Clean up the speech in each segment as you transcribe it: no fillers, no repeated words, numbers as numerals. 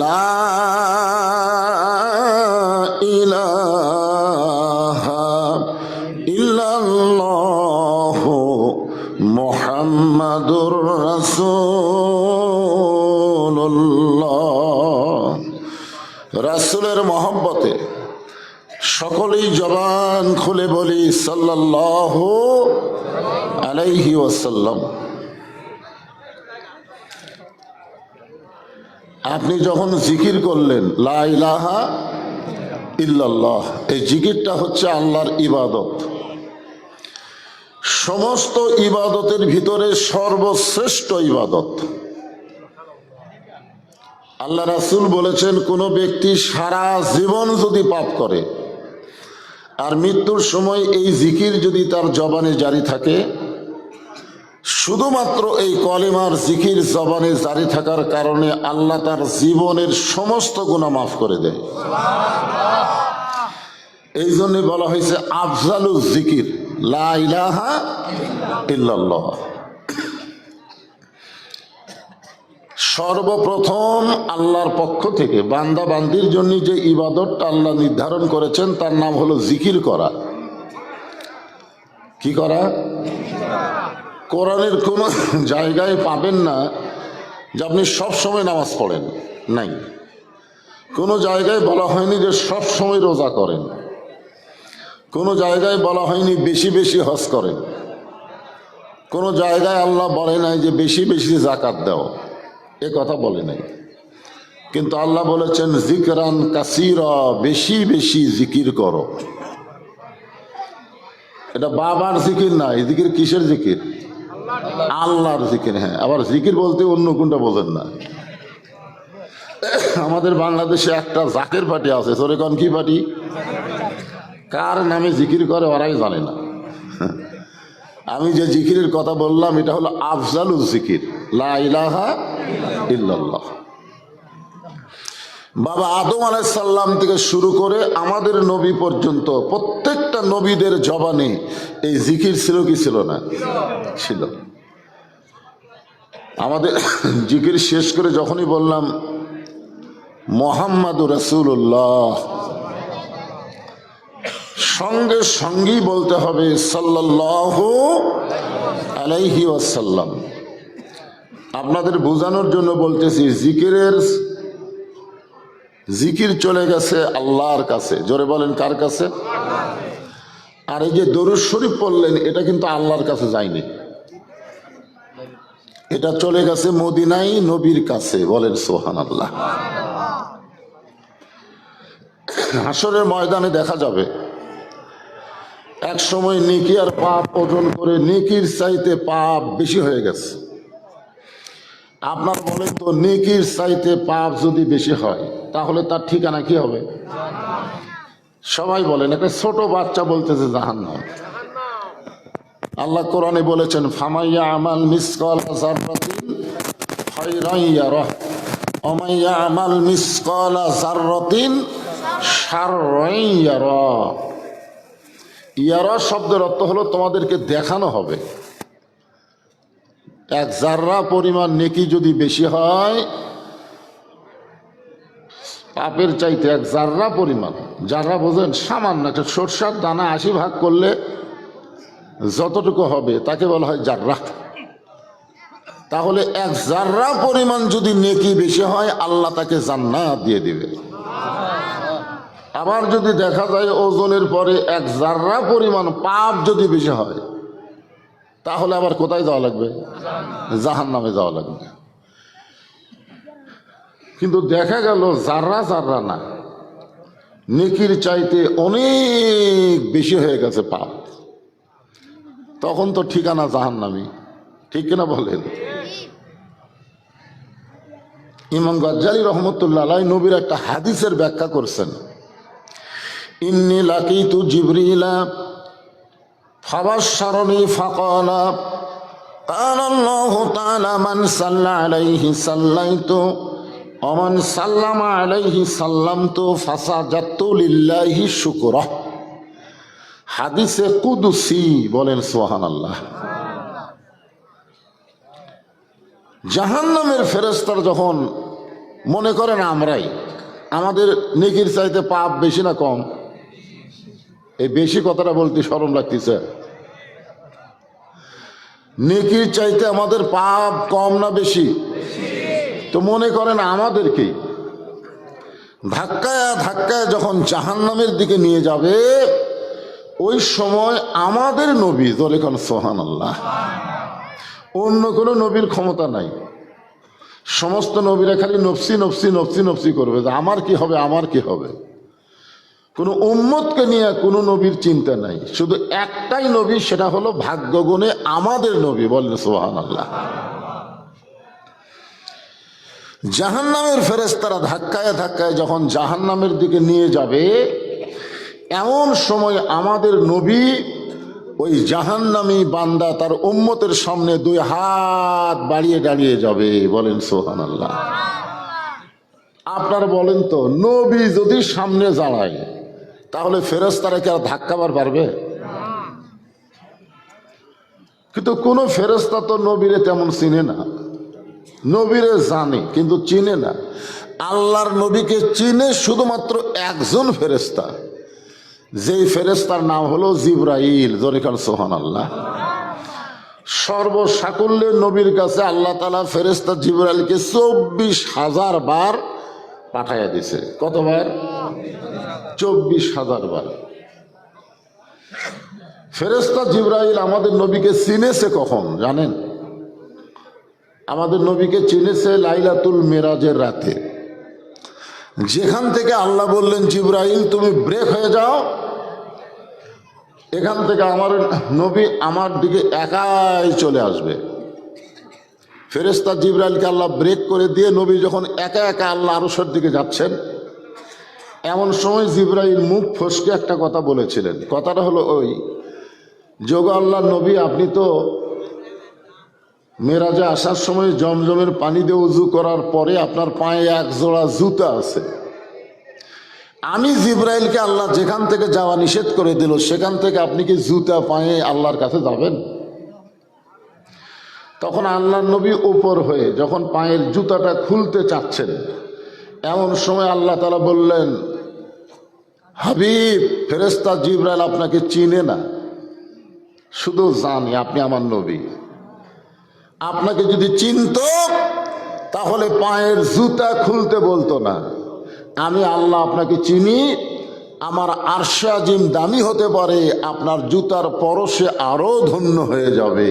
লা ইলাহা ইল্লাল্লাহু মুহাম্মাদুর রাসূলুল্লাহ। রাসূলের মহব্বতে সকলেই জবান খুলে বলি সাল্লাল্লাহু আলাইহি ওয়াসাল্লাম। আপনি যখন জিকির করলেন লা ইলাহা ইল্লাল্লাহ, এই জিকিরটা হচ্ছে আল্লাহর ইবাদত। সমস্ত ইবাদতের ভিতরে সর্বশ্রেষ্ঠ ইবাদত। আল্লাহ রাসূল বলেছেন, কোনো ব্যক্তি সারা জীবন যদি পাপ করে আর মৃত্যুর সময় এই জিকির যদি তার জবানে জারি থাকে, শুধুমাত্র এই কলেমার জিকির জবানে জারি থাকার কারণে আল্লাহ তার জীবনের সমস্ত গুনাহ মাফ করে দেয়। এই জন্য বলা হয়েছে আফজালুজ জিকির লা ইলাহা ইল্লাল্লাহ। সর্বপ্রথম আল্লাহর পক্ষ থেকে বান্দা বান্দির জন্য যে ইবাদতটা আল্লাহ নির্ধারণ করেছেন তার নাম হলো জিকির করা। কি করা? কোরআনের কোনো জায়গায় পাবেন না যে আপনি সব সময় নামাজ পড়েন, নাই। কোনো জায়গায় বলা হয়নি যে সব সময় রোজা করেন, কোনো জায়গায় বলা হয়নি বেশি বেশি হজ করেন, কোনো জায়গায় আল্লাহ বলে নাই যে বেশি বেশি যাকাত দাও, এ কথা বলে নাই। কিন্তু আল্লাহ বলেছেন জিকরান কাসীরা, বেশি বেশি জিকির করো। এটা বাবার জিকির না, এই জিকির কিসের জিকির? আল্লাহর জিকির। হ্যাঁ, আবার জিকির বলতে অন্য কোনটা বোঝেন না। আমাদের বাংলাদেশে একটা জাকের পার্টি আছে, তোরে কোন কি পার্টি? কার নামে জিকির করে ওরাই জানে না। আমি যে জিকিরের কথা বললাম এটা হলো আফজালুজ জিকির লা ইলাহা ইল্লাল্লাহ। বাবা আদম আলাইহিস সালাম থেকে শুরু করে আমাদের নবী পর্যন্ত প্রত্যেকটা নবীদের জবানে এই জিকির ছিল কি ছিল না? ছিল। আমাদের জিকির শেষ করে যখনই বললাম মুহাম্মাদুর রাসূলুল্লাহ, সঙ্গে সঙ্গেই বলতে হবে সাল্লাল্লাহু আলাইহি ওয়াসাল্লাম। আপনাদের বোঝানোর জন্য বলতেছি, জিকির চলে গেছে আল্লাহর কাছে। জোরে বলেন কার কাছে? আর এই যে দরুদ শরীফ পড়লেন এটা কিন্তু আল্লাহর কাছে যায়নি, এটা চলে গেছে মদিনায় নবীর কাছে। বলেন সুবহানাল্লাহ। হাসরের ময়দানে দেখা যাবে এক সময় নেকি আর পাপ ওজন করে নেকির চাইতে পাপ বেশি হয়ে গেছে। আপনার বলেন তো, নেকির চাইতে পাপ যদি বেশি হয় তাহলে তার ঠিকানা কি হবে? সবাই বলেন। একটা ছোট বাচ্চা বলতেছে জাহান্নাম। আল্লাহ কোরআনে বলেছেন ফামাইয়া আমাল মিসকাল যাররাতিন খায়রান ইয়ারাহ ওয়া মাইয়া আমাল মিসকাল যাররাতিন শাররান ইয়ারাহ। ইয়ারা শব্দের অর্থ হলো তোমাদেরকে দেখানো হবে। এক জাররা পরিমাণ নেকি যদি বেশি হয়, পাপের চাইতে এক জাররা পরিমাণ, জাররা বোঝেন সামান্য একটা সরষার দানা 80 ভাগ করলে যতটুকু হবে তাকে বলা হয় জাররা। তাহলে এক জাররা পরিমাণ যদি নেকি বেশি হয় আল্লাহ তাকে জান্নাত দিয়ে দিবে। আবার যদি দেখা যায় ওজনের পরে এক জাররা পরিমাণ পাপ যদি বেশি হয় তাহলে আবার কোথায় যাওয়া লাগবে? জাহান্নামে যাওয়া লাগবে। কিন্তু দেখা গেল জাররা জাররা না, নেকির চাইতে অনেক বেশি হয়ে গেছে পাপ, তখন তো ঠিকানা জাহান্নামী। ঠিক কিনা বলেন? ইমাম গাজ্জালী রহমতুল্লাহ আলাইহি নবীর একটা হাদিসের ব্যাখ্যা করছেন, ইন্নী লাকিতু জিবরিলা ফাবাশশারানি ফাকালা ক্বালা আল্লাহু তাআলা মান সাল্লা আলাইহি সাল্লাইতু ওয়া মান সাল্লামা আলাইহি সাল্লামতু ফাসাজাদতু লিল্লাহি শুকরা। হাদিসে কুদসি। বলেন সুবহানাল্লাহ। জাহান্নামের ফেরেশতারা যখন মনে করেন আমরাই, আমাদের নেকির চাইতে পাপ বেশি না কম? এই বেশি কথাটা বলতে শরম লাগতেছে। নেকির চাইতে আমাদের পাপ কম না বেশি? তো মনে করেন আমাদেরকেই ধাক্কায় ধাক্কায় যখন জাহান্নামের দিকে নিয়ে যাবে, ওই সময় আমাদের নবী, জোরে কোন সুবহানাল্লাহ, অন্য কোনো নবীর ক্ষমতা নাই। সমস্ত নবীরা খালি নফসি নফসি নফসি নফসি করবে যে আমার কি হবে, আমার কি হবে। কোনো উম্মতকে নিয়ে কোনো নবীর চিন্তা নাই। শুধু একটাই নবী, সেটা হলো ভাগ্যগুণে আমাদের নবী। বলেন সুবহানাল্লাহ। জাহান্নামের ফেরেশতারা ধাক্কায় ধাক্কায় যখন জাহান্নামের দিকে নিয়ে যাবে, এমন সময় আমাদের নবী ওই জাহান্নামী বান্দা তার উম্মতের সামনে দুই হাত বাড়িয়ে দাঁড়িয়ে যাবে। বলেন সুবহানাল্লাহ। আপনারা বলেন তো, নবী যদি সামনে দাঁড়ায় তাহলে ফেরেশতারা কি আর ধাক্কাবার পারবে? কিন্তু কোন ফেরেশতা তো নবীরে তেমন চিনে না। নবীরে জানে কিন্তু চিনে না। আল্লাহর নবীকে চিনে শুধুমাত্র একজন ফেরেশতা, যেই ফেরেশতার নাম হলো জিবরাইল। জোরে কান সুবহানাল্লাহ। সর্বসাকুল্যে নবীর কাছে আল্লাহ তাআলা ফেরেশতা জিবরাইলকে 24,000 বার পাঠাইয়া দিছে। কতবার? 24,000 বার। ফেরেশতা জিবরাইল আমাদের নবীকে চিনেছে কখন জানেন? আমাদের নবীকে চিনেছে লাইলাতুল মেরাজের রাতে, যেখান থেকে আল্লাহ বললেন জিবরাইল তুমি ব্রেক হয়ে যাও, এখান থেকে আমার নবী আমার দিকে একাই চলে আসবে। ফেরেশতা জিবরাইলকে আল্লাহ ব্রেক করে দিয়ে নবী যখন একা একা আল্লাহ আরশের দিকে যাচ্ছেন, এমন সময় জিবরাইল মুখ ফসকে একটা কথা বলেছিলেন। কথাটা হলো ওই, যোগ আল্লাহ নবী, আপনি তো মেরাজে আসার সময় জমজমের পানি দিয়ে উজু করার পরে আপনার পায়ে এক জোড়া জুতা আছে। আমি জিবরাইলকে আল্লাহ যেখান থেকে যাওয়া নিষেধ করে দিল, সেখান থেকে আপনি কি জুতা পায়ে আল্লাহর কাছে যাবেন? তখন আল্লাহর নবী উপর হয়ে যখন পায়ের জুতাটা খুলতে চাচ্ছেন, এমন সময় আল্লাহ তাআলা বললেন, হাবিব, ফেরেশতা জিবরাইল আপনাকে চিনে না, শুধু জানি আপনি আমার নবী। আপনাকে যদি চিনতো তাহলে পায়ের জুতা খুলতে বলতো না। আমি আল্লাহ আপনাকে চিনি, আমার আরশে আজিম দামি হতে পারে, আপনার জুতার পরশে আরো ধন্য হয়ে যাবে।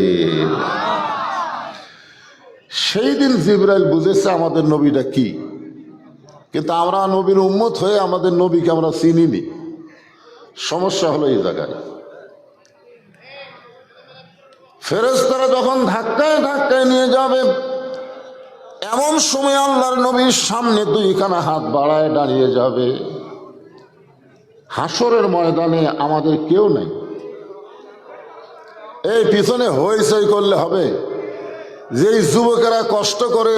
সেই দিন জিবরাইল বুঝেছে আমাদের নবীটা কি। কিন্তু আমরা নবীর উম্মত হয়ে আমাদের নবীকে আমরা চিনিনি। সমস্যা হলো এই জায়গায়। ফেরেশতারা যখন ধাক্কায় ধাক্কায় নিয়ে যাবে, এমন সময় আল্লাহর নবীর সামনে দুইখানা হাত বাড়ায় দাঁড়িয়ে যাবে। হাসরের ময়দানে আমাদের কেউ নেই। এই পিছনে হইচই করলে হবে? যেই যুবকেরা কষ্ট করে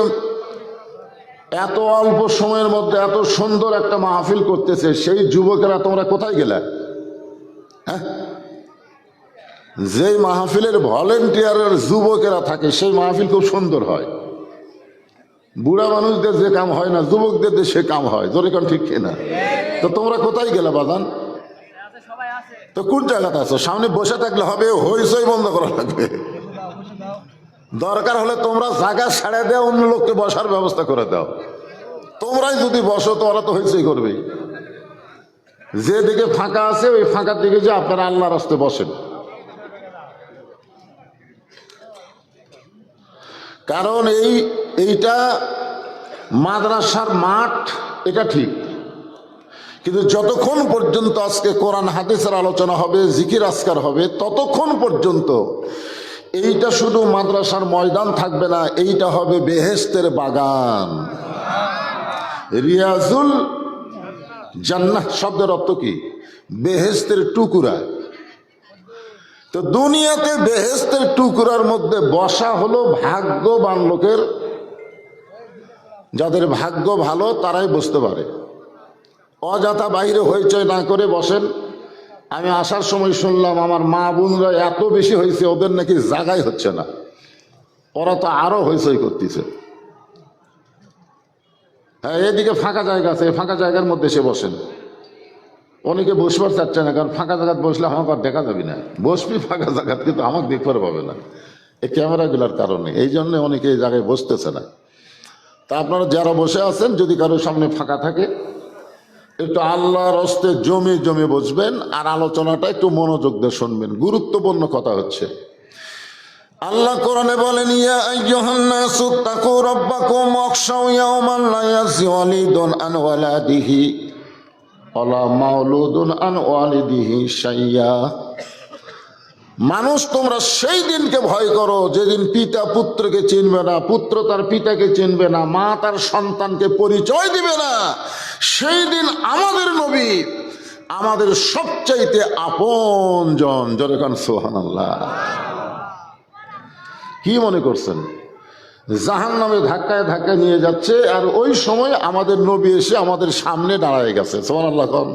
এত অল্প সময়ের মধ্যে এত সুন্দর একটা মাহফিল করতেছে, সেই যুবকেরা তোমরা কোথায় গেলে? হ্যাঁ, যেই মাহফিলের ভলেন্টিয়ারের যুবকেরা থাকে সেই মাহফিল খুব সুন্দর হয়। বুড়া মানুষদের যে কাম হয় না, যুবকদের সে কাম হয়। জোরে কোন ঠিক কিনা? তো তোমরা কোথায় গেলে বাদান? তো কোন জায়গাতে আছো? সামনে বসে থাকলে হবে? হইচই বন্ধ করা লাগবে। দরকার হলে তোমরা জায়গা ছেড়ে দাও, অন্য লোককে বসার ব্যবস্থা করে দাও। তোমরাই যদি বসো তো ওরা তো হইচই করবেই। যেদিকে ফাঁকা আছে ওই ফাঁকার দিকে যে আপনারা আল্লাহর রাস্তায় বসেন। কারণ এইটা মাদ্রাসার মাঠ, এটা ঠিক। কিন্তু যতক্ষণ পর্যন্ত আজকে কোরআন হাদিসের আলোচনা হবে, জিকির আজকার হবে, ততক্ষণ পর্যন্ত এইটা শুধু মাদ্রাসার ময়দান থাকবে না, এইটা হবে বেহেশতের বাগান। রিয়াজুল জান্নাহ শব্দের অর্থ কি? বেহেশতের টুকুরা। তো দুনিয়াতে বেহেশতের টুকরার মধ্যে বসা হলো ভাগ্যবান লোকের। যাদের ভাগ্য ভালো তারাই বসতে পারে। অযথা বাইরে হইচই না করে বসেন। আমি আসার সময় শুনলাম আমার মা বোনরা এত বেশি হয়েছে, ওদের নাকি জায়গাই হচ্ছে না, ওরা তো আরো হইচই করতেছে। হ্যাঁ, এদিকে ফাঁকা জায়গা আছে, ফাঁকা জায়গার মধ্যে এসে বসেন। অনেকে বসবার চাচ্ছে না, কারণ ফাঁকা জায়গায় বসলে আমাকে আর দেখা যাবে না। বসবি ফাঁকা জায়গা, কিন্তু আমাকে দেখবার পাবে না এই ক্যামেরাগুলোর কারণে। এই জন্য অনেকে এই জায়গায় বসতেছে না। তা আপনারা যারা বসে আছেন, যদি কারোর সামনে ফাঁকা থাকে, একটু আল্লাহর হস্তে জমে জমে বসবেন, আর আলোচনাটা একটু মনোযোগ দিয়ে শুনবেন। গুরুত্বপূর্ণ কথা হচ্ছে, আল্লাহ কোরআনে বলেন, ইয়া আইয়ুহান নাসু তাকু রাব্বাকুম ওয়াখশাউ ইয়াওমান লা ইয়াজজি ওয়ালিদুন আন ওয়ালাদিহি ওয়ালা মাওলুদুন আন ওয়ালিদিহি শাইয়্যা। মানুষ, তোমরা সেই দিনকে ভয় করো যেদিন পিতা পুত্রকে চিনবে না, পুত্র তার পিতাকে চিনবে না, মা তার সন্তানকে পরিচয় দিবে না। সেই দিন আমাদের নবী আমাদের সবচাইতে আপনজন। জোরে কান সুবহানাল্লাহ। কি মনে করছেন জাহান্নামে ধাক্কায় ধাক্কায় নিয়ে যাচ্ছে, আর ওই সময় আমাদের নবী এসে আমাদের সামনে দাঁড়ায় গেছে। সুবহানাল্লাহ। কোন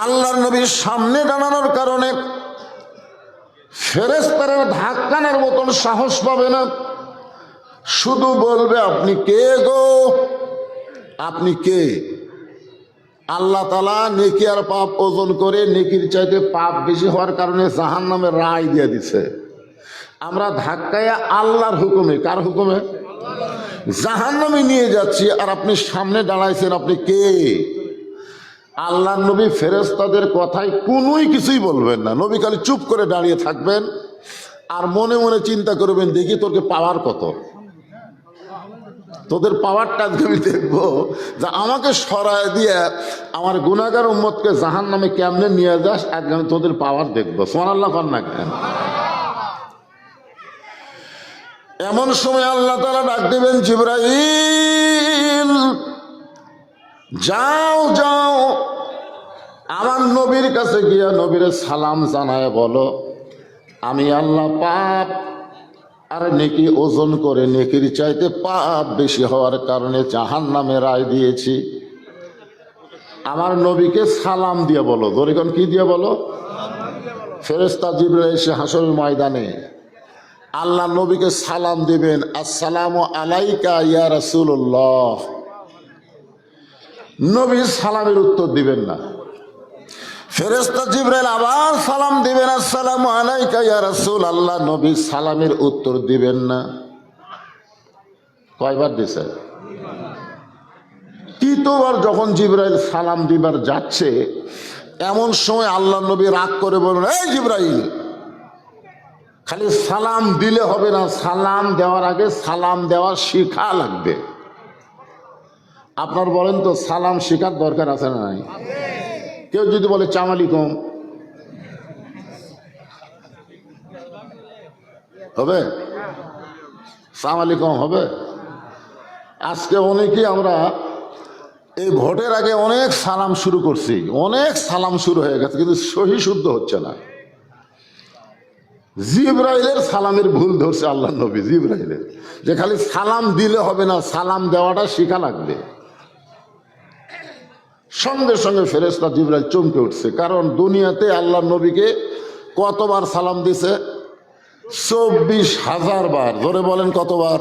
আল্লাহর নবীর সামনে দাঁড়ানোর কারণে ফেরেশতারা ধাক্কানোর মতন সাহস পাবে না। শুধু বলবে, আপনি কে গো? আপনি কে? আল্লাহ তাআলা নেকি আর পাপ ওজন করে, নেকির চাইতে পাপ বেশি হওয়ার কারণে জাহান্নামের রায় দিয়ে দিছে। আমরা ধাক্কায় আল্লাহর হুকুমে, কার হুকুমে? জাহান্নামে নিয়ে যাচ্ছি, আর আপনি সামনে দাঁড়াইছেন। আপনি কে? আল্লাহ নবী ফেরেশতাদের কথায় কোনোই কিছুই বলবেন না। নবী খালি চুপ করে দাঁড়িয়ে থাকবেন, আর মনে মনে চিন্তা করবেন, দেখি তোকে পাওয়ার কত, তোদের পাওয়ারটা আমি দেখবো, যে আমাকে সরায় দিয়ে আমার গুনাহগার উম্মতকে জাহান্নামে কেমনে নিয়ে যাস, আজকে আমি তোদের পাওয়ার দেখবো। সুবহানাল্লাহ। কর না কেন? এমন সময় আল্লাহ তাআলা ডাক দিবেন, জিবরাইল, যাও যাও, আমার নবীর কাছে গিয়া নবীরে সালাম জানায় বলো, আমি আল্লাহ পাপ আর নেকি ওজন করে নেকির চাইতে পাপ বেশি হওয়ার কারণে জাহান্নামে রায় দিয়েছি। আমার নবীকে সালাম দিয়ে বলো। দরিকন কি দিয়ে বলো? ফেরেশতা জিবরাইল এসে হাসরের ময়দানে আল্লাহ নবীকে সালাম দিবেন, আসসালামু আলাইকা ইয়া রাসূলুল্লাহ। নবী সালামের উত্তর দিবেন না। ফেরেশতা জিবরাইল আবার সালাম দিবেন, আসসালামু আলাইকা ইয়া রাসূলুল্লাহ। নবী সালামের উত্তর দিবেন না। কয়বার দিছে? তৃতীয়বার যখন জিবরাইল সালাম দিবার যাচ্ছে, এমন সময় আল্লাহ নবী রাগ করে বলেন, এই জিবরাইল, খালি সালাম দিলে হবে না, সালাম দেওয়ার আগে সালাম দেওয়া শিখা লাগবে। আপনার বলেন তো, সালাম শিখার দরকার আছে না নাই? কেউ যদি বলে আসসালামু আলাইকুম, হবে? আসসালামু আলাইকুম হবে? আজকে অনেকেই আমরা এই ভোটের আগে অনেক সালাম শুরু করছি, অনেক সালাম শুরু হয়ে গেছে, কিন্তু সহি শুদ্ধ হচ্ছে না। জিবরাইলের সালামের ভুল ধরছে আল্লাহ নবী। জিবরাইলের যে খালি সালাম দিলে হবে না, সালাম দেওয়াটা শিখা লাগবে। সঙ্গে সঙ্গে ফেরেশতা জিবরাইল চমকে উঠছে, কারণ দুনিয়াতে আল্লাহ নবীকে কতবার সালাম দিছে? 24,000 বার। ধরে বলেন কতবার?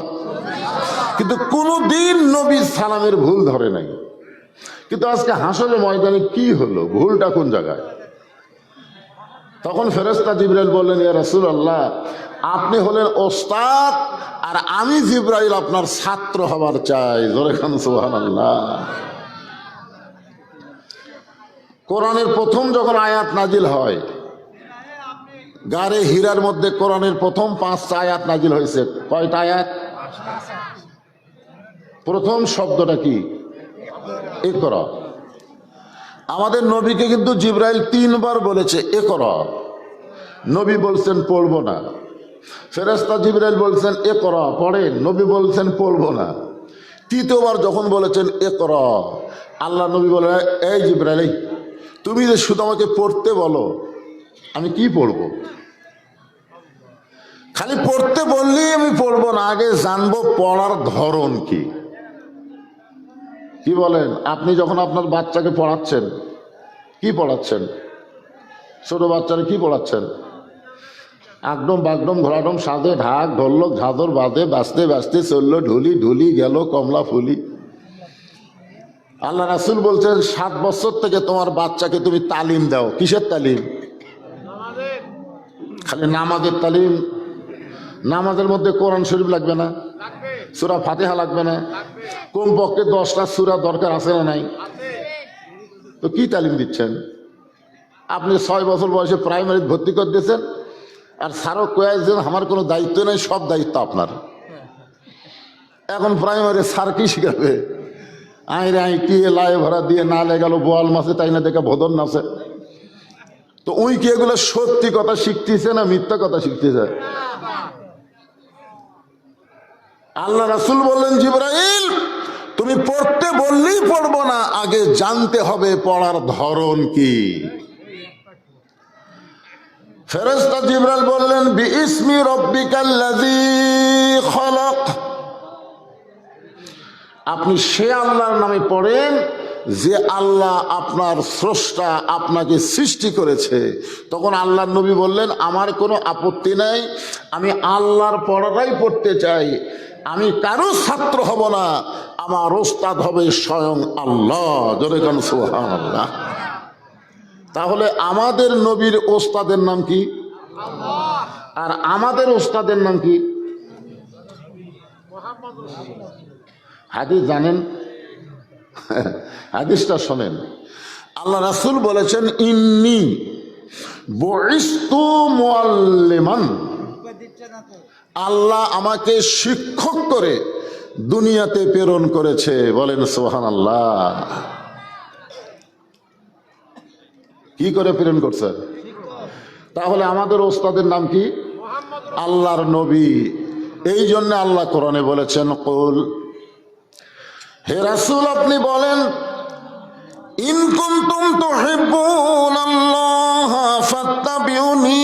কিন্তু কোনদিন নবী সালামের ভুল ধরে নাই। কিন্তু আজকে হাসরের ময়দানে কি হলো? ভুলটা কোন জায়গায়? তখন ফেরেশতা জিবরাইল বললেন, ইয়া রাসূলুল্লাহ, আপনি হলেন ওস্তাদ, আর আমি জিবরাইল আপনার ছাত্র হবার চাই। জোরে খান সুবহানাল্লাহ। কোরআনের প্রথম যখন আয়াত নাজিল হয়, গারে হীরার মধ্যে কোরআনের প্রথম 5টা আয়াত নাজিল হয়েছে। কয়টা আয়াত? প্রথম শব্দটা কি? ইকরা। আমাদের নবীকে কিন্তু জিবরাইল 3 বার বলেছে ইকরা। নবী বলছেন পড়বো না। ফেরেশতা জিবরাইল বলছেন ইকরা, পড়েন। নবী বলছেন পড়বো না। তৃতীয়বার যখন বলেছেন ইকরা, আল্লাহ নবী বলে, এই জিবরাইল, তুমি যে শুধু আমাকে পড়তে বলো, আমি কি পড়বো? খালি পড়তে বললেই আমি পড়বো না, আগে জানবো পড়ার ধরন কি। কি বলেন? আপনি যখন আপনার বাচ্চাকে পড়াচ্ছেন, কি পড়াচ্ছেন? ছোট বাচ্চারা কি পড়াচ্ছেন? একদম বাগডম ঘোড়াডম সাজে ঢাক ঢোলক ঝাঁদর বাজে বাজতে বাজতে চললো ঢুলি ঢুলি গেল কমলা ফুলি। আল্লাহ রাসূল বলছেন 7 বছর থেকে তোমার বাচ্চাকে তুমি তালিম দাও। কিসের তালিম? খালি নামাজের তালিম? নামাজের মধ্যে কোরআন শরীফ লাগবে না? সূরা ফাতিহা লাগবে না? কমপক্ষে 10টা সূরা দরকার আছে না নাই? তো কি তালিম দিচ্ছেন আপনি? 6 বছর বয়সে প্রাইমারি ভর্তি করে দিয়েছেন, আর স্যারও কয়েছেন আমার কোনো দায়িত্ব নেই, সব দায়িত্ব আপনার। এখন প্রাইমারি স্যার কি শিখাবে? আইরে আই কি লাই ভরা দিয়ে না লেগালো বোয়াল মাছে তাই না দেখে ভদর নাচে। তো ওই কি এগুলো সত্যি কথা শিখতেছে না মিথ্যা কথা শিখতেছে? আল্লাহ রাসূল বললেন, জিবরাইল তুমি পড়তে বললেই পড়বো না, আগে জানতে হবে পড়ার ধরন কি। ফেরেশতা জিবরাইল বললেন, বিইসমি রব্বিকাল্লাযী খলাক। আপনি সে আল্লাহর নামে পড়েন যে আল্লাহ আপনার স্রষ্টা, আপনাকে সৃষ্টি করেছে। তখন আল্লাহর নবী বললেন, আমার কোনো আপত্তি নাই, আমি আল্লাহর পড়াটাই পড়তে চাই, আমি কারো ছাত্র হব না, আমার ওস্তাদ হবে স্বয়ং আল্লাহ। জোরে কান সুবহানাল্লাহ। তাহলে আমাদের নবীর ওস্তাদের নাম কি? আর আমাদের ওস্তাদের নাম কি? হাদিস জানেন? হাদিসটা শোনেন। আল্লাহ রাসূল বলেছেন, ইন্নী বুইসতু মুআল্লিমান। আল্লাহ আমাকে শিক্ষক করে দুনিয়াতে প্রেরণ করেছে। বলেন সুবহানাল্লাহ। কি করে প্রেরণ করছে? তাহলে আমাদের ওস্তাদের নাম কি? আল্লাহর নবী। এই জন্য আল্লাহ কোরআনে বলেছেন, কুল, হে রাসূল আপনি বলেন, ইন কুনতুম তুহিব্বুনাল্লাহ ফাত্তাবিউনি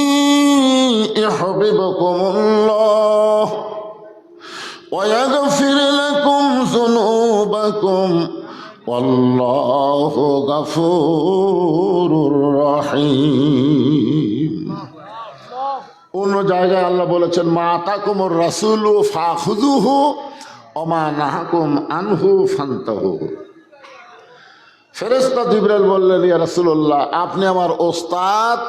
ইউহিব্বুকুমুল্লাহ ওয়া ইয়াগফির লাকুম যুনুবাকুম ওয়াল্লাহু গফুরুর রহিম। অন্য জায়গায় আল্লাহ বলেছেন, মা আতাকুমুর রাসূলু ফাখুযুহু ওয়া মা নাহাকুম আনহু ফান্তাহু। ফেরেশতা জিবরাইল বললেন, ইয়া রাসূলুল্লাহ আপনি আমার ওস্তাদ,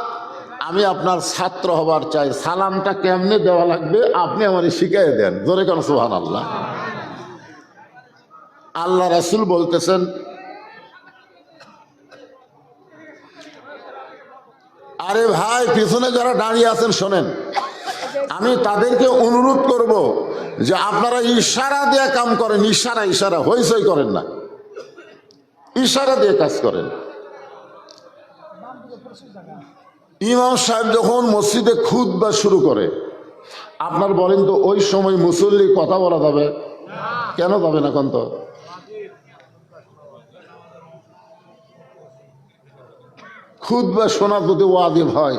আমি আপনার ছাত্র হবার চাই, সালামটা কেমনে দেওয়া লাগবে আপনি আমারে শিখিয়ে দেন। জোরে কান সুবহানাল্লাহ। আল্লাহ রাসূল বলতেছেন, আরে ভাই পিছনে যারা দাঁড়িয়ে আছেন শোনেন, আমি তাদেরকে অনুরোধ করব যে আপনারা ইশারা দিয়ে কাম করেন। ইশারা ইশারা হইচই করেন না, ইশারা দিয়ে কাজ করেন। ইমাম সাহেব যখন মসজিদে খুতবা শুরু করে, আপনার বলেন তো ওই সময় মুসল্লি কথা বলা যাবে? কেন যাবে না? কোন তো খুতবা শোনা যদি ওয়াজিব হয়,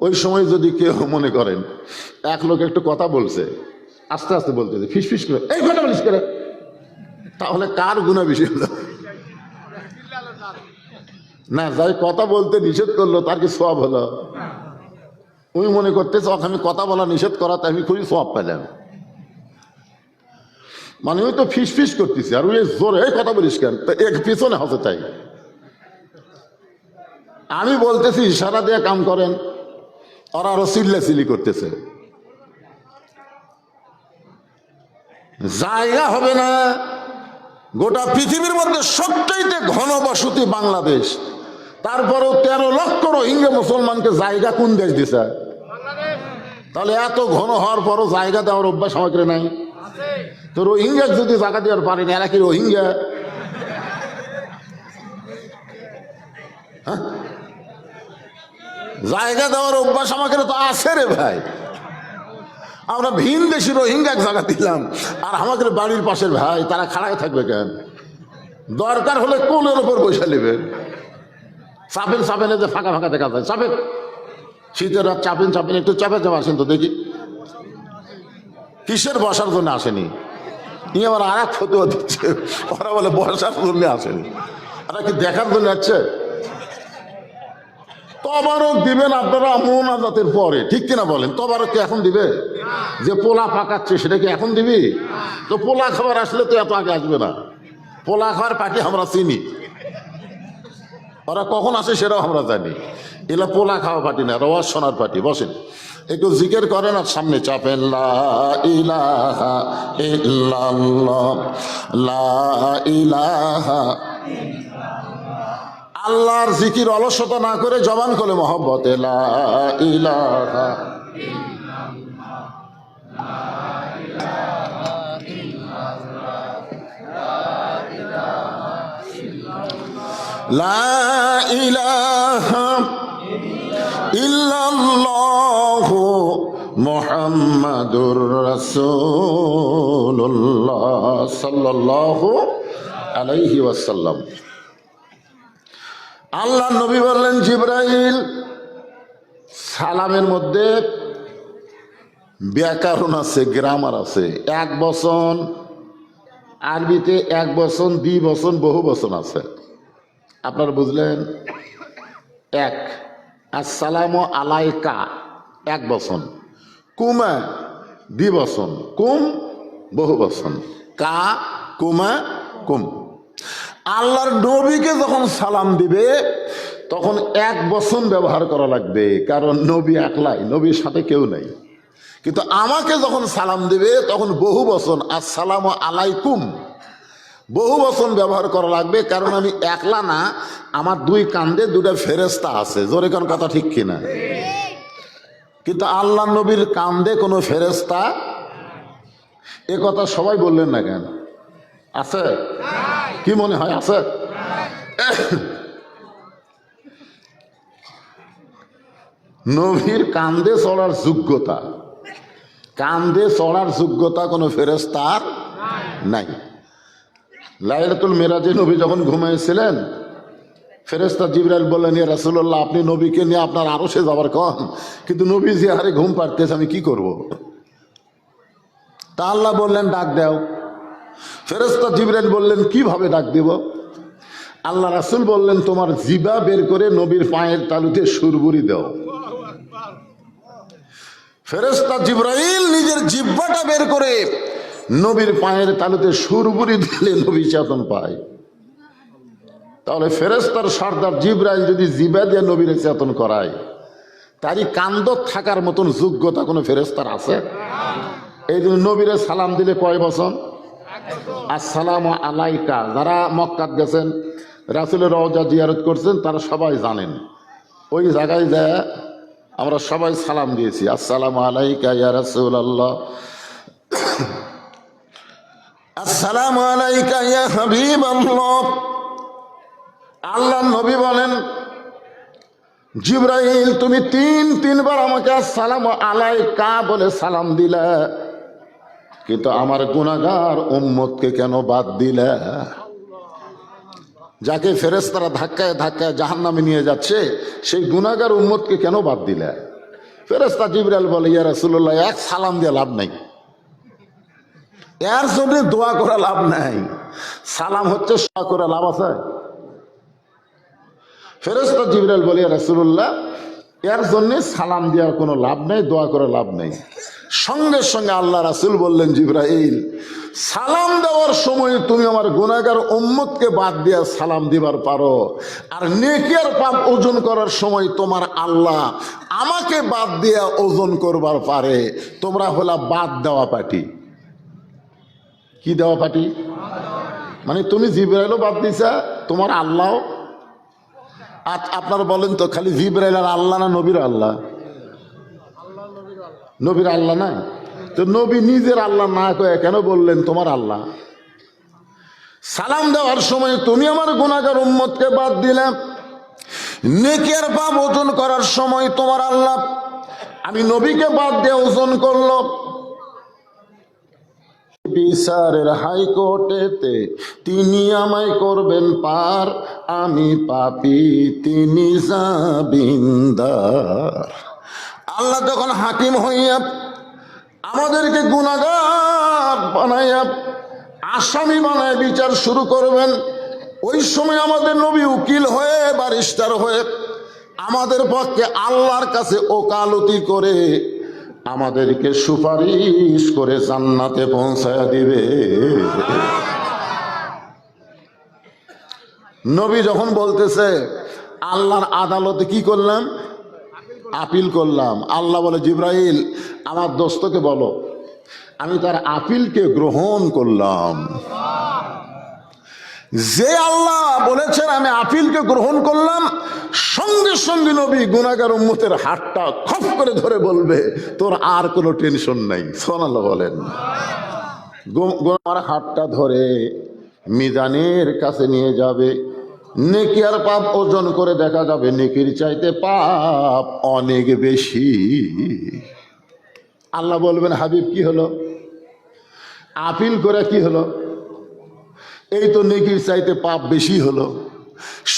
ওই সময় যদি কেউ মনে করেন এক লোক একটু কথা বলছে, আস্তে আস্তে বলতেছে, ফিস ফিস করে, এই কথা বলিস করে, তাহলে কার গুনাহ বেশি হলো? না, যাই কথা বলতে নিষেধ করলো তার কি সওয়াব হলো? ওই মনে করতেছে আমি কথা বলা নিষেধ করাতে আমি খুবই সওয়াব পেলাম। মানে ওই তো ফিস ফিস করতেছি আর ওই জোরে এই কথা বলিস কেন, তো এক পিছনে হতে চাই। আমি বলতেছি ইশারা দিয়ে কাম করেন, ওরা আরো চিল্লাচিল্লি করতেছে। জায়গা হবে না। গোটা পৃথিবীর মধ্যে সবচাইতে ঘনবসতি বাংলাদেশ, তারপরেও 13 লক্ষ রোহিঙ্গা মুসলমানকে জায়গা কোন দেশ দিছে? তাহলে এত ঘন হওয়ার পরও জায়গা দেওয়ার অভ্যাস আমাকে নাই। তো রোহিঙ্গা যদি জায়গা দেওয়ার পারেনি, এরা কি রোহিঙ্গা? হ্যাঁ, জায়গা দেওয়ার অভ্যাস আমাকে তো আছে রে ভাই। আমরা ভিন দেশি রোহিঙ্গা এক জায়গা দিলাম, আর আমাদের বাড়ির পাশের ভাই তারা খাড়ায় থাকবে কেন? দরকার হলে কোলের ওপর বসে নেবেন। চাপেন চাপেন, যে ফাঁকা ফাঁকা দেখা যায়, চাপেন। শীতের রাত চাপেন চাপেন, একটু চাপে চাপে আসেন তো দেখি। কিসের বসার জন্য আসেনি? ই আবার আর এক ফতুয়া দিচ্ছে, ওরা বলে বসার জন্য আসেনি। ওরা কি দেখার জন্য আসছে? তবারক দিবেন আপনারা মোনাজাতের পরে, ঠিক কিনা বলেন? তবারক কি এখন দিবে? যে পোলা পাকাচ্ছে সেটা কি এখন দিবি? তো পোলা খাবার আসলে তো এত আগে আসবে না। পোলা খাওয়ার পার্টি আমরা চিনি, ওরা কখন আসে সেটাও আমরা জানি। এলা পোলা খাওয়া পার্টি না, রওয়াজ শোনার পার্টি। বসেন, একটু জিকির করেন আর সামনে চাপেন। লা ইলাহা ইল্লাল্লাহ, লা ইলাহা। আল্লাহর জিকির অলসতা না করে জবান করে মহব্বতে লা ইলাহা। লা ইলাহা ইল্লাল্লাহু মুহাম্মাদুর রাসূলুল্লাহ সাল্লাল্লাহু আলাইহি ওয়াসাল্লাম। আল্লাহ নবী বললেন, জিবরাইল, সালামের মধ্যে ব্যাকরণ আছে, গ্রামার আছে। এক বচন, আরবিতে এক বচন, দ্বি বচন, বহু বচন আছে। আপনারা বুঝলেন? এক, আসসালামু আলাইকা এক বচন, কুমা দ্বি বচন, কুম বহু বচন, কা কুমা কুম। আল্লাহর নবীকে যখন সালাম দিবে তখন এক বচন ব্যবহার করা লাগবে, কারণ নবী একলাই, নবীর সাথে কেউ নাই। কিন্তু আমাকে যখন সালাম দিবে তখন বহু বচন, আসসালামু আলাইকুম, বহু বচন ব্যবহার করা লাগবে, কারণ আমি একলা না, আমার দুই কান্দে দুটা ফেরেশতা আছে। জোরে কোন কথা, ঠিক কিনা? কিন্তু আল্লাহ নবীর কান্দে কোনো ফেরেশতা, এ কথা সবাই বললেন না কেন? আছে? কি মনে হয় আছে? নবীর কান্দে চড়ার যোগ্যতা, কান্দে চড়ার যোগ্যতা কোনো ফেরেশতার নাই। লাইলাতুল মিরাজে নবী যখন ঘুমাইছিলেন, ফেরেশতা জিবরাইল বললেন, ইয়া রাসূলুল্লাহ, আপনি নবীকে নিয়ে আপনার আরশে যাবার কন, কিন্তু নবী যে হারে ঘুম পাড়তেছে আমি কি করব? তা আল্লাহ বললেন, ডাক দাও। ফেরেশতা জিবরাইল বললেন, কিভাবে ডাক দিব? আল্লাহ রাসূল বললেন, তোমার জিবা বের করে নবীর পায়ের তালুতে সুরবুরি দাও। ফেরেশতা জিবরাইল নিজের জিহ্বাটা বের করে নবীর পায়ের তালুতে সুরবুরি দিলে নবী চেতন পায়। তাহলে ফেরেশতার সর্দার জিবরাইল যদি জিবা দিয়ে নবীর চেতন করায়, তারই কান্দ থাকার মতন যোগ্যতা কোনো ফেরেশতার আছে? এই জন্য নবীরে সালাম দিলে কয় বচন? আসসালামু আলাইকা। যারা মক্কাত গেছেন, রাসূলের রওজা জিয়ারত করছেন, তারা সবাই জানেন ওই জায়গায় যায় আমরা সবাই সালাম দিয়েছি, আসসালামু আলাইকা ইয়া রাসূলুল্লাহ, আসসালামু আলাইকা ইয়া হাবিবাল্লাহ। আল্লাহ নবী বলেন, জিবরাইল, তুমি তিনবার আমাকে আসসালামু আলাইকা বলে সালাম দিলা, কিন্তু আমার গুনাহগার উম্মতকে কেন বাদ দিলা? যাকে ফেরেশতারা ধাক্কায় ধাক্কায় জাহান্নামে নিয়ে যাচ্ছে, সেই গুনাহগার উম্মতকে কেন বাদ দিলা? ফেরেশতা জিবরাইল বলে, ইয়া রাসূলুল্লাহ, এক সালাম দিয়ে লাভ নাই, এর জন্য দোয়া করা লাভ নাই। সালাম হচ্ছে দোয়া করে লাভ আছে? ফেরেশতা জিবরাইল বলে, ইয়া রাসূলুল্লাহ, এর জন্য সালাম দেওয়ার কোনো লাভ নেই, দোয়া করে লাভ নেই। সঙ্গে সঙ্গে আল্লাহ রাসূল বললেন, জিবরাইল, সালাম দেওয়ার সময় তুমি আমার গুনাহগার উম্মতকে বাদ দিয়া সালাম দিবার পারো, আর নেকি আর পাপ ওজন করার সময় তোমার আল্লাহ আমাকে বাদ দিয়া ওজন করবার পারে। তোমরা হলা বাদ দেওয়া পার্টি। কি দেওয়া পার্টি? মানে তুমি জিবরাইলও বাদ দিছা, তোমার আল্লাহ। আপনারা বলেন তো, খালি জিবরাইল আর আল্লাহ না নবীর আল্লাহ? নবীর আল্লাহ না? তো নবী নিজের আল্লাহ না কয়ে কেন বললেন তোমার আল্লাহ? সালাম দেওয়ার সময় তুমি আমার গুনাহগার উম্মতকে বাদ দিলে, নেকি আর পাপ ওজন করার সময় তোমার আল্লাহ আমি নবীকে বাদ দিয়ে ওজন করলো। বিচারের হাইকোর্টেতে তিনি আমায় করবেন পার, আমি পাপী তিনি জামিনদার। আল্লাহ তখন হাকিম হইয়া আমাদেরকে গুনাহগার বানাইয়া আসামি বানায় বিচার শুরু করবেন। ওই সময় আমাদের নবী উকিল হয়ে, ব্যারিস্টার হয়ে আমাদের পক্ষে আল্লাহর কাছে ওকালতি করে আমাদেরকে সুপারিশ করে জান্নাতে পৌঁছায়া দিবে। নবী যখন বলতেছে আল্লাহর আদালতে কি করলাম, আপিল করলাম, আল্লাহ বলে জিব্রাইল আমার দোস্তকে বলো আমি তার আপিলকে গ্রহণ করলাম। যে আল্লাহ বলেছেন আমি আপিলকে গ্রহণ করলাম, সঙ্গে সঙ্গে নবী গুনাহগার উম্মতের হাতটা খপ করে ধরে বলবে তোর আর কোনো টেনশন নাই। সুবহানাল্লাহ বলেন। গুনাহগার হাতটা ধরে মিজানের কাছে নিয়ে যাবে, নেকি আর পাপ ওজন করে দেখা যাবে নেকির চাইতে পাপ অনেক বেশি। আল্লাহ বলবেন হাবিব কি হলো, আপিল করে কি হলো, এই তো নেকির চাইতে পাপ বেশি হলো।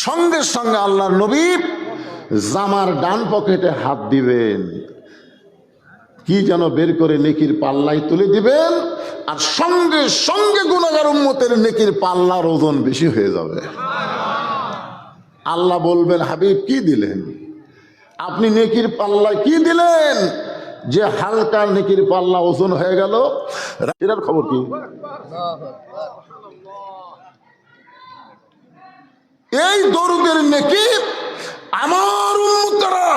সঙ্গে সঙ্গে আল্লাহর নবী জামার ডান পকেটে হাত দিবেন, কি যেন বের করে নেকির পাল্লায় তুলে দিবেন, আর সঙ্গে সঙ্গে গুনাহগার উম্মতের নেকির পাল্লার ওজন বেশি হয়ে যাবে। আল্লাহ বলবেন হাবিব কি দিলেন, আপনি নেকির পাল্লায় কি দিলেন যে হালকা নেকির পাল্লা ওজন হয়ে গেল। এটার খবর কি, এই দরুদের নেকি আমার উম্মতরা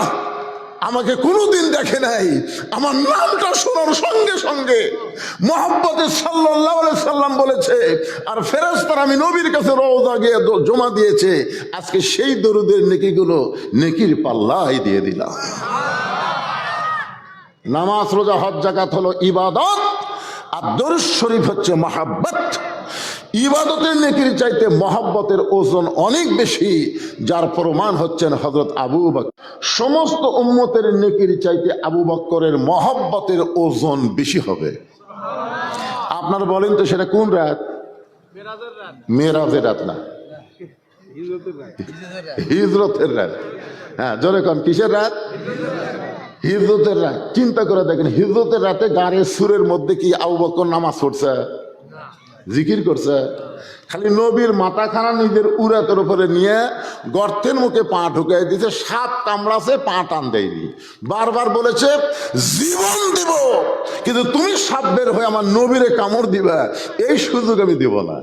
আমাকে কোনোদিন দেখে নাই, আমার নামটা শোনার সঙ্গে সঙ্গে মুহাম্মদ সাল্লাল্লাহু আলাইহি সাল্লাম বলেছে আর ফেরেশতারা আমি নবীর কাছে রওজা গিয়ে জমা দিয়েছে, আজকে সেই দরুদের নেকিগুলো নেকির পাল্লায় দিয়ে দিলাম। নামাজ রোজা হজ যাকাত হলো ইবাদত, আর দরুদ শরীফ হচ্ছে মহাব্বত। ইবাদতের নেকির চাইতে মহাব্বতের ওজন অনেক বেশি, যার প্রমাণ হচ্ছেন হযরত আবু বকর। সমস্ত উম্মতের নেকির চাইতে আবু বকরের মহাব্বতের ওজন বেশি হবে। আপনারা বলেন তো সেটা কোন রাত? মেরাজের রাত না, হিজরতের রাত। হ্যাঁ জোরে কোন, কিসের রাত? হিজরতের রাত। চিন্তা করে দেখেন, হিজরতের রাতে গাড়ির সুরের মধ্যে কি আবু বকর নামাজ পড়ছে, জিকির করছে? খালি নবীর মাথাখানা নিজের উরাতের উপরে নিয়ে গর্তের মুখে পা ঢুকাই দিয়েছে, সাপ কামড়াছে, পা টান দেয়নি। বারবার বলেছে জীবন দিব, কিন্তু তুমি সাপ বের হয়ে আমার নবীরে কামড় দিবা, এই সুযোগ আমি দিব না।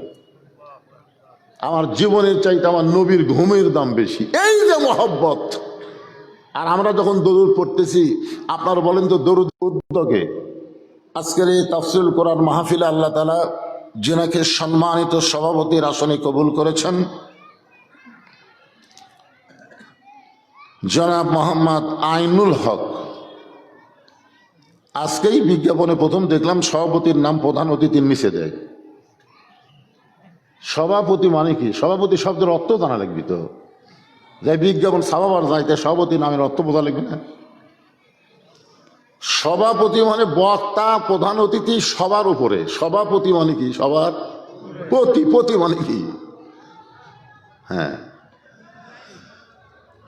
আমার জীবনের চাইতে আমার নবীর ঘুমের দাম বেশি। এই যে মহব্বত। আর আমরা যখন দরুদ পড়তেছি, আপনারা বলেন তো দরুদ উদ্যোগে আজকের এই তাফসীরুল কোরআন মাহফিলে আল্লাহ তাআলা যিনাকে সম্মানিত সভাপতির আসনে কবুল করেছেন, জনাব মোহাম্মদ আইনুল হক। আজকেই বিজ্ঞাপনে প্রথম দেখলাম সভাপতির নাম প্রধান অতিথির নিচে দেয়। সভাপতি মানে কি? সভাপতি শব্দের অর্থ জানা লাগবে তো, যাই বিজ্ঞাপন ছাপাবার যাইতে সভাপতি নামের অর্থ বোঝা লাগবে না? সভাপতি মানে বক্তা, প্রধান অতিথি সবার উপরে। সভাপতি মানে কি? সবার পতি। পতি মানে কি? হ্যাঁ,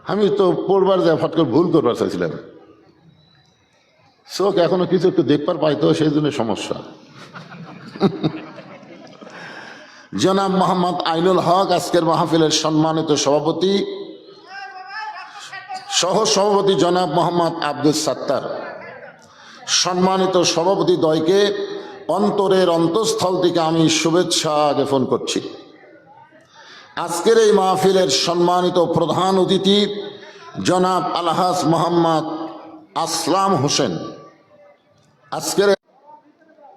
আমি তো পড়বার যায় ফট করে ভুল করবার চাইছিলাম, চোখ এখনো কিছু একটু দেখবার পাইতো, সেই জন্য সমস্যা। জনাব মোহাম্মদ আইনুল হক আজকের মাহফিলের সম্মানিত সভাপতি, সহ সভাপতি জনাব মোহাম্মদ আব্দুল সাত্তার, সম্মানিত সভাপতি দ্বয়কে অন্তরের অন্তঃস্থল থেকে আমি শুভেচ্ছা জ্ঞাপন করছি। আজকের এই মাহফিলের সম্মানিত প্রধান অতিথি জনাব আলহাজ মোহাম্মদ আসলাম হোসেন। আজকের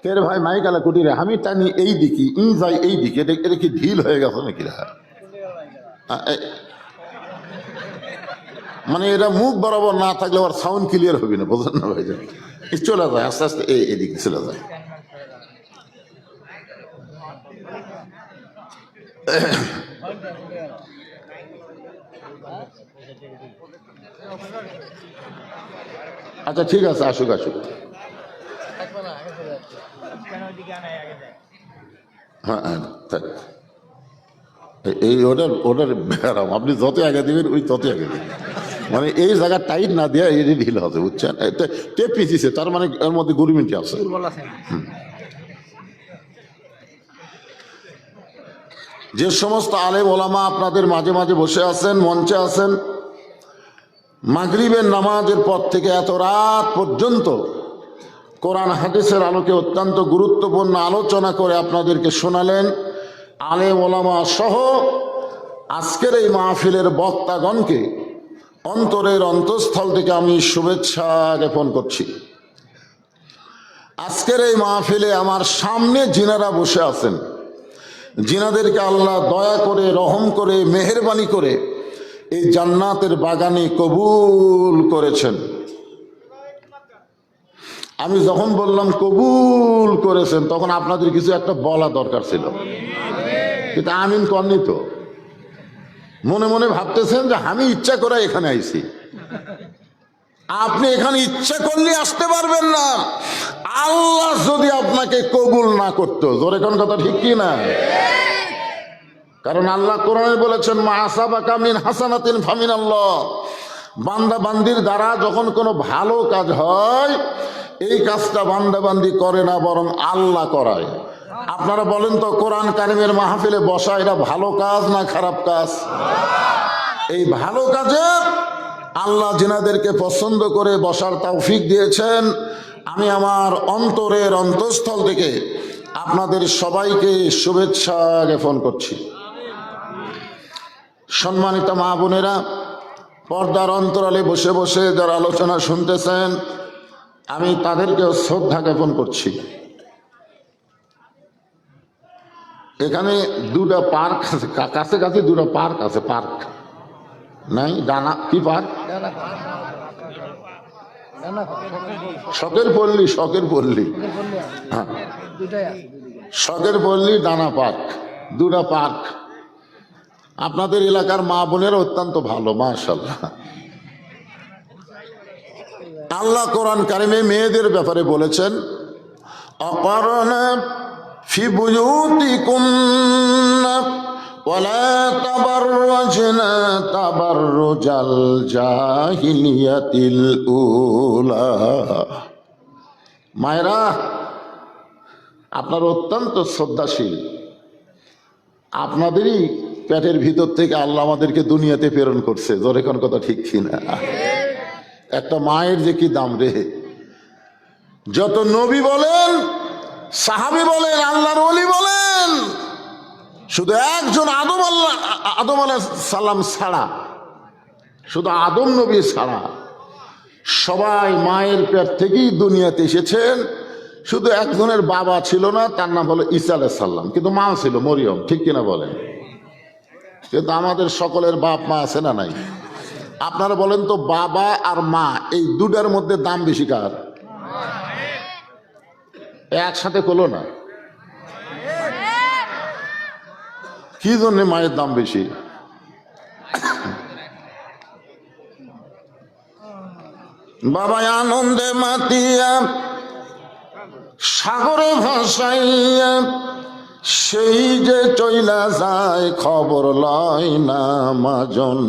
কের ভাই মাইকালা কুটিরে আমি টানি এই দিকে, ই যাই এই দিকে, এটা কি ঢিল হয়ে গেছে নাকি? মানে এটা মুখ বরাবর না থাকলে আবার সাউন্ড ক্লিয়ার হবে না, বোঝেন না ভাই? চলে যায় আস্তে আস্তে, এদিকে চলে যায়। আচ্ছা ঠিক আছে, আসুক আসুক। হ্যাঁ হ্যাঁ, এই ওটার ব্যারাম, আপনি যত আগে দিবেন ওই তত আগে দিবেন। মানে এই জায়গা টাইট না দেওয়া এই ঢিল হবে, বুঝছেন? টেপ পিছিয়েছে, তার মানে এর মধ্যে গরুমিনটি আছে। যে সমস্ত আলেম ওলামা আপনাদের মাঝে মাঝে বসে আছেন, মঞ্চে আছেন, মাগরিবের নামাজের পর থেকে এত রাত পর্যন্ত কোরআন হাদিসের আলোকে অত্যন্ত গুরুত্বপূর্ণ আলোচনা করে আপনাদেরকে শোনালেন আলেম ওলামা সহ। আজকের এই মাহফিলের বক্তাগণকে অন্তরের অন্তঃস্থল থেকে আমি শুভেচ্ছা জ্ঞাপন করছি। আজকের এই মাহফিলে আমার সামনে যিনারা বসে আছেন, যিনাদেরকে আল্লাহ দয়া করে, রহম করে, মেহেরবানি করে এই জান্নাতের বাগানে কবুল করেছেন। আমি যখন বললাম কবুল করেছেন, তখন আপনাদের কিছু একটা বলা দরকার ছিল, কিন্তু আমিন কননি তো। মনে মনে ভাবতেছেন যে আমি ইচ্ছা করে এখানে আইছি। আপনি এখানে ইচ্ছা করলে আসতে পারবেন না, আল্লাহ যদি আপনাকে কবুল না করতো। জোরে কোন কথা ঠিক কি না? কারণ আল্লাহ কোরআনে বলেছেন, মা আসাবাকা মিন হাসানাতিন ফামিনাল্লাহ। বান্দা বান্দির দ্বারা যখন কোনো ভালো কাজ হয়, এই কাজটা বান্দা বান্দি করে না, বরং আল্লাহ করায়। আপনারা বলেন তো, কোরআন কারিমের মাহফিলে বসা এটা ভালো কাজ না খারাপ কাজ? এই ভালো কাজে আল্লাহ যিনাদেরকে পছন্দ করে বসার তৌফিক দিয়েছেন, আমি আমার অন্তরের অন্তঃস্থল থেকে আপনাদের সবাইকে শুভেচ্ছা জ্ঞাপন করছি। সম্মানিত মা বোনেরা, পর্দার অন্তরালে বসে বসে যারা আলোচনা শুনতেছেন, আমি তাদেরকেও শ্রদ্ধা জ্ঞাপন করছি। এখানে দুটা পার্ক আছে, কাছে কাছে দুটো পার্ক আছে। পার্ক নাই? ডানা কি পার্ক? শখের পল্লী, শখের পল্লী, হ্যাঁ, শখের পল্লী, ডানা পার্ক, দুটা পার্ক। আপনাদের এলাকার মা বোনেরা অত্যন্ত ভালো, মাশাআল্লাহ। আল্লাহ কোরআন কারিমে মেয়েদের ব্যাপারে বলেছেন, অকারনা ফি বুয়ুতিকুন্না ওয়ালা তাবাররাজনা তাবাররুজাল জাহিলিয়াতিল উলা। মায়েরা, আপনারা অত্যন্ত শ্রদ্ধাশীল। আপনাদেরই পেটের ভিতর থেকে আল্লাহ আমাদেরকে দুনিয়াতে প্রেরণ করছে। জোরে কোন কথা ঠিক কিনা? একটা মায়ের যে কি দাম রে! যত নবী বলেন, সাহাবী বলেন, আল্লাহর ওলি বলেন, শুধু একজন আদম আলাইহিস সালাম ছাড়া, শুধু আদম নবী ছাড়া সবাই মায়ের পেট থেকেই দুনিয়াতে এসেছেন। শুধু একজনের বাবা ছিল না, তার নাম হলো ঈসা আলাইহিস সালাম, কিন্তু মা ছিল মরিয়ম। ঠিক কিনা বলেন? কিন্তু আমাদের সকলের বাপ মা আছে না নাই? আপনারা বলেন তো, বাবা আর মা এই দুটার মধ্যে দাম বেশি কার? একসাথে করলো না, কি জন্য মায়ের দাম বেশি? বাবা আনন্দে মাতিয়া সাগরে ভাসাইয়া সেই যে চইলা যায়, খবর লয় না মাজন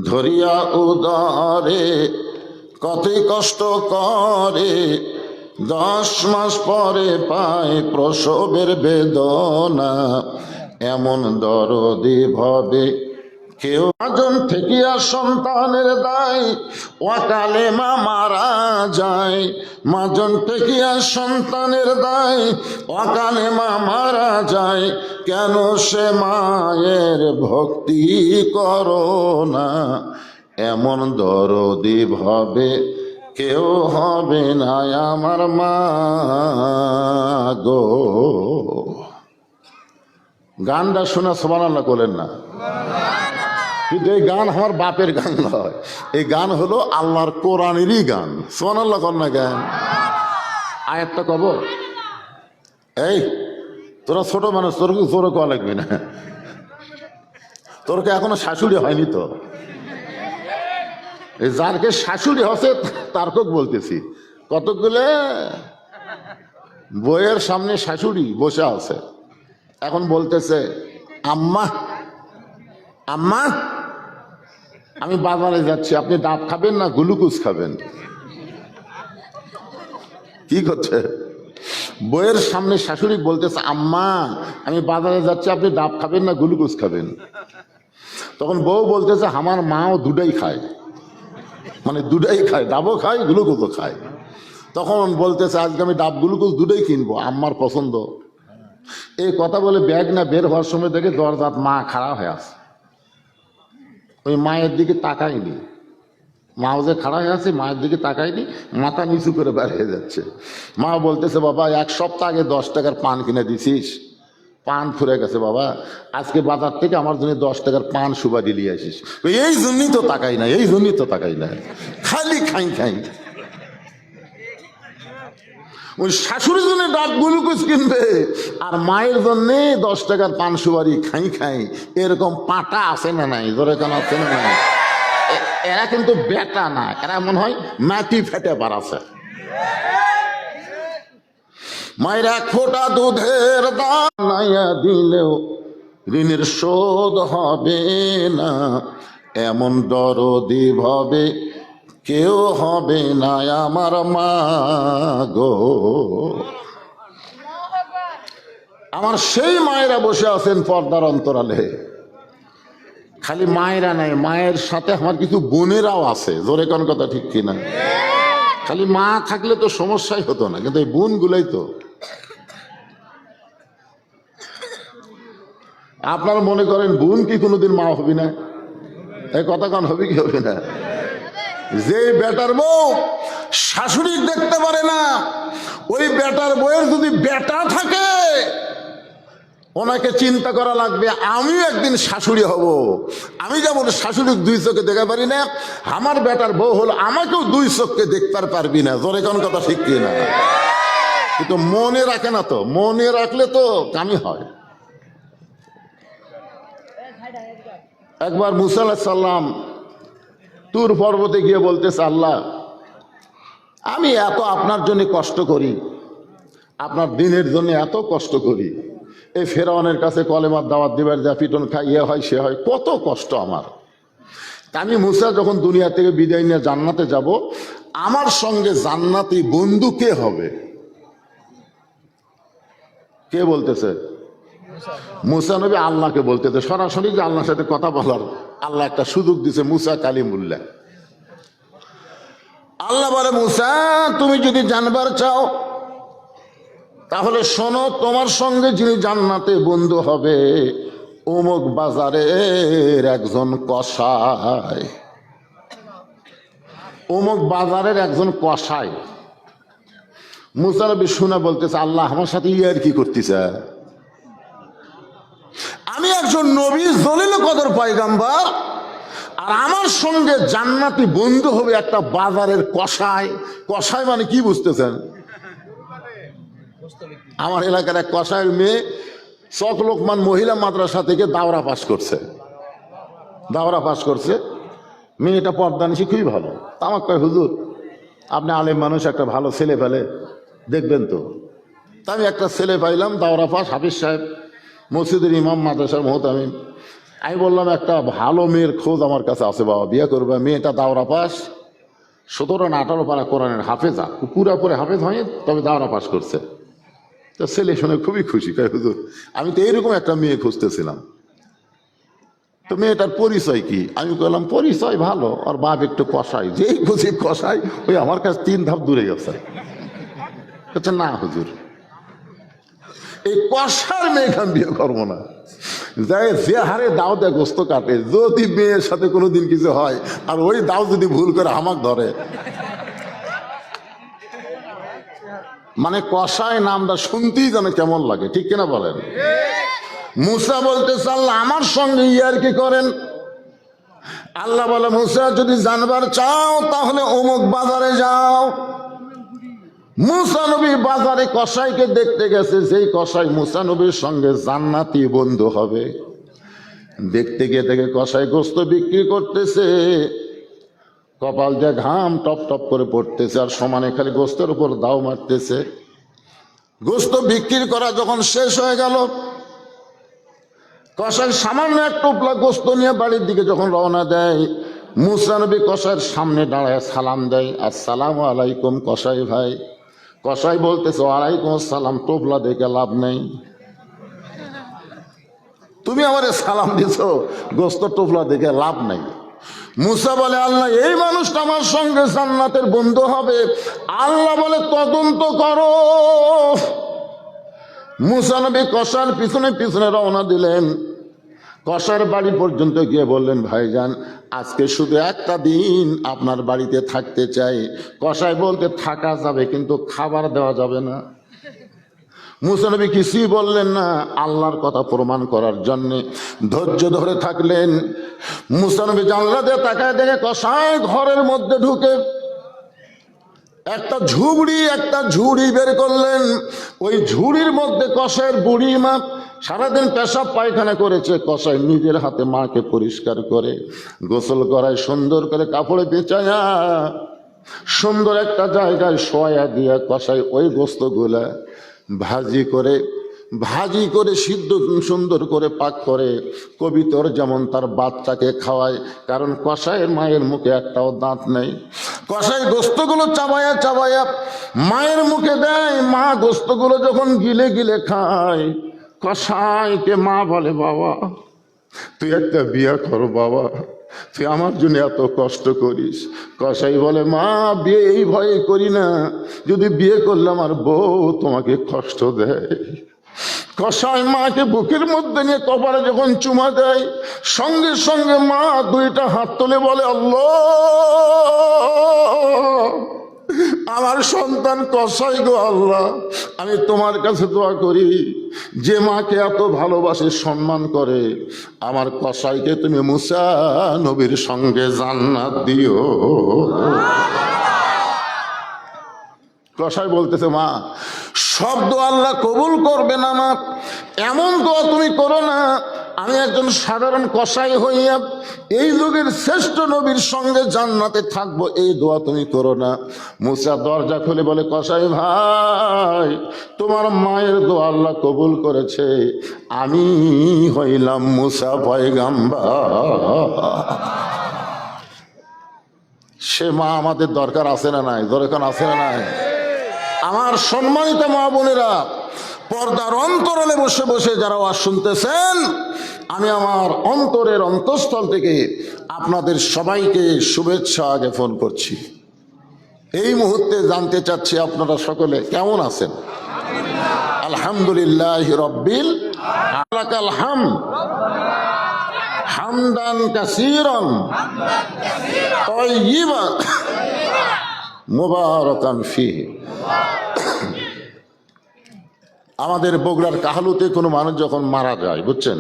ধরিয়া উদরে, কতই কষ্ট করে 10 মাস পরে পায় প্রসবের বেদনা। এমন দরদি ভাবে কেউ মাজন ঠেকিয়া সন্তানের দায়, ওয়াকালে মা মারা যায়। মাজন ঠেকিয়া সন্তানের দায়, ওয়াকালে মা মারা যায়। কেন সে মায়ের ভক্তি করো না? এমন দরদি ভাবে কেউ হবে না আমার মা গো। গানটা শোনা সুবহানাল্লাহ বলেন না? কিন্তু এই গান আমার বাপের গান নয়, এই গান হলো আল্লাহর কোরআনেরই গান। সুবহানাল্লাহ কর না গান। আয়াতটা কব, এই তোরা ছোট মানুষ, তোর কি জোরে কওয়া লাগবে না? তোর কে এখনো শাশুড়ি হয়নি তো? এই যারকে শাশুড়ি হচ্ছে তার কক বলতেছি। কতগুলো বইয়ের সামনে শাশুড়ি বসে আছে, এখন বলতেছে, আম্মা আম্মা আমি বাজারে যাচ্ছি, আপনি ডাব খাবেন না গ্লুকোজ খাবেন? কি করছে? বইয়ের সামনে শাশুড়ি বলতেছে, আম্মা আমি বাজারে যাচ্ছি, আপনি ডাব খাবেন না গ্লুকোজ খাবেন? তখন বউ বলতেছে, আমার মাও দুটাই খায়। মানে দুটাই খায়, ডাবও খায় গ্লুকোজও খায়। তখন বলতেছে আজকে আমি ডাব গ্লুকোজ দুটোই কিনবো, আম্মার পছন্দ। এই কথা বলে ব্যাগ না বের হওয়ার সময় দেখে দরজার মা খাড়া হয়ে আছে। ওই মায়ের দিকে তাকায়নি, মাও যে খাড়া হয়ে আছে মায়ের দিকে তাকায়নি, মাথা নিচু করে বের হয়ে যাচ্ছে। মা বলতেছে বাবা 1 সপ্তাহ আগে 10 টাকার পান কিনে দিছিস, পান ফুরে গেছে বাবা, আজকে বাজার থেকে আমার জন্য 10 টাকার পান সুপারি নিয়ে আসিস। এই জন্যই তো তাকাই না, এই জন্যই তো তাকাই না, খালি খাই খাই। ওই শাশুড়ির জন্য ডাব গ্লুকোজ কিনবে আর মায়ের জন্য 10 টাকার পান সুপারি খাই খাই। এরকম পাটা আছে না নাই? ধরে কেন আছে না নাই? এরা কিন্তু বেটা না, এরা মনে হয় মাটি ফেটে বাড়াছে। মায়ের 1 ফোঁটা দুধের দাম নাইয়া দিলেও ঋণের শোধ হবে না, এমন দরদি ভাবে কেউ হবে না আমার মা গো। আমার সেই মায়েরা বসে আছেন পর্দার অন্তরালে। খালি মায়েরা নাই, মায়ের সাথে আমার কিছু বোনেরাও আছে। জোরে কোন কথা ঠিক কিনা? খালি মা থাকলে তো সমস্যাই হতো না, কিন্তু এই বোনগুলোই তো। আপনারা মনে করেন বোন কি কোনোদিন মা হবি না? এই কথা কান হবে কি হবে না? যে বেটার বউ শাশুড়ি দেখতে পারে না, ওই বেটার বউয়ের যদি বেটা থাকে ওনাকে চিন্তা করা লাগবে আমিও একদিন শাশুড়ি হব। আমি যেমন শাশুড়ি 2 চোখে দেখতে পারি না, আমার বেটার বউ হলো আমাকেও 2 চোখে দেখতে পারবি না। জোরে কোন কথা ঠিক কিনা? কিন্তু মনে রাখে না তো, মনে রাখলে তো কামই হয়। একবার মুসা আলাইহিস সালাম তুর পর্বতে গিয়ে বলতেছে, আল্লাহ আমি এত আপনার জন্য কষ্ট করি, আপনার দিনের জন্য এত কষ্ট করি, এই ফেরাউনের কাছে কলেমার দাওয়াত দিবার যা পিটন খাই, ইয়ে হয় সে হয়, কত কষ্ট আমার। আমি মুসা যখন দুনিয়া থেকে বিদায় নিয়ে জান্নাতে যাব, আমার সঙ্গে জান্নাতি বন্ধু কে হবে? কে বলতেছে? মুসা নবী আল্লাহকে বলতেছে সরাসরি, যে আল্লাহর সাথে কথা বলার আল্লাহ একটা সুযোগ দিছে মুসা কালিমুল্লাহ। আল্লাহ বলে, মুসা তুমি যদি জানবার চাও তাহলে শোনো, তোমার সঙ্গে যিনি জান্নাতে বন্ধু হবে অমুক বাজারের একজন কসাই। অমুক বাজারের একজন কসাই। মুসা নবী শুনে বলতেছে, আল্লাহ আমার সাথে ইয়ার কি করতেছে? আমি একজন নবী, জলিল কদর পয়গম্বর, আর আমার সঙ্গে জান্নাতি বন্ধু হবে একটা বাজারের কসাই। কসাই মানে কি বুঝতেছেন? আমার এলাকার এক কসাইয়ের মেয়ে চক লোকমান মহিলা মাদ্রাসা থেকে দাওরা পাস করছে। দাওরা পাস করছে, মেয়েটা পর্দানিশী, খুবই ভালো। আমাকে কয়, হুজুর আপনি আলেম মানুষ, একটা ভালো ছেলে পেলে দেখবেন তো। তা আমি একটা ছেলে পাইলাম, দাওরা পাস, হাফিজ সাহেব, মসজিদের ইমাম, মাদ্রাসার মোহতামিম। আমি বললাম একটা ভালো মেয়ের খোঁজ আমার কাছে আছে বাবা, বিয়ে করবে। মেয়েটা দাওরা পাস, 17 না 18 পারা কোরআনের হাফেজা, পুরাপুরি হাফেজ হয়, তবে দাওরা পাস করছে। তো ছেলে শুনে খুবই খুশি, কয় হুজুর আমি তো এইরকম একটা মেয়ে খুঁজতেছিলাম, তো মেয়েটার পরিচয় কি? আমি বললাম পরিচয় ভালো, আর বাপ একটু কষাই। যেই খুশি কষাই, ওই আমার কাছে 3 ধাপ দূরে গেছে। না হুজুর, এই কষার মেয়ে আমি বিয়ে করবো না। যে হারে দাও দেয় গোস্ত কাটে, যদি মেয়ের সাথে কোনোদিন কিছু হয় আর ওই দাও যদি ভুল করে আমাক ধরে, মানে কষাই নামটা শুনতেই যেন কেমন লাগে, ঠিক কিনা বলেন? মুসা বলতে আল্লাহ আমার সঙ্গে ইয়ার কি করেন? আল্লাহ বলে, মুসা যদি জানবার চাও তাহলে অমুক বাজারে যাও। মুসা নবী বাজারে কসাইকে দেখতে গেছে, যেই কসাই মুসা নবীর সঙ্গে জান্নাতি বন্ধু হবে। দেখতে গিয়ে দেখে কসাই গোস্ত বিক্রি করতেছে, কপাল দিয়ে ঘাম টপ টপ করে পড়তেছে, আর সমানে খালি গোস্তের উপর দাও মারতেছে। গোস্ত বিক্রি করা যখন শেষ হয়ে গেল, কসাই সামান্য এক টোপলা গোস্ত নিয়ে বাড়ির দিকে যখন রওনা দেয়, মুসা নবী কসাইয়ের সামনে দাঁড়ায় সালাম দেয়, আসসালামু আলাইকুম কসাই ভাই। কসাই বলতেছে, ওয়ালাইকুম আসসালাম। টোপলা দেখে লাভ নেই, তুমি আমারে সালাম দিছো, গোস্ত টোপলা দেখে লাভ নাই। মুসা বলে আল্লাহ এই মানুষটা আমার সঙ্গে জান্নাতের বন্ধু হবে। আল্লাহ বলে তদন্ত করো। মুসা নবী কসার পিছনে পিছনে রওনা দিলেন। কসার বাড়ি পর্যন্ত গিয়ে বললেন ভাইজান আজকে শুধু একটা দিন আপনার বাড়িতে থাকতে চাই। কসাই বলতে থাকা যাবে কিন্তু খাবার দেওয়া যাবে না। মুসা নবী কিছুই বললেন না, আল্লাহর কথা প্রমাণ করার জন্যে ধৈর্য ধরে থাকলেন। মুসা নবী জানলা দিয়ে তাকায় দেখে কসাই ঘরের মধ্যে ঢুকে একটা ঝুড়ি বের করলেন। ওই ঝুড়ির মধ্যে কসাইয়ের বুড়ি মা সারাদিন পেশাব পায়খানা করেছে। কসাই নিজের হাতে মাকে পরিষ্কার করে গোসল করায়, সুন্দর করে কাপড়ে পেঁচায়া সুন্দর একটা জায়গায় শোয়া দিয়া কসাই ওই গোস্তগুলা ভাজি করে সিদ্ধ সুন্দর করে পাক করে কবিতর যেমন তার বাচ্চাকে খাওয়ায়। কারণ কসাইয়ের মায়ের মুখে একটাও দাঁত নেই। কসাই গোস্তগুলো চাবায়া চাবায়া মায়ের মুখে দেয়। মা গোস্তগুলো যখন গিলে গিলে খায়, কসাইকে মা বলে বাবা তুই একটা বিয়ে কর বাবা, তুই আমার জন্য এত কষ্ট করিস। কসাই বলে মা বিয়ে এই ভয়ে করি না, যদি বিয়ে করলে আমার বউ তোমাকে কষ্ট দেয়। কসাই মাকে বুকের মধ্যে নিয়ে কপালে যখন চুমা দেয়, সঙ্গে সঙ্গে মা দুইটা হাত তুলে বলে আল্লাহ আমার সন্তান কসাই গো আল্লাহ, আমি তোমার কাছে দোয়া করি যে মাকে এত ভালোবাসে সম্মান করে আমার কসাইকে তুমি মুসা নবীর সঙ্গে জান্নাত দিও। কসাই বলতেছে মা সব দোয়া আল্লাহ কবুল করবে না মা, এমন দোয়া তুমি করো না। আমি একজন সাধারণ কসাই হইয়া এই যুগের শ্রেষ্ঠ নবীর সঙ্গে জান্নাতে থাকবো, এই দোয়া তুমি করো না। মুসা দরজা খুলে বলে কসাই ভাই তোমার মায়ের দোয়া আল্লাহ কবুল করেছে, আমি হইলাম মুসা পয়গাম্বার। সে মা আমাদের দরকার আছে না নাই? দরকার আছে না নাই? আমার সম্মানিত মা বোনেরা, পর্দার অন্তরালে বসে বসে যারা ওয়াজ শুনতেছেন, আমি আমার অন্তরের অন্তঃস্থল থেকে আপনাদের সবাইকে শুভেচ্ছা জ্ঞাপন করছি। এই মুহূর্তে জানতে চাচ্ছি আপনারা সকলে কেমন আছেন? আলহামদুলিল্লাহ রব্বিল আলাকাল হামদ হামদান কাসীরান তাইয়িবান মুবারাকান ফীহি। আমাদের বগুড়ার কাহালুতে কোনো মানুষ যখন মারা যায়, বুঝছেন,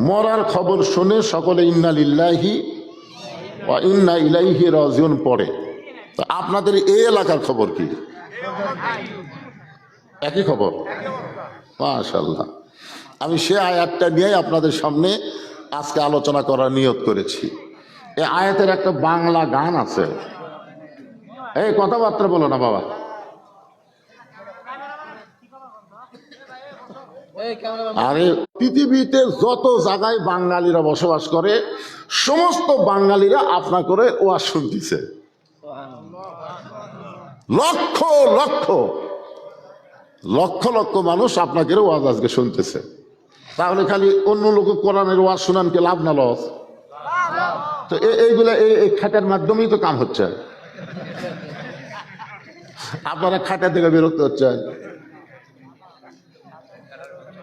মরার খবর শুনে সকলে ইন্না লিল্লাহি ওয়া ইন্না ইলাইহি রাজিউন পড়ে। তো আপনাদের এই এলাকার খবর কি? একই খবর? মাশাআল্লাহ। আমি সে আয়াতটা নিয়ে আপনাদের সামনে আজকে আলোচনা করার নিয়ত করেছি। এই আয়াতের একটা বাংলা গান আছে। এই কথাবার্তা বলো না বাবা। আরে পৃথিবীতে যত জায়গায় বাঙালিরা বসবাস করে সমস্ত বাঙালিরা আপনা করে ওয়াজ শুনতেছে। লক্ষ লক্ষ লক্ষ লক্ষ মানুষ আপনাকে ওয়াজ আজকে শুনতেছে। তাহলে খালি অন্য লোক কোরআনের ওয়াজ শুনান কে লাভ না লস? তো এইগুলা এই খাটার মাধ্যমেই তো কাম হচ্ছে। আপনারা খাটা থেকে বিরক্ত হচ্ছে।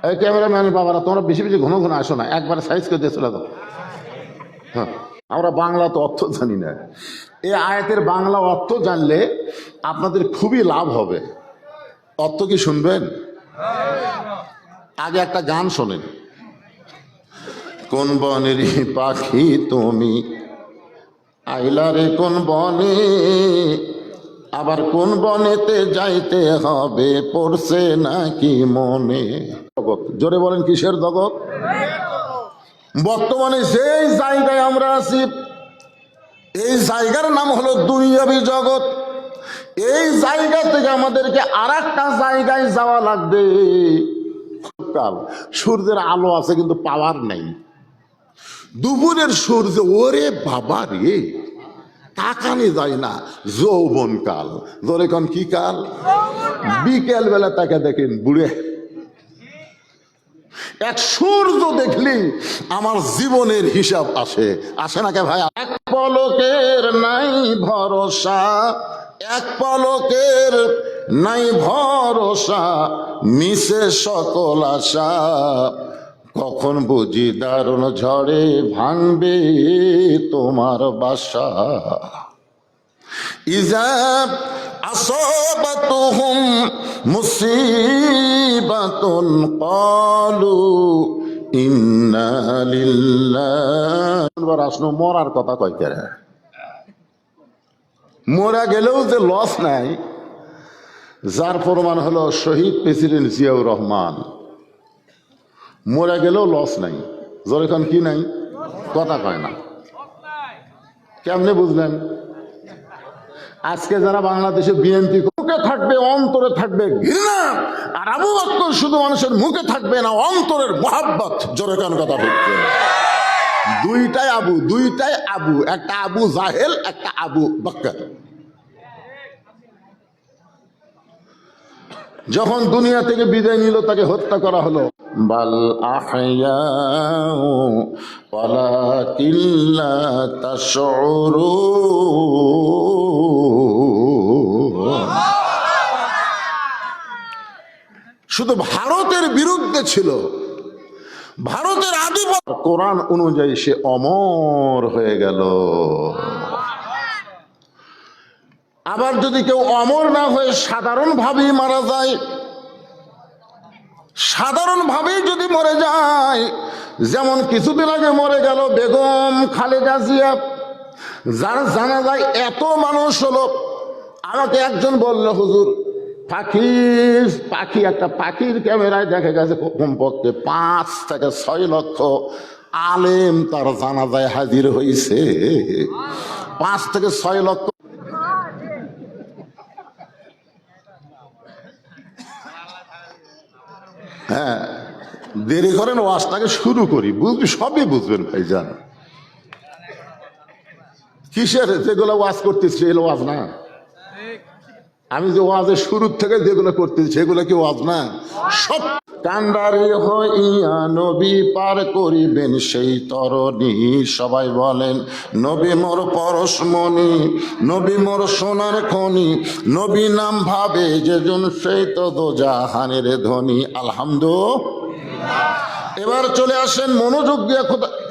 এই ক্যামেরাম্যান বাবারা তোমরা বেশি বেশি ঘন ঘন আসো না, একবার সাইজ করে দিয়ে চলে দাও। হ্যাঁ, আমরা বাংলা তো অর্থ জানি না। এই আয়াতের বাংলা অর্থ জানলে আপনাদের খুবই লাভ হবে। অর্থ কি শুনবেন? আগে একটা গান শোনেন। কোন বনের পাখি তুমি আইলা রে কোন বনে, আবার কোন বনেতে যাইতে হবে পড়ছে নাকি মনে। জোরে বলেন কিসের জগৎ? বর্তমানে যেই জায়গায় আমরা আছি এই জায়গার নাম হলো দুনিয়াবি জগৎ। এই জায়গা থেকে আমাদেরকে আর একটা জায়গায় যাওয়া লাগবে। কাল সূর্যের আলো আছে কিন্তু পাওয়ার নাই। দুপুরের সূর্য ওরে বাবা রে তাকানি যায় না। যৌবন কাল, ধরে কোন কি কাল? বিকেল বেলা তাকে দেখেন বুড়ে এক সূর্য দেখলি আমার জীবনের হিসাব আসে না কে ভাই? এক পলকের নাই ভরসা, এক পলকের নাই ভরসা, মিশে সকল আশা, কখন বুঝি দারুণ ঝড়ে ভাঙবে তোমার বাসা। ইজা আসাবাতুহুম মুসিবাতুন ক্বালু ইন্না লিল্লাহি। আসনো মরার কথা কয় কেরে? মরা গেলেও যে লস নাই, যার প্রমাণ হলো শহীদ প্রেসিডেন্ট জিয়াউর রহমান। মরা গেলেও লস নাই, যখন কি নাই কথা কয় না। কেমনে বুঝলেন? আজকে যারা বাংলাদেশে বিএনপি মুখে থাকবে, অন্তরে থাকবে ঘৃণা, আর আবু বকর শুধু মানুষের মুখে থাকবে না, অন্তরের মোহাব্বত। জোরে কান কথা বলছে, দুইটাই আবু, দুইটাই আবু, একটা আবু জাহেল, একটা আবু বকর। যখন দুনিয়া থেকে বিদায় নিল তাকে হত্যা করা হলো। বাল আহইয়াউ ওয়ালাকিন লা তাশউরুন। শুধু ভারতের বিরুদ্ধে ছিল, ভারতের আধিপত্য, কোরআন অনুযায়ী সে অমর হয়ে গেল। আবার যদি কেউ অমর না হয়ে সাধারণভাবেই মারা যায়, সাধারণভাবেই যদি মরে যায়, যেমন কিছুদিন আগে মরে গেল বেগম খালেদা জিয়া, যার জানাজায় এত মানুষ হলো। আমাকে একজন বলল, হুজুর পাখি একটা পাখির ক্যামেরায় দেখা গেছে কমপক্ষে 5 থেকে 6 লক্ষ আলেম তার জানাজায় হাজির হয়েছে। 5 থেকে 6 লক্ষ। হ্যাঁ, দেরি করেন, ওয়াজটাকে শুরু করি, বুঝবি সবই বুঝবেন ভাইজান। কিসের যেগুলো ওয়াজ করতেছি এগুলো ওয়াজ না। আমি যে ওয়াজের শুরুর থেকে যেগুলো করতেছি সেগুলো কি ওয়াজ না? সব কান্ডারি হইয়া নবী পার করিবেন সেই তরণী। সবাই বলেন নবী মোর পরশমণি, নবী মোর সোনার খনি, নবী নাম ভাবে যেজন সেই তো দোজাহানের ধনী। আলহামদুলিল্লাহ। এবার চলে আসেন মনোযোগ দিয়ে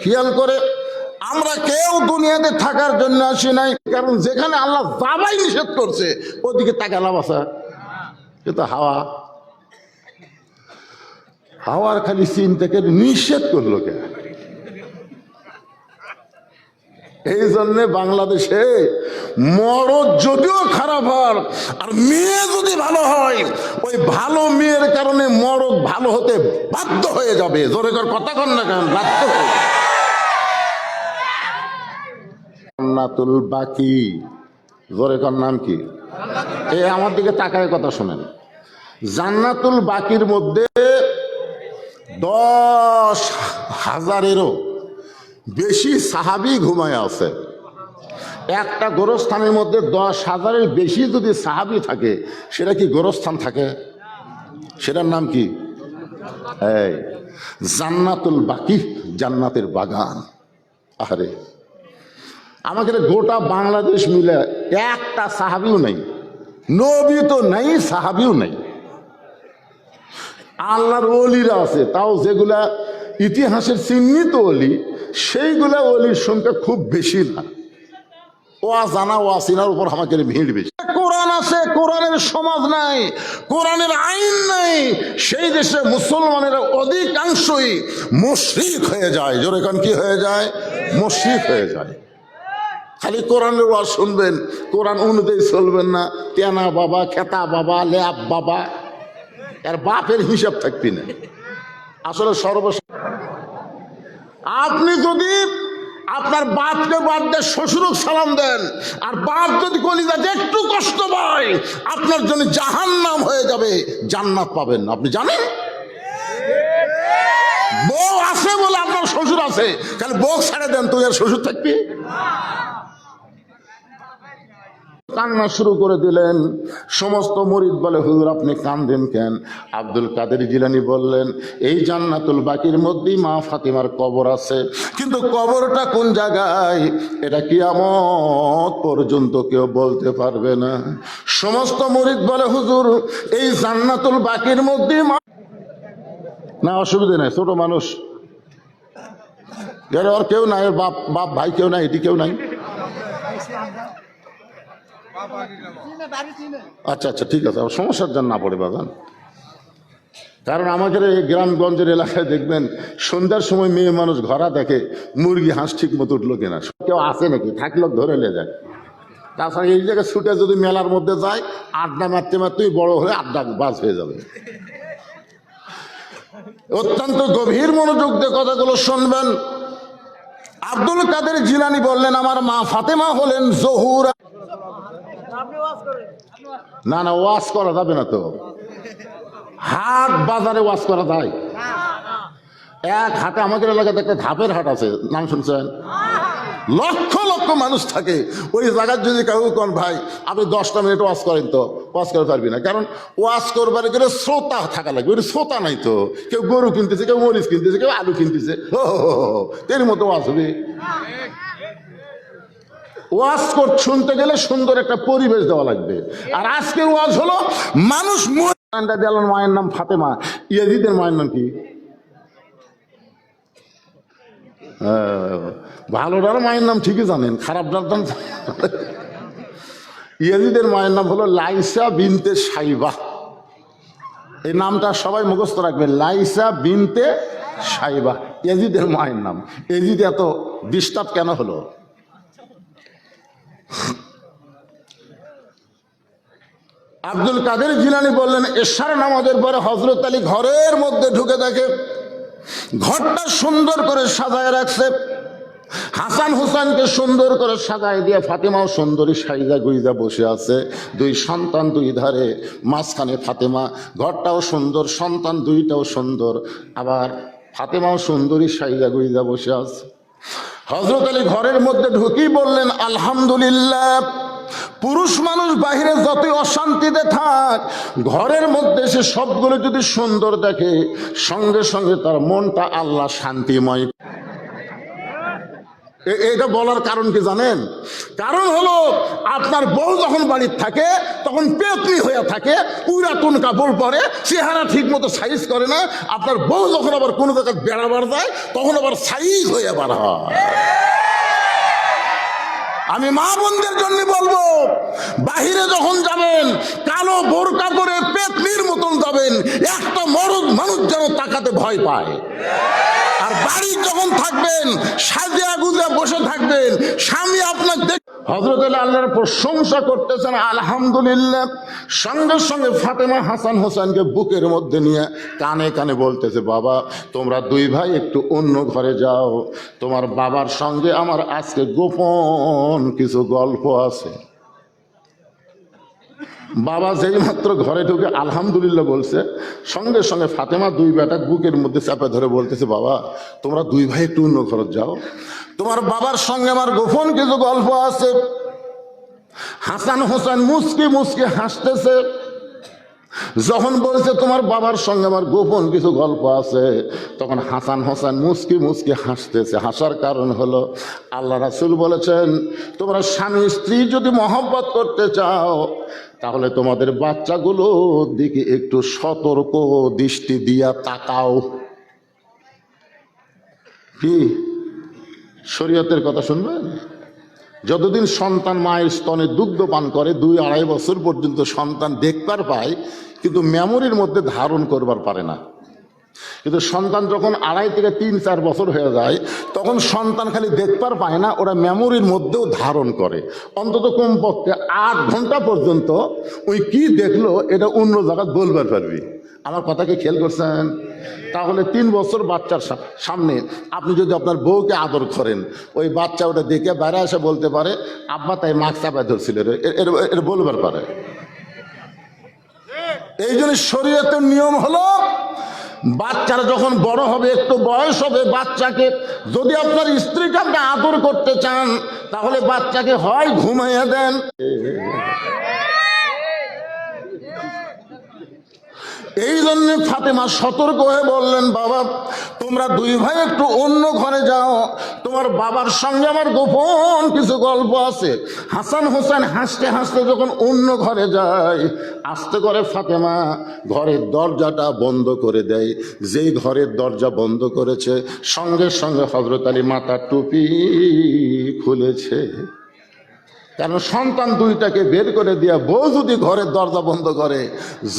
খেয়াল করে। আমরা কেউ দুনিয়াতে থাকার জন্য আসি নাই, কারণ যেখানে আল্লাহ যাবাই নিষেধ করছে ওদিকে তাকে লাভ আছে? কিন্তু হাওয়ার খালি চিন্তাকে নিষেধ করলো কেন? এই জন্যে বাংলাদেশে মরদ যদিও খারাপ হয় আর মেয়ে যদি ভালো হয়, ওই ভালো মেয়ের কারণে মরদ ভালো হতে বাধ্য হয়ে যাবে। জোরে কর কথা কন না কেন? বাধ্য হয়ে। জান্নাতুল বাকি, জোরে কর নাম কি? এই আমার দিকে তাকায় কথা শোনেন। জান্নাতুল বাকির মধ্যে 10,000-এরও বেশি সাহাবী ঘুমায় আছে। একটা গোরস্থানের মধ্যে 10,000-এর বেশি যদি সাহাবী থাকে, সেটা কি গোরস্থান থাকে? সেটার নাম কি? এই জান্নাতুল বাকি, জান্নাতের বাগান। আরে আমাদের গোটা বাংলাদেশ মিলে একটা সাহাবীও নাই, নবী তো নাই, সাহাবীও নাই। আল্লাহর ওলিরা আছে, তাও যেগুলা ইতিহাসের চিহ্নিত ওলি, সেইগুলা ওলির সংখ্যা খুব বেশি না। জানা ওয়াসিনার উপর আমাকে ভিড় বেশি। কোরআন আছে, কোরআনের সমাজ নাই, কোরআনের আইন নাই, সেই দেশে মুসলমানের অধিকাংশই মুশরিক হয়ে যায়। জোরে কান কি হয়ে যায়? মুশরিক হয়ে যায়। খালি কোরআনের ওয়াজ শুনবেন, কোরআন অনুযায়ী চলবেন না, তেনা বাবা, খেতা বাবা, ল্যাব বাবা, এর বাপের হিসাব থাকবি না। আসলে আপনি যদি আপনার বাপকে বাদ দিয়ে শ্বশুরক সালাম দেন, আর বাপ যদি কলিজাতে একটু কষ্ট পায়, আপনার জন্য জাহান্নাম হয়ে যাবে, জান্নাত পাবেন না। আপনি জানেন? বউ আছে বলে আপনার শ্বশুর আছে, খালি বউ ছেড়ে দেন, তুই আর শ্বশুর থাকবি? কান্না শুরু করে দিলেন। সমস্ত মুরিদ বলে, হুজুর আপনি কান্দেন কেন? আব্দুল কাদের জিলানী বললেন, এই জান্নাতুল বাকির মধ্যেই মা ফাতিমার কবর আছে, কিন্তু কবরটা কোন জায়গায় এটা কিয়ামত পর্যন্ত কেউ বলতে পারবে না। সমস্ত মুরিদ বলে, হুজুর এই জান্নাতুল বাকির মধ্যেই মা। না অসুবিধা নাই, ছোট মানুষ, আর কেউ নাই, বাপ বাপ ভাই কেউ নাই, এটি কেউ নাই। আচ্ছা আচ্ছা ঠিক আছে, সমস্যার জন্য না পড়ে বাজান। কারণ আমাদের এই গ্রামগঞ্জের এলাকায় দেখবেন সন্ধ্যার সময় মেয়ে মানুষ ঘরা দেখে মুরগি হাঁস ঠিক মতো উঠলো কিনা, কেউ আসে নাকি, থাকলো ধরে নিয়ে যায়। তাছাড়া এই জায়গায় ছুটে যদি মেলার মধ্যে যায়, আড্ডা মারতে মারতেই বড় হয়ে আড্ডা বাজ হয়ে যাবে। অত্যন্ত গভীর মনোযোগ দিয়ে কথাগুলো শুনবেন। আব্দুল কাদের জিলানী বললেন, আমার মা ফাতেমা হলেন জহুরা। না না, ওয়াজ করা যাবে না তো, হাট বাজারে ওয়াজ করা যায়? এক হাটে, আমাদের এলাকাতে একটা ধাপের হাট আছে, নাম শুনছেন? লক্ষ লক্ষ মানুষ থাকে ওই জায়গায়। যদি কেউ কোন ভাই আপনি 10টা মিনিট ওয়াজ করেন, তো ওয়াজ করতে পারবি না, কারণ ওয়াজ করবার গেলে শ্রোতা থাকা লাগবে। ওই শ্রোতা নাই তো, কেউ গরু কিনতেছে, কেউ মরিচ কিনতেছে, কেউ আলু কিনতেছে, এর মতো ওয়াজ হবে। ওয়াজ শুনতে গেলে সুন্দর একটা পরিবেশ দেওয়া লাগবে। আর আজকের ওয়াজ হলো মানুষ। মায়ের নাম ফাতেমা, ইয়াজিদের মায়ের নাম কি? ভালোটার মায়ের নাম ঠিকই জানেন, খারাপটার নাম। ইয়াজিদের মায়ের নাম হলো লাইসা বিনতে সাইবা। এই নামটা সবাই মুখস্থ রাখবে, লাইসা বিনতে সাইবা ইয়াজিদের মায়ের নাম। ইয়াজিদ এত ডিস্টার্ব কেন হলো? আব্দুল কাদের জিলানী বললেন, এশার নামাজের পরে হযরত আলী ঘরের মধ্যে ঢুকে দেখে ঘরটা সুন্দর করে সাজায় রাখছে। হাসান হুসাইনকে সুন্দর করে সাজায় দিয়ে ফাতেমাও সুন্দরী সাইজা গুইজা বসে আছে। দুই সন্তান দুই ধারে, মাঝখানে ফাতেমা। ঘরটাও সুন্দর, সন্তান দুইটাও সুন্দর, আবার ফাতেমাও সুন্দরী সাইজা গুইজা বসে আছে। হযরত আলী ঘরের মধ্যে ঢুকেই বললেন, আলহামদুলিল্লাহ। পুরুষ মানুষ বাহিরে যতই অশান্তিতে থাক, ঘরের মধ্যে সে সবগুলো যদি সুন্দর দেখে, সঙ্গে সঙ্গে তার মনটা আল্লাহ শান্তিময়। এটা বলার কারণ কি জানেন? কারণ হলো আপনার বউ যখন বাড়ির থাকে তখন পেতনি হয়ে থাকে, পুরাতন কাপড় পরে, চেহারা ঠিক মতো সাইজ করে না। আপনার বউ যখন আবার কোনো জায়গায় বেড়াবার যায় তখন আবার সাইজ হয়ে বার হয়। আমি মা বোনদের জন্য বলবো, বাহিরে যখন যাবেন কালো বোরকা পরে পেতনির মতন যাবেন, একটা মরদ মানুষ যেন তাকাতে ভয় পায়। আর বাড়ি যখন থাকবেন সাজিয়া গুজা বসে থাকবেন, স্বামী আপনার হযরত আলী আল্লাহর প্রশংসা করতেছেন, আলহামদুলিল্লাহ। সঙ্গে সঙ্গে ফাতেমা হাসান হোসেনকে বুকের মধ্যে নিয়ে কানে কানে বলতেছে, বাবা তোমরা দুই ভাই একটু অন্য ঘরে যাও, তোমার বাবার সঙ্গে আমার আজকে গোপন কিছু গল্প আছে। বাবা যেই মাত্র ঘরে ঢুকে আলহামদুলিল্লাহ বলছে, সঙ্গে সঙ্গে ফাতেমা দুই বেটা বুকের মধ্যে চাপে ধরে বলতেছে, বাবা তোমরা দুই ভাই একটু অন্য ঘরে যাও, তোমার বাবার সঙ্গে আমার গোপন কিছু গল্প আছে। হাসান হোসেন মুচকি মুচকি হাসতেছে। যখন বলছে তোমার বাবার সঙ্গে আমার গোপন কিছু গল্প আছে, তখন হাসান হোসেন মুচকি মুচকি হাসতেছে। হাসার কারণ হলো আল্লাহ রাসূল বলেছেন, তোমরা স্বামী স্ত্রী যদি মহব্বত করতে চাও তাহলে তোমাদের বাচ্চাগুলোর দিকে একটু সতর্ক দৃষ্টি দিয়া তাকাও। কি শরীয়তের কথা শুনবেন? যতদিন সন্তান মায়ের স্তনে দুগ্ধ পান করে 2-2.5 বছর পর্যন্ত সন্তান দেখবার পায়, কিন্তু মেমোরির মধ্যে ধারণ করবার পারে না। কিন্তু সন্তান যখন 2.5 থেকে 3-4 বছর হয়ে যায়, তখন সন্তান খালি দেখবার পায় না, ওরা মেমোরির মধ্যেও ধারণ করে। অন্তত কমপক্ষে 8 ঘন্টা পর্যন্ত ওই কি দেখলো এটা অন্য জায়গায় বলবার পারবি। আমার কথাকে খেয়াল করছেন? তাহলে 3 বছর বাচ্চার সামনে আপনি যদি আপনার বউকে আদর করেন, ওই বাচ্চা ওটা দেখে বাইরে এসে বলতে পারে, আব্বা তাই মাছ চাপায় ধরছিল, এর বলবার পারে। এই জন্য শরীয়তের নিয়ম হলো বাচ্চারা যখন বড় হবে, একটু বয়স হবে, বাচ্চাকে যদি আপনার স্ত্রীকে আপনি আদর করতে চান, তাহলে বাচ্চাকে হয় ঘুমাইয়া দেন। এই জন্য ফাতেমা সতর্ক হয়ে বললেন, বাবা তোমরা দুই ভাই একটু অন্য ঘরে যাও, তোমার বাবার সঙ্গে আমার গোপন কিছু গল্প আছে। হাসান হোসেন হাসতে হাসতে যখন অন্য ঘরে যায়, আস্তে করে ফাতেমা ঘরের দরজাটা বন্ধ করে দেয়। যেই ঘরের দরজা বন্ধ করেছে, সঙ্গে সঙ্গে হযরত আলী মাথার টুপি খুলেছে। কেন? সন্তান দুইটাকে বের করে দিয়া বউ যদি ঘরের দরজা বন্ধ করে,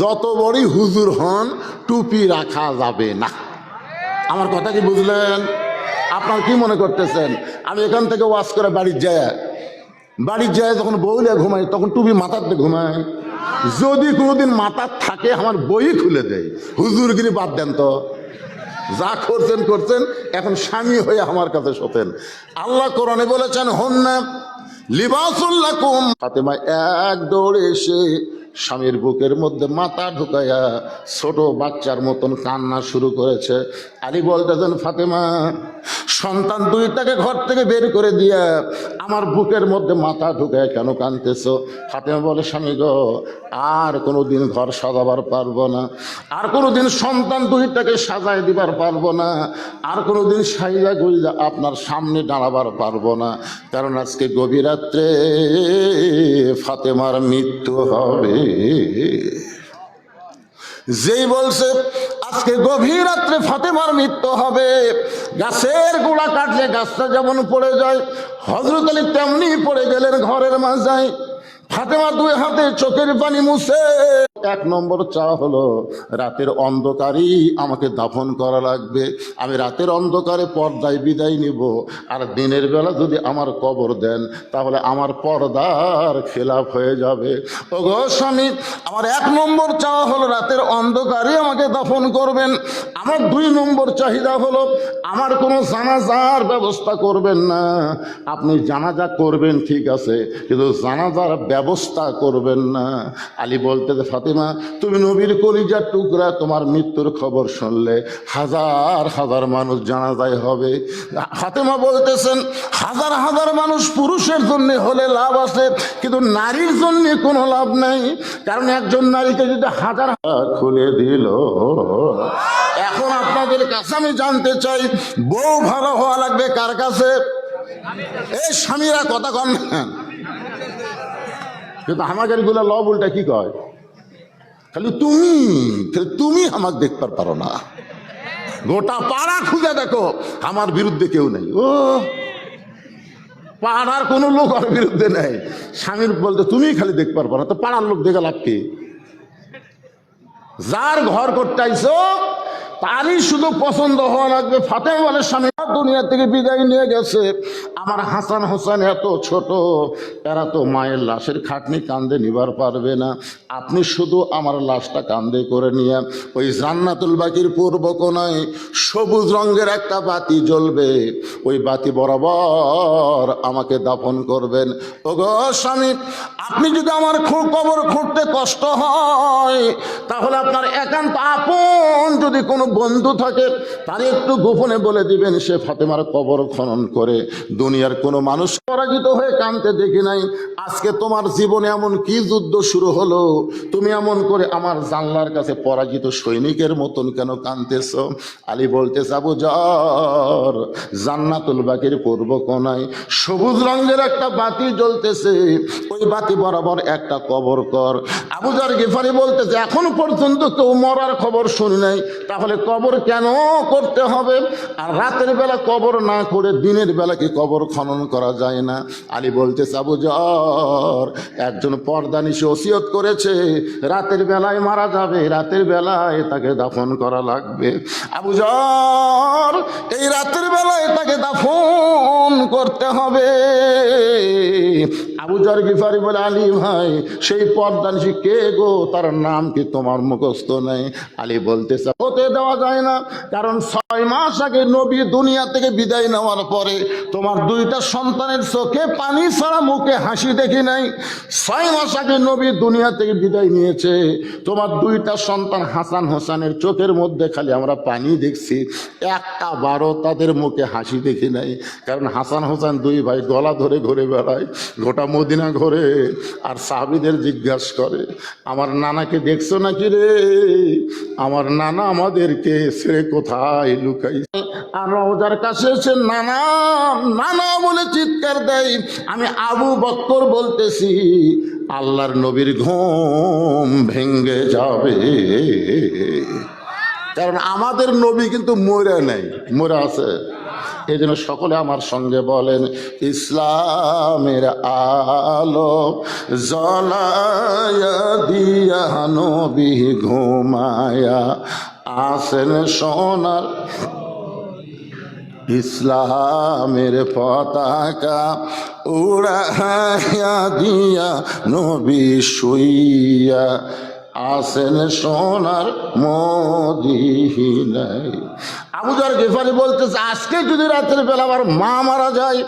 যত বড়ই হুজুর হন, টুপি রাখা যাবে না। আমার কথা কি বুঝলেন? আপনার কি মনে করতেছেন আমি এখান থেকে ওয়াজ করে বাড়ির যায় যখন বউলে ঘুমাই, তখন টুপি মাথাতে ঘুমাই? যদি কোনোদিন মাথার থাকে, আমার বই খুলে দেয়। হুজুরগিরি বাদ দেন তো, যা করছেন করছেন, এখন স্বামী হয়ে আমার কাছে শোতেন। আল্লাহ কোরআনে বলেছেন, হন্না লিবাসুল লাকুম। ফাতেমা এক দৌড়ে এসে স্বামীর বুকের মধ্যে মাথা ঢুকাইয়া ছোট বাচ্চার মতন কান্না শুরু করেছে। আলী বলতেছেন, ফাতেমা সন্তান দুইটাকে ঘর থেকে বের করে দিয়া আমার বুকের মধ্যে মাথা ঢুকায় কেন কাঁদতেছো? ফাতেমা বলে, স্বামী গো, আর কোনোদিন ঘর সাজাবার পারবো না, আর কোনোদিন সন্তান দুইটাকে সাজায় দিবার পারবো না, আর কোনোদিন সাইজা গুইজা আপনার সামনে দাঁড়াবার পারবো না, কারণ আজকে গভীর রাত্রে ফাতেমার মৃত্যু হবে। যেই বলছে আজকে গভীর রাত্রে ফাতেমার মৃত্যু হবে, গাছের গোড়া কাটলে গাছটা যেমন পড়ে যায়, হযরত আলী তেমনি পড়ে গেলেন ঘরের মাঝায়। ফাতেমা দুই হাতে চোখের পানি মুছে, এক নম্বর চাওয়া হলো, রাতের অন্ধকারেই আমাকে দাফন করা লাগবে। আমি রাতের অন্ধকারে পর্দায় বিদায় নিব, আর দিনের বেলা যদি আমার কবর দেন, তাহলে আমার পর্দার খেলাফ হয়ে যাবে। ওগো স্বামী, আমার এক নম্বর চাওয়া হলো রাতের অন্ধকারে আমাকে দাফন করবেন। আমার দুই নম্বর চাহিদা হলো, আমার কোনো জানাজার ব্যবস্থা করবেন না। আপনি জানাজা করবেন ঠিক আছে, কিন্তু জানাজার ব্যবস্থা করবেন না। আলী বলতে, ফাতেমা তুমি নবীর কলিজার টুকরা, তোমার মৃত্যুর খবর শুনলে হাজার হাজার মানুষ জানাজায় হবে। ফাতেমা বলতেছেন, হাজার হাজার মানুষ পুরুষের জন্য হলে লাভ আছে, কিন্তু নারীর জন্য কোনো লাভ নাই। কারণ একজন নারীকে যদি হাজার খুলে দিল। এখন আপনাদের কাছে আমি জানতে চাই, বউ ভালো হওয়া লাগবে কার কাছে? এই স্বামীরা কথা কন না, কিন্তু আমাদের গুলা লব উল্টা কি কয়, খালি তুমি আমাকে দেখতে পারো না। গোটা পাড়া খুঁজে দেখো, আমার বিরুদ্ধে কেউ নেই। ও পাড়ার কোনো লোক আমার বিরুদ্ধে নেই। স্বামীর বলতে তুমি খালি দেখতে পারবো না, তো পাড়ার লোক দেখে লাভ কি? যার ঘর করতে আইছো তারই শুধু পছন্দ হওয়া লাগবে। ফাতেমা বলে, স্বামী দুনিয়া থেকে বিদায় নিয়ে গেছে, আমার হাসান হোসেন এত ছোট, এরা তো মায়ের লাশের খাটনি কান্দে নিবার পারবে না। আপনি শুধু আমার লাশটা কান্দে করে নিয়ে ওই জান্নাতুল বাকির পূর্ব কোণায় সবুজ রঙের একটা বাতি জ্বলবে, ওই বাতি বরাবর আমাকে দাফন করবেন। ওগো স্বামী, আপনি যদি আমার কবর খুঁড়তে কষ্ট হয়, তাহলে আপনার একান্ত আপন যদি কোনো বন্ধু থাকে, তার একটু গোপনে বলে দিবেন, সে ফাতেমার কবর খনন করে। দুনিয়ার কোনো মানুষ পরাজিত হয়ে কাঁদতে দেখি নাই। আজকে তোমার জীবনে এমন কি যুদ্ধ শুরু হলো, তুমি এমন করে আমার জানলার কাছে পরাজিত সৈনিকের মতন কেন কাঁদতেছ? আলী বলতে, আবু যর, জান্নাতুল বাকির পূর্ব কোণায় সবুজ রঙের একটা বাতি জ্বলতেছে, ওই বাতি বরাবর একটা কবর কর। আবু যর গিফারি বলতেছে, এখন পর্যন্ত কেউ মরার খবর শুনি নাই, তাহলে কবর কেন করতে হবে? আর রাতের বেলা কবর না করে দিনের বেলা কি কবর খনন করা যায় না? আলী বলতেছে, আবু যর, একজন পর্দানিশী ওসিয়ত করেছে, রাতের বেলায় মারা যাবে, রাতের বেলায় তাকে দাফন করা লাগবে। আবু যর, এই রাতের বেলায় তাকে দাফন করতে হবে। আবু যর গিফারি বলে, আলী ভাই, সেই পর্দানিশী কে গো? তার নাম কি তোমার মুখস্থ নেই? আলী বলতেছে, হতে দেওয়া যায় না। কারণ 6 মাস আগে নবী দুনিয়া থেকে বিদায় নেওয়ার পরে তোমার 2টা সন্তানের চোখে পানি ছাড়া মুখে হাসি দেখি নাই। 6 মাস আগে নবী দুনিয়া থেকে বিদায় নিয়েছে, তোমার 2টা সন্তান হাসান হোসেনের চোখের মধ্যে খালি আমরা পানি দেখছি, একটা বারো তাদের মুখে হাসি দেখি নাই। কারণ হাসান হোসেন 2 ভাই গলা ধরে ঘুরে বেড়ায়, গোটা মদিনা ঘোরে, আর সাহাবীদের জিজ্ঞাসা করে আমার নানাকে দেখছো নাকি রে? আমার নানা আমাদেরকে ছেড়ে কোথায় লুকাইছে। আর রওজার কাছে এসে নানা নানা বলে চিৎকার দেয়। আমি আবু বকর বলতেছি আল্লাহর নবীর ঘুম ভেঙ্গে যাবে, কারণ আমাদের নবী কিন্তু মরে নাই, মরে আছে। এই জন্য সকলে আমার সঙ্গে বলেন, ইসলামের আলো জ্বলায়া দিয়া নবী ঘুমায়া আসেন সোনার, ইসলামের পতাকা উড়াইয়া দিয়া নবী শুইয়া আসেন সোনার মদিনায়। আবু যর গেফারি বলতেছে আজকে যদি রাতের বেলা আবার মা মারা যায়,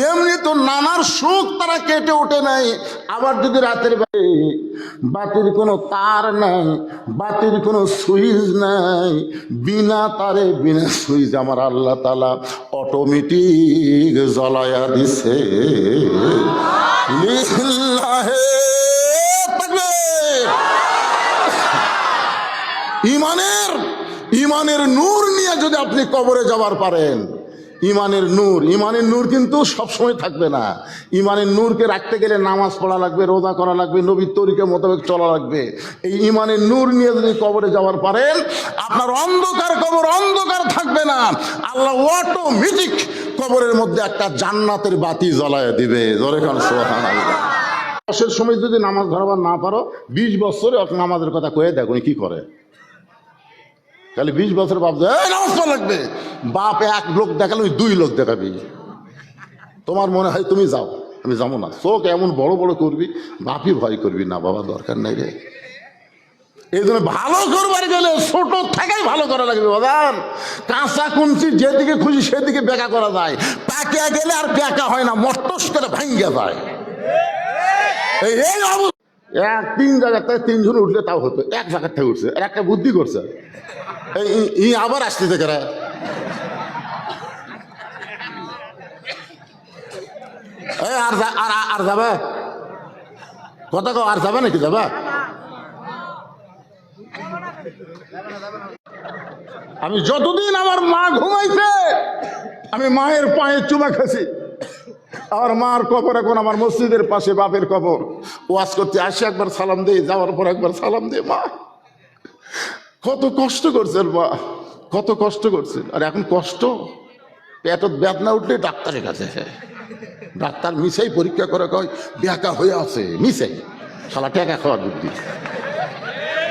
এমনি তো নানার সুখ তারা কেটে ওঠে নাই, আবার যদি রাতের বেলা বাতির কোনো তার নাই, বাতির কোনো সুইচ নাই, বিনা তারে বিনা সুইচ আমার আল্লাহ তাআলা অটোমেটিক জ্বলায়া দিছে। লিল্লাহে তাকবীর। ইমানের নূর নিয়ে যদি আপনি কবরে যাবার পারেন, ইমানের নূর কিন্তু সবসময় থাকবে না। ইমানের নূরকে রাখতে গেলে নামাজ পড়া লাগবে, রোজা করা লাগবে, নবীর তরিকা মোতাবেক চলা লাগবে। এই ইমানের নূর নিয়ে যদি কবরে যাওয়ার পারেন, আপনার অন্ধকার কবর অন্ধকার থাকবে না। আল্লাহ অটোমেটিক কবরের মধ্যে একটা জান্নাতের বাতি জ্বলায় দিবে। জোরে কান সুবহানাল্লাহ। বয়সের সময় যদি নামাজ ধরবার না পারো, 20 বছরে নামাজের কথা কয়ে দেখো কি করে। তাহলে 20 বছর বাপ নামাজ পড়া লাগবে, বাপ 1 লোক দেখালে 2 লোক দেখাবি। তোমার মনে হয় তুমি যাও, আমি যাবো না। চোখ এমন বড় বড় করবি, বাপই ভয় করবি না, বাবা দরকার নাই রে। এই জন্য ভালো করবার গেলে ছোট থেকেই ভালো করা লাগবে বাজার। কাঁচা কুঞ্চি যেদিকে খুশি সেদিকে বেঁকা করা যায়, পাকা গেলে আর বেঁকা হয় না, মট্টস করে ভাঙ্গে যায়। এই 3 জায়গার থেকে 3 জন উঠলে তাও হতো, 1 জায়গার থেকে উঠছে, আর একটা বুদ্ধি করছে। এই আবার আসতেছে কারা, আর যাবে কথা কও, আর যাবে নাকি যাবে? আমি যতদিন আমার মা ঘুমাইছে আমি মায়ের পায়ে চুমা খাইছি। আমার মার কবর এখন আমার মসজিদের পাশে, বাপের কবর। ওয়াজ করতে আসি একবার সালাম দেই, যাওয়ার পর একবার সালাম দে। মা কত কষ্ট করছেন, মা কত কষ্ট করছেন। আর এখন কষ্ট, পেটত বেদনা উঠলে ডাক্তারের কাছে, ডাক্তার মিশাই পরীক্ষা করে কয় বেকা হয়ে আছে, মিশাই শালা টেকা খাওয়ার বুদ্ধি,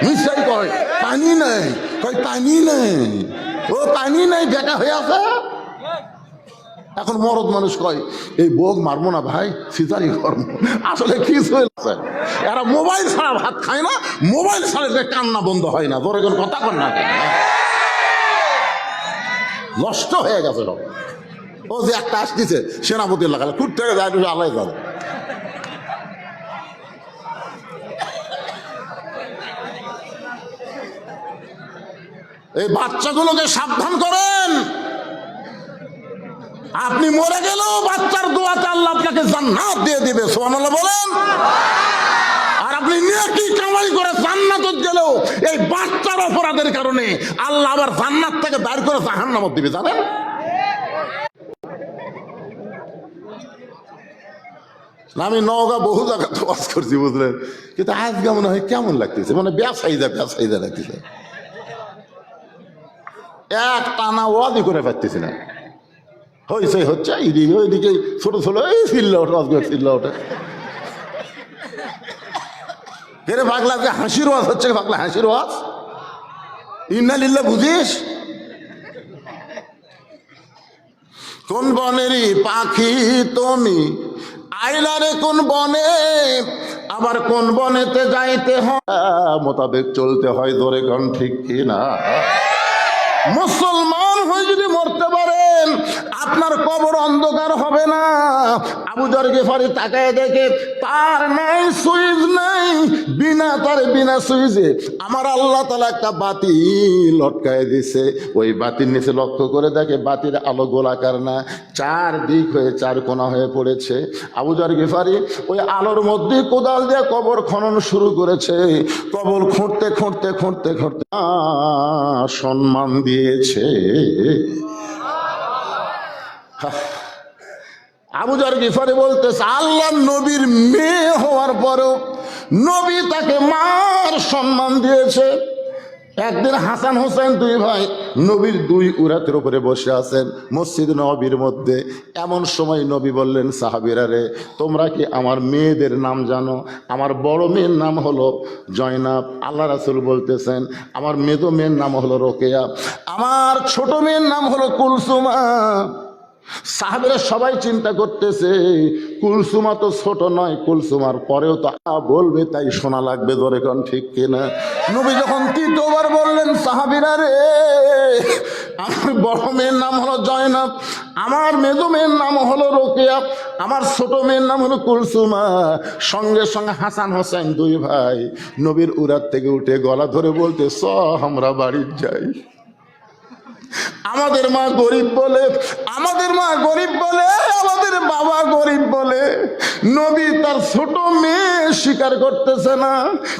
মিশাই কয় পানি নাই, কয় পানি নাই, ও পানি নাই বেকা হয়ে আছে। এখন মরদ মানুষ কয় এই বোক মারবো না ভাই, সিজারি করবো। আসলে কিছু হয়েছে, এরা মোবাইল ছাড়া ভাত খায় না, মোবাইল ছাড়া যে কান্না বন্ধ হয় না। ধরে কোন কথা কর না, নষ্ট হয়ে গেছে সব। ও যে একটা আসতেছে সেনাপতি লাগালে খুব থেকে যায়, আলাই যাবে। এই বাচ্চাগুলোকে সাবধান করেন। আপনি মরে গেলেও বাচ্চার দোয়াতে আল্লাহ আপনাকে জান্নাত দিয়ে দিবে, সুবহানাল্লাহ বলেন। আর আপনি নেকি কামাই করে জান্নাতে গেলেও এই বাচ্চার অপরাধের কারণে আল্লাহ আবার জান্নাত থেকে বের করে জাহান্নামে দিবে, জানেন? আমি নওগাঁ বহু জায়গা তো ওয়াজ করছি, বুঝলেন, কিন্তু আজকে মনে হয় কেমন লাগতেছে, মানে ব্যবসায়ীদা লাগতেছে। এক টানা ওয়াজই করে পারতেছি না, হয়েছে হচ্ছে এইদিকে ওইদিকে ছোট ছোট এই চিল্লা ওঠে, অজগর চিল্লা ওঠে। ফেরে পাগলা যে হাসির ওয়াজ হচ্ছে, পাগলা হাসির ওয়াজ, ইন্না লিল্লাহ বুঝিস? কোন বনেরই পাখি তুমি, আইলারে কোন বনে, আবার কোন বনেতে যাইতে হয় মোতাবেক চলতে হয়। ধরে কোন ঠিক কিনা? মুসলমান হয়ে যদি মরতে পারেন আপনার কবর অন্ধকার হবে না। আবু যর গিফারি তাকায় দেখে তার নাই সুইচ নাই, বিনা সুইচে আমার আল্লাহ তাআলা একটা বাতি লটকায় দিছে। ওই বাতির নিচে লক্ষ্য করে দেখে বাতির আলো গোলাকার না, চার দিক হয়ে চার কোণা হয়ে পড়েছে। আবু যর গিফারি ওই আলোর মধ্যে কোদাল দিয়ে কবর খনন শুরু করেছে। কবর খুঁড়তে খুঁড়তে খুঁড়তে খুঁড়তে সম্মান দিয়েছে। আবু যর গিফারি বলতেছে আল্লাহ নবীর মেয়ে হওয়ার পরেও নবী তাকে মার সম্মান দিয়েছে। একদিন হাসান হোসেন দুই ভাই নবীর দুই উরাতের উপরে বসে আছেন মসজিদ নববীর মধ্যে। এমন সময় নবী বললেন, সাহাবীরা রে, তোমরা কি আমার মেয়েদের নাম জানো? আমার বড় মেয়ের নাম হলো জয়নাব। আল্লাহ রাসূল বলতেছেন আমার মেজো মেয়ের নাম হলো রোকেয়া, আমার ছোট মেয়ের নাম হলো কুলসুমা। সাহাবীরা সবাই চিন্তা করতেছে কুলসুমা তো ছোট নয়, কুলসুমার পরেও তো বলবে, তাই শোনা লাগবে, ধরে কোন ঠিক কিনা? নবী যখন তৃতীয়বার বললেন, সাহাবীরা রে, আমার বড় মেয়ের নাম হলো জয়নাব, আমার মেজো মেয়ের নাম হলো রোকেয়া, আমার ছোট মেয়ের নাম হলো কুলসুমা। সঙ্গে সঙ্গে হাসান হোসেন দুই ভাই নবীর উরাত থেকে উঠে গলা ধরে বলতে, আমরা বাড়ি যাই। আমাদের মা গরিব বলে, আমাদের মা গরিব বলে, আমাদের বাবা গরিব বলে নবী তার ছোট মেয়ে স্বীকার করতেছে না।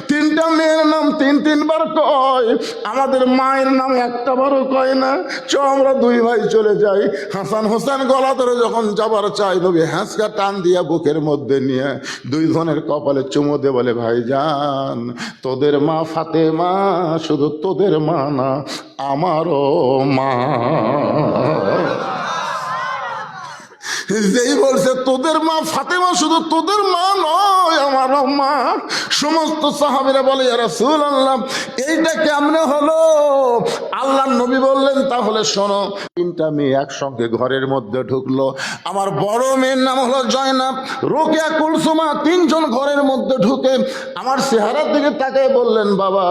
তিনটা মেয়ের নাম তিনবার কয়, আমাদের মায়ের নাম একটা বারও কয় না। আমরা দুই ভাই চলে যাই। হাসান হোসেন গলা ধরে যখন যাবার চাই, নবী হ্যাঁচকা টান দিয়া বুকের মধ্যে নিয়ে দুইজনের কপালে চুমো দিয়ে বলে, ভাইজান তোদের মা ফাতেমা শুধু তোদের মা না, আমারও মা। যেই বলছে তোদের মা ফাতেমা শুধু তোদের মা নয়, আমার মা। সমস্ত সাহাবীরা বলে, ইয়া রাসূলুল্লাহ এইটা কেমনে হলো? আল্লাহর নবী বললেন, তাহলে শোনো। তিনটা মেয়ে একসঙ্গে ঘরের মধ্যে ঢুকলো। আমার বড় মেয়ের নাম হলো জয়নাব, রোকেয়া, কুলসুমা, তিনজন ঘরের মধ্যে ঢুকে আমার চেহারার দিকে তাকিয়ে বললেন, বাবা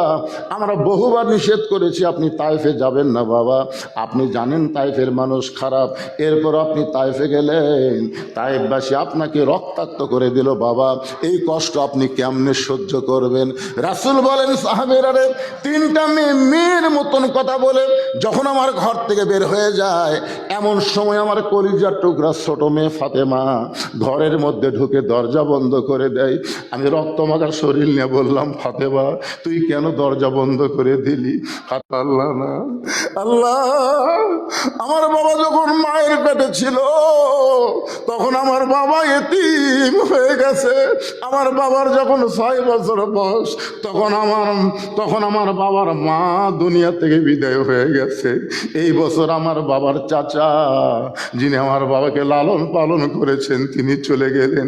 আমরা বহুবার নিষেধ করেছি আপনি তাইফে যাবেন না বাবা, আপনি জানেন তাইফের মানুষ খারাপ, এরপর আপনি তাইফে গেলেন, তাইফবাসী আপনাকে রক্তাক্ত করে দিল বাবা, এই কষ্ট আপনি কেমনে সহ্য করবেন? রাসূল বলেন, সাহাবীরা রে, তিনটা মেয়ের মতন কথা বলে যখন আমার ঘর থেকে বের হয়ে যায়, এমন সময় আমার কলিজার টুকরা ছোট মেয়ে ফাতেমা ঘরের মধ্যে ঢুকে দরজা বন্ধ করে দেয়। আমি রক্তমাখা শরীর নিয়ে বললাম, ফাতেমা তুই কেন দরজা বন্ধ করে দিলি? আল্লাহ না, আল্লাহ আমার বাবা যখন মায়ের পেটে ছিল তখন আমার বাবা এতিম হয়ে গেছে। আমার বাবার যখন 6 বছর বয়স তখন আমার বাবার মা দুনিয়া থেকে বিদায় হয়ে গেছে। এই বছর আমার বাবার চাচা, যিনি আমার বাবাকে লালন পালন করেছেন, তিনি চলে গেলেন।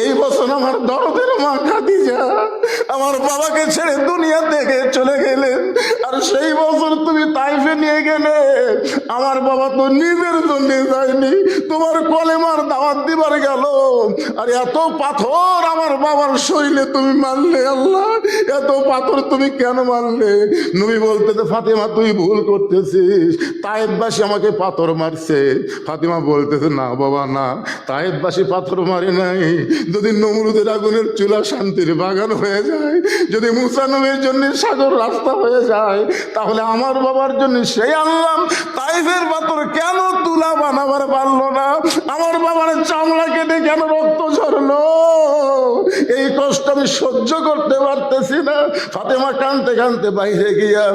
এই বছর আমার দরদের মা খাদিজা আমার বাবাকে ছেড়ে দুনিয়া থেকে চলে গেলেন। আর সেই বছর তুমি তাইফে নিয়ে গেলে, আমার বাবা তো নিজের জন্য যায়নি, তোমার কলেমার দাওয়াত দিবার গেল। আর এত পাথর আমার বাবার শরীরে তুমি মারলে, আল্লাহ এত পাথর তুমি কেন মারলে? নবী বলতেছে, ফাতেমা তুই ভুল করতেছিস, তায়েফবাসী আমাকে পাথর মারছে। ফাতেমা বলতেছে, না বাবা না, তায়েফবাসী পাথর মারে নাই। যদি নমরুদের আগুনের চুলা শান্তির বাগান হয়ে যায়, যদি মুসা নবীর জন্য সাগর রাস্তা হয়ে যায়, তাহলে আমার বাবার জন্য সেই আল্লাহ তাইফের পাথর কেন তুলা বানাবার পারলো না? আমার বাবার চামড়া কেটে কেন রক্ত ঝরলো? এই কষ্ট আমি সহ্য করতে পারতেছি না। ফাতেমা কাঁদতে কাঁদতে বাইরে গিয়া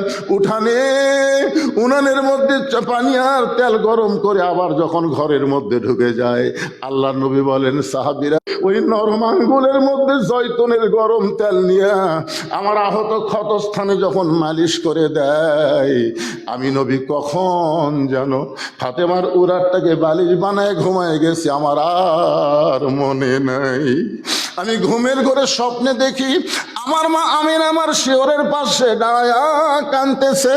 উনানের মধ্যে পানি আর তেল গরম করে আবার যখন ঘরের মধ্যে ঢুকে যায়, আল্লাহ নবী বলেন, সাহাবীরা ওই নরম আঙ্গুলের মধ্যে জয়তুনের গরম তেল নিয়ে আমার আহত ক্ষতস্থানে যখন মালিশ করে দেয়, আমি নবী কখন যেন ফাতেমার উরাতটাকে বালিশ বানায় ঘুমায় গেছি, আমার আর মনে নাই। আমি ঘুমের ঘরে স্বপ্নে দেখি আমার মা আমিনা আমার শিওরের পাশে দাঁড়ায়া কাঁদতেছে।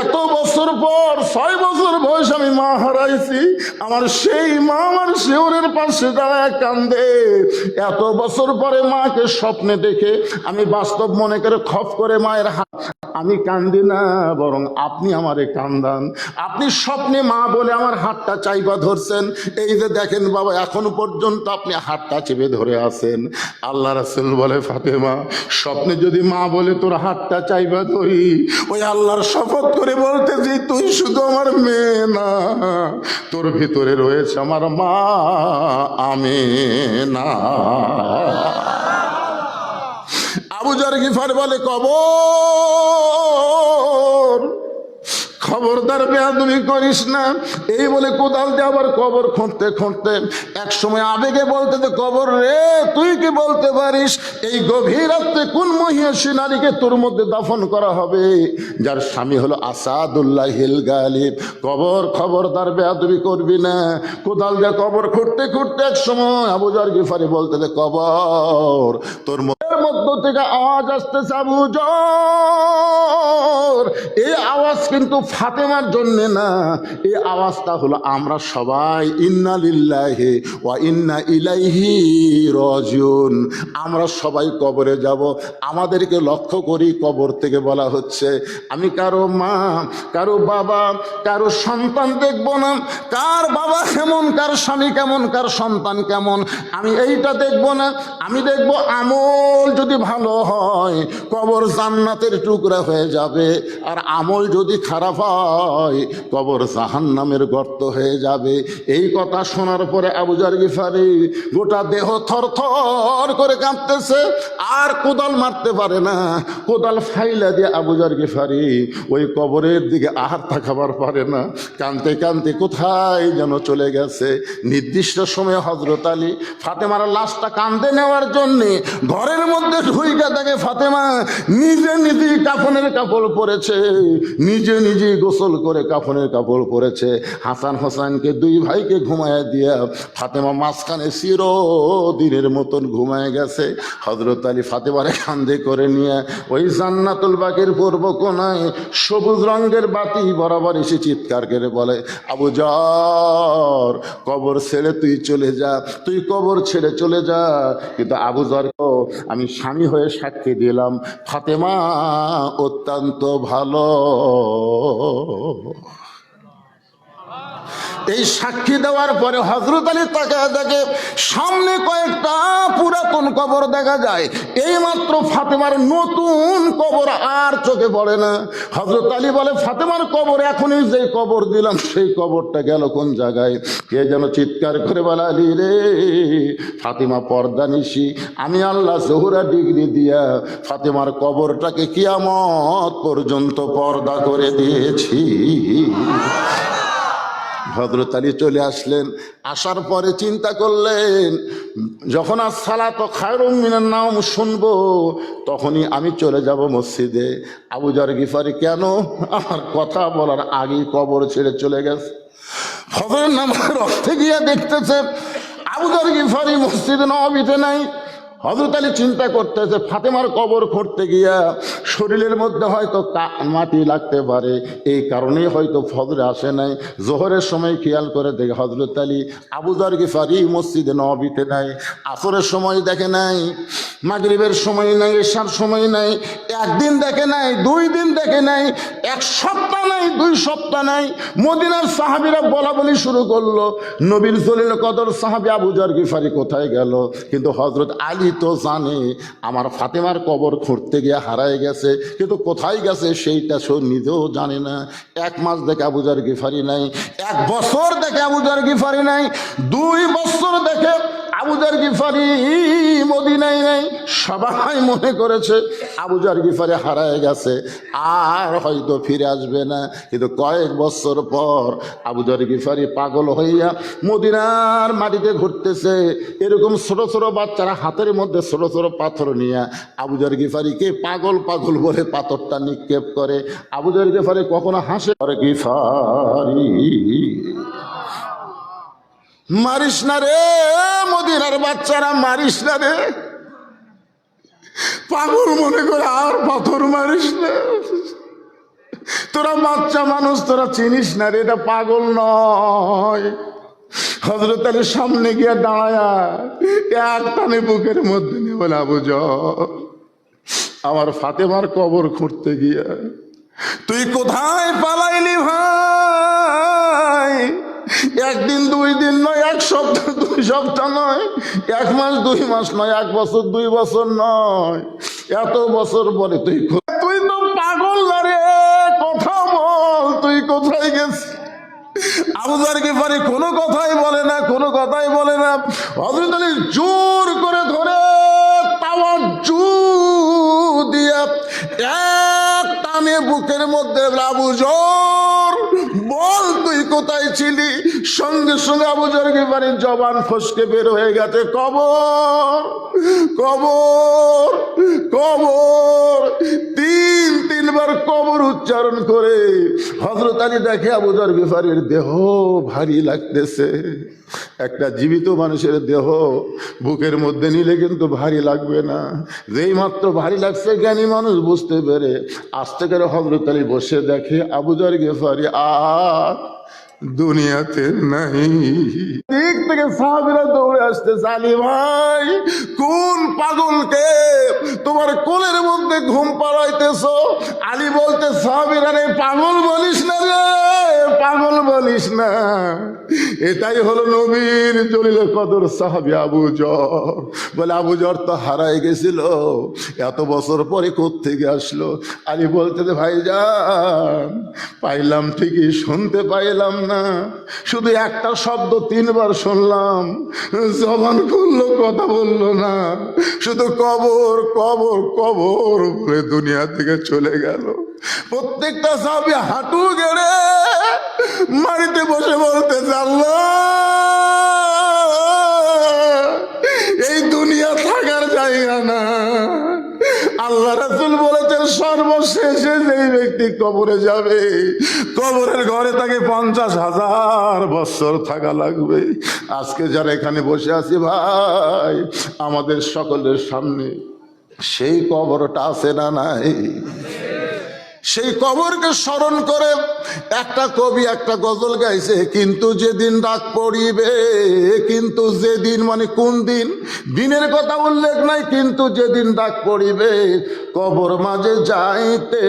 এত বছর পর, 6 বছর বয়স আমি মা হারাইছি, আমার সেই মা আমার শিওরের পাশে দাঁড়ায় কান্দে। এত বছর পরে মাকে স্বপ্নে দেখে আমি বাস্তব মনে করে খপ করে মায়ের হাত, আমি কান্দি না, বরং আপনি আমারে কান্দান। আপনি স্বপ্নে মা বলে আমার হাতটা চাইবা ধরছেন, এই যে দেখেন বাবা এখন পর্যন্ত আপনি হাতটা চেপে ধরে আছেন। আল্লাহ রাসূল বলে, ফাতেমা স্বপ্নে যদি মা বলে তোর হাতটা চাইবা ধরি, ওই আল্লাহর শপথ করে বলতেছি তুই শুধু আমার মেয়ে না, তোর ভিতরে রয়েছে আমার মা আমেনা। আবু যর গিফার বলে, কবর, খবরদার বেয়াদবি করিস না। এই বলে কোদাল দিয়ে আবার কবর খুঁড়তে খুঁড়তে এক সময় আবেগে বলতে, কবর রে তুই কি বলতে পারিস এই গভীর রাত্রে কোন মহিষী নারীকে তোর মধ্যে দাফন করা হবে, যার স্বামী হলো আসাদুল্লাহিল গালিব। কবর, খবরদার বেয়াদবি করবি না। কোদাল দিয়ে কবর খুঁড়তে খুঁড়তে এক সময় আবু যর গিফারি বলতে, কবর তোর মধ্য থেকে আওয়াজ আসতেছে, আবু যর। এই আওয়াজ কিন্তু ফাতেমার জন্য না, এই আওয়াজটা হলো আমরা সবাই ইন্না লিল্লাহি ওয়া ইন্না ইলাইহি রাজিউন, আমরা সবাই কবরে যাব। আমাদেরকে লক্ষ্য করি কবর থেকে বলা হচ্ছে, আমি কারো মা, কারো বাবা, কারো সন্তান দেখব না, কার বাবা কেমন, কার স্বামী কেমন, কার সন্তান কেমন, আমি এইটা দেখব না। আমি দেখব আমল যদি ভালো হয় কবর জান্নাতের টুকরা হয়ে যাবে, আর আমল যদি খারাপ হয় কবর জাহান্নামের গর্ত হয়ে যাবে। এই কথা শোনার পরে আবু যর গিফারি গোটা দেহ থরথর করে কাঁপতেছে, আর কোদাল মারতে পারে না। কোদাল ফাইলা দিয়ে আবু যর গিফারি ওই কবরের দিকে আর তাকাবার পারে না। কাঁদতে কাঁদতে কোথায় যেন চলে গেছে। নির্দিষ্ট সময়ে হযরত আলী ফাতেমার লাশটা কাঁধে নেওয়ার জন্যে ঘরের মধ্যে ঢুইকা দেখে ফাতেমা নিজে নিজেই কাফনের কাপড় পরেছে, নিজে নিজেই গোসল করে কাফনের কাপড় পরেছে। হাসান হোসেনকে দুই ভাইকে ঘুমায় দিয়া ফাতেমা মাঝখানে চিরদিনের মতন ঘুমায় গেছে। হযরত আলী ফাতেমারে কাঁধে করে নিয়ে ওই জান্নাতুল বাকির পূর্ব কোনায় সবুজ রঙের বাতি বরাবর এসে চিৎকার করে বলে, আবু যর কবর ছেড়ে তুই চলে যা, তুই কবর ছেড়ে চলে যা। কিন্তু আবু যর, আমি স্বামী হয়ে সাক্ষী দিলাম ফাতেমা অত্যন্ত ভালো। এই সাক্ষী দেওয়ার পরে হযরত আলী তাকায় দেখে সামনে কয়েকটা পুরাতন কবর দেখা যায়। এইমাত্র ফাতেমার নতুন কবর আর চোখে পড়ে না। হযরত আলী বলে, ফাতেমার কবর এখনই যে কবর দিলাম সেই কবরটা গেল কোন জায়গায়? কে যেন চিৎকার করে বলে, আলী রে ফাতেমা পর্দা নিশি, আমি আল্লাহ জোহরা ডিগ্রি দিয়া ফাতেমার কবরটাকে কিয়ামত পর্যন্ত পর্দা করে দিয়েছি। হযরত আলী চলে আসলেন। আসার পরে চিন্তা করলেন, যখন আসসালাতু খায়রুম মিনান নাওম শুনবো তখনই আমি চলে যাব মসজিদে। আবু যর গিফারি কেন আমার কথা বলার আগেই কবর ছেড়ে চলে গেছে। ফজরের নামাজের অর্থে গিয়ে দেখতেছে আবু যর গিফারি মসজিদে নববীতে নাই। হযরত আলী চিন্তা করতেছে ফাতেমার কবর খুঁড়তে গিয়া শরীরের মধ্যে হয়তো মাটি লাগতে পারে, এই কারণেই হয়তো ফজরে আসে নাই। জোহরের সময় খেয়াল করে দেখে হযরত আলী আবু যর গিফারি মসজিদে নববীতে নাই। আসরের সময় দেখে নাই, মাগরিবের সময় নাই, এশার সময় নাই। একদিন দেখে নাই, 2 দিন দেখে নাই, 1 সপ্তাহ নাই, 2 সপ্তাহ নাই। মদিনার সাহাবীরা বলা বলি শুরু করলো, নবীর জলিল কদর সাহাবী আবু যর গিফারি কোথায় গেল? কিন্তু হযরত আলী তো জানে আমার ফাতেমার কবর খুঁড়তে গিয়ে হারায় গেছে, কিন্তু কোথায় গেছে সেইটা সে নিজেও জানে না। 1 মাস দেখে আবু যর গিফারি নাই, 1 বছর দেখে আবু যর গিফারি নাই, 2 বছর দেখে আবু যর গিফারি মদিনায় নাই। সবাই মনে করেছে আবু যর গিফারি হারায় গেছে, আর হয়তো ফিরে আসবে না। কিন্তু কয়েক বছর পর আবু যর গিফারি পাগল হইয়া মদিনার মাটিতে ঘুরতেছে। এরকম ছোট ছোট বাচ্চারা হাতের মধ্যে ছোট ছোট পাথর নিয়ে আবু যর গিফারিকে পাগল পাগল বলে পাথরটা নিক্ষেপ করে। আবু যর গিফারি কখনো হাসে, গিফারি মারিস না রে, মদিনার বাচ্চারা মারিস না রে, পাগল মনে করে আর পাথর মারিস না। তোরা বাচ্চা মানুষ, তোরা চিনিস না রে, এটা পাগল নয়। হযরত আলীর সামনে গিয়া দাঁড়ায়া এক টানে বুকের মধ্যে নিয়ে বলে, আবু জহল, আমার ফাতেমার কবর খুঁড়তে গিয়া তুই কোথায় পালাইলি ভাই? একদিন 2 দিন নয়, 1 সপ্তাহ 2 সপ্তাহ নয়, 1 মাস 2 মাস নয়, 1 বছর 2 বছর নয়, এত বছর পরে তুই তো পাগল না রে, কথা বল, তুই কোথায় গেছিস? আবু যার গিফারি কোনো কথাই বলে না, কোনো কথাই বলে না। হযরত আলী জোর করে ধরে তাওয়াজ্জু দিয়া এক টানে বুকের মধ্যে, আবু যর বল তুই কোথায় ছিলি? সঙ্গে সঙ্গে আবু যর গিফারির জবান ফসকে বের হয়ে গেছে, কবর কবর কবর। 3-3 বার কবর উচ্চারণ করে হযরত আলী দেখে আবু যর গিফারির দেহ ভারী লাগতেছে। একটা জীবিত মানুষের দেহ বুকের মধ্যে নিলে কিন্তু ভারী লাগবে না। যেই মাত্র ভারী লাগছে, জ্ঞানী মানুষ বুঝতে পেরে আস্তে করে হযরত আলী বসে দেখে আবু যর গিফারি আর দুনিয়াতে নাই। দিক থেকে সাহাবীরা দৌড়ে আসতে, আলী ভাই, কোন পাগলকে তোমার কোলের মধ্যে ঘুম পাড়াইতেছো? আলী বলতে, সাহাবীরা রে, পাগল বলিস না রে, পাগল বলিস না, এটাই হলো নবীর জলিল কদর সাহাবী আবু যর। বলে, আবু যর তো হারাই গেছিল, এত বছর পরে কোত্থেকে আসলো? আলী বলতে, ভাইজান, পাইলাম ঠিকই, শুনতে পাইলাম না, শুধু একটা শব্দ 3 বার শুনলাম, জবান খুললো, কথা বললো না, শুধু কবর কবর কবর বলে দুনিয়া থেকে চলে গেল। প্রত্যেকটা সাহাবী হাঁটু গেড়ে মাটিতে বসে বলতে, আল্লাহ, এই দুনিয়া থাকার জায়গা না। আল্লাহ রাসূল বলেছেন, সর্বশেষে যেই ব্যক্তি কবরে যাবে, কবরের ঘরে তাকে 50,000 বছর থাকা লাগবে। আজকে যারা এখানে বসে আছি ভাই, আমাদের সকলের সামনে সেই কবরটা আছে না নাই? সেই কবরকে স্মরণ করে একটা কবি একটা গজল গাইছে, কিন্তু যেদিন ডাক পড়িবে, কিন্তু যেদিন মানে কোন দিন, দিনের কথা উল্লেখ নাই, কিন্তু যেদিন ডাক পড়িবে, কবর মাঝে যাইতে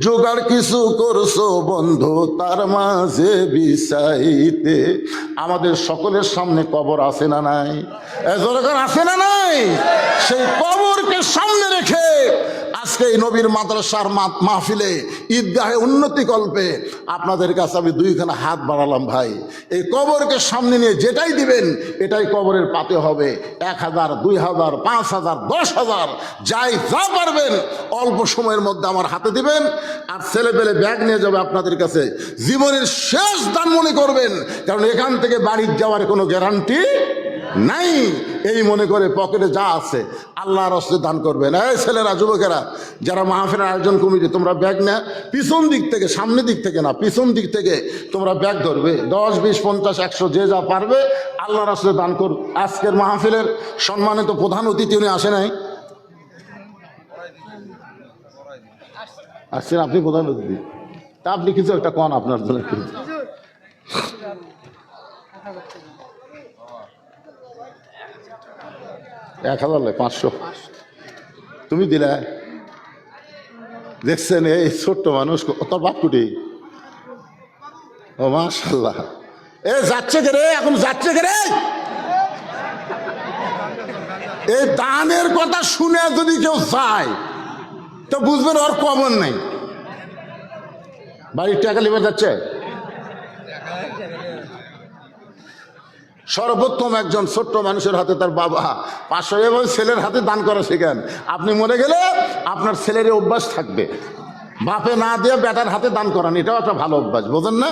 জোগাড় কিছু করছো বন্ধু, তার মাঝে বিছাইতে। আমাদের সকলের সামনে কবর আছে না নাই? এজরকার আছে না নাই? সেই কবরকে সামনে রেখে আজকে এই নবীর মাদ্রাসার মাহফিলে, ঈদগাহে উন্নতি কল্পে আপনাদের কাছে আমি 2খানা হাত বাড়ালাম ভাই। এই কবরকে সামনে নিয়ে যেটাই দিবেন, এটাই কবরের পাতে হবে। 1000, 2000, 5000, 10,000, যাই যা পারবেন অল্প সময়ের মধ্যে আমার হাতে দিবেন। আর ছেলে পেলে ব্যাগ নিয়ে যাবে আপনাদের কাছে, জীবনের শেষ দান মনে করবেন, কারণ এখান থেকে বাড়ি যাওয়ার কোনো গ্যারান্টি নাই। এই মনে করে পকেটে যা আছে আল্লাহর রাস্তায় দান করবেন। এই ছেলেরা, যুবকেরা, যারা মাহফিলের আয়োজন কমিটি, তোমরা ব্যাগ না, পিছন দিক থেকে, সামনের দিক থেকে না, পিছন দিক থেকে তোমরা ব্যাগ ধরবে। 10, 20, 50, 100 যে যা পারবে আল্লাহর রাস্তায় দান কর। আজকের মাহফিলের সম্মানিত প্রধান অতিথি উনি আসে নাই, আসছেন আপনি প্রধান অতিথি, তা আপনি কিছু একটা কন আপনার জন্য। 1000, 500 তুমি দিলে। দেখছেন এই ছোট্ট মানুষ, তোর বাপ কুটি, ও মাশাআল্লাহ, এ যাচ্ছে কে রে, এখন যাচ্ছে কে রে? এই দানের কথা শুনে যদি কেউ যায় তো বুঝবেন ওর কবর নেই। বাড়ির টাকা লিবার যাচ্ছে। সর্বোত্তম একজন ছোট্ট মানুষের হাতে তার বাবা 500, এবং ছেলের হাতে দান করা শেখেন। আপনি মরে গেলে আপনার ছেলের অভ্যাস থাকবে, বাপে না দিয়ে বেটার হাতে দান করান, এটাও একটা ভালো অভ্যাস, বোঝেন না?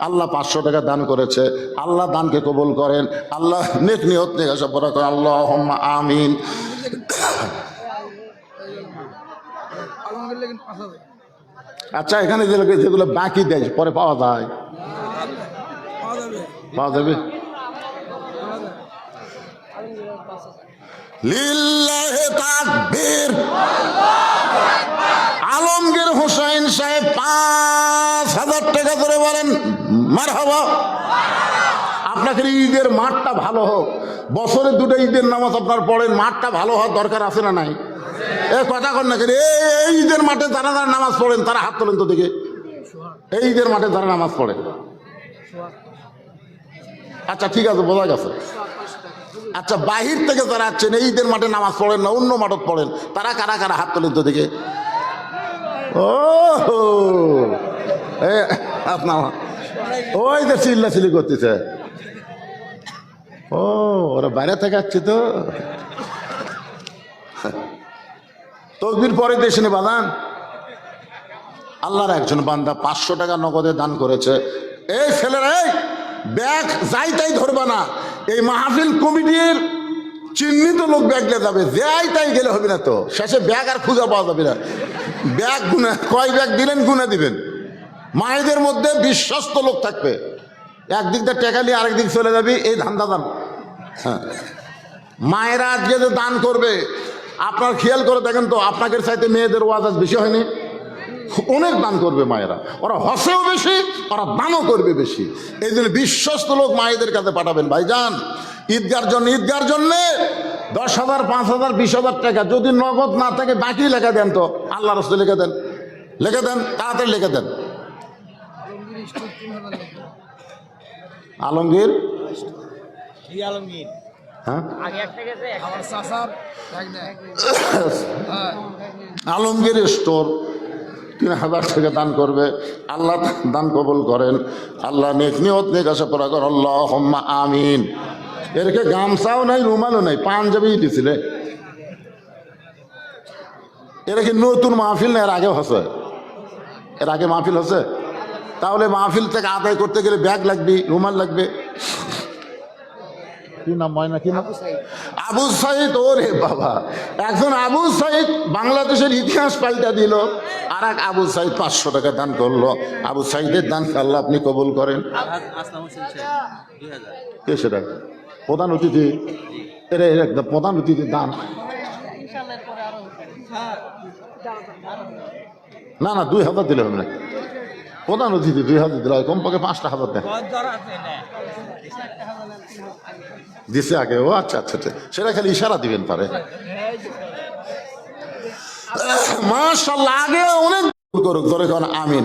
আল্লাহ 500 টাকা দান করেছে, আল্লাহ দানকে কবুল করেন, আল্লাহ নেক নিয়ত নিয়ে সব করেন, আল্লাহুম্মা আমিন। আচ্ছা, এখানে যেগুলো বাকি দেয় পরে পাওয়া যায়, পাওয়া যাবে। লিল্লাহে তাকবীর। আলমগীর হোসেন সাহেব 5,000 টাকা ধরে বলেন মারহাবা। আপনাকে ঈদের মাঠটা ভালো হোক, বছরে 2টা ঈদের নামাজ আপনার পড়েন, মাঠটা ভালো হওয়ার দরকার আছে না নাই? এ কথা কর না, এই ঈদের মাঠে যারা যারা নামাজ পড়েন তারা হাত তোলেন তো দেখে। এই ঈদের মাঠে যারা নামাজ পড়েন, আচ্ছা ঠিক আছে, বোঝা গেছে। আচ্ছা, বাহির থেকে যারা আছেন, এই ঈদের মাঠে নামাজ পড়েন না, অন্য মাঠত পড়েন, তারা কারা কারা হাত তোলেন তো দেখে। ও আপনার ওই যে চিল্লাচিল্লি করতেছে। ও ওরা বাইরে থেকে আসছে তো। তকবীর পরে দেশে নে বাদান। আল্লাহর একজন বান্দা 500 টাকা নগদে দান করেছে। এই ছেলেরা, এই ব্যাগ যাই তাই ধরবা না। এই মাহফিল কমিটির চিহ্নিত লোক ব্যাগ নিয়ে যাবে, যাই তাই গেলে হবে না তো, শেষে ব্যাগ আর খুঁজে পাওয়া যাবে না। ব্যাগ গুনে কয় ব্যাগ দিলেন গুনে দিবেন। মায়েদের মধ্যে বিশ্বস্ত লোক থাকবে, একদিক দিয়ে টাকা নিয়ে আরেক দিক চলে যাবি, এই ধান্দা দান। হ্যাঁ, মায়েরা আজকে যে দান করবে, আপনার খেয়াল করে দেখেন তো, আপনাকে চাইতে মেয়েদের ওয়াজ আজ বেশি হয়নি? অনেক দান করবে মায়েরা, ওরা হসেও বেশি, ওরা দানও করবে বেশি। এই জন্য বিশ্বস্ত লোক মায়েদের কাছে পাঠাবেন। ভাইজান, ঈদগার জন্য 10,000, 5,000, 20,000 টাকা যদি নগদ না থাকে, বাকি লেখা দেন তো, আল্লাহ রাস্তায় লিখে দেন, তাড়াতাড়ি লিখে দেন। আলমগীর, হ্যাঁ, আলমগীর স্টোর 3,000 টাকা দান করবে। আল্লাহ দান কবুল করেন, আল্লাহ নেক নিয়ত নেক আশা করা কর, আল্লাহুম্মা আমিন। এরকে গামছাও নাই, রুমালও নাই, পাঞ্জাবি দিছিলে। এরা কি নতুন মাহফিল না, এর আগে হচ্ছে? এর আগে মাহফিল হচ্ছে? তাহলে মাহফিল থেকে আদায় করতে গেলে ব্যাগ লাগবে, রুমাল লাগবে। কি নাম ময়না, কি নাম? আবু সাইদ। ওরে বাবা, একজন আবু সাইদ বাংলাদেশের ইতিহাস পাল্টা দিল, আর এক আবু সাইদ 500 টাকা দান করলো। আবু সাইদের দান আল্লাহ আপনি কবুল করেন। কে সেটা? প্রধান অতিথি। এর একদম প্রধান অতিথি দান। না না, 2,000 দিলে হবে না। প্রধান অতিথি 2,000 দিলে হয়, কমপক্ষে 5,000 দেন দিছে আগে। ও আচ্ছা আচ্ছা আচ্ছা, সেটা খালি ইশারা দিবেন পারে। মাশাআল্লাহ, আগে অনেক করুক, ধরে কোন আমিন।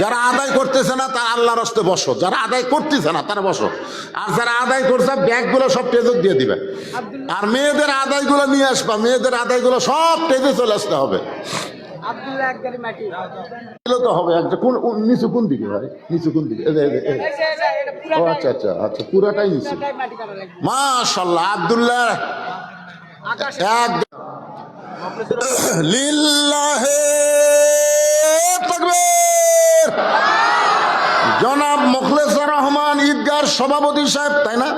যারা আদায় করতেছে না তারা আল্লাহর রাস্তে বসো, যারা আদায় করতেছে না তারা বসো, আর যারা আদায় করছে ব্যাগগুলো সব টেজে দিয়ে দিবে, আর মেয়েদের আদায়গুলো নিয়ে আসবা, মেয়েদের আদায়গুলো সব টেজে চলে আসতে হবে। তো হবে একটা কোন নিচু কোন দিকে ভাই, নিচু কোন দিকে? ও আচ্ছা আচ্ছা আচ্ছা, পুরাটাই নিচু। মাশাআল্লাহ, আব্দুল্লাহ লিল্লাহে তাকবীর। জনাব মুখলেসুর রহমান ঈদগার সভাপতি সাহেব, তাই না?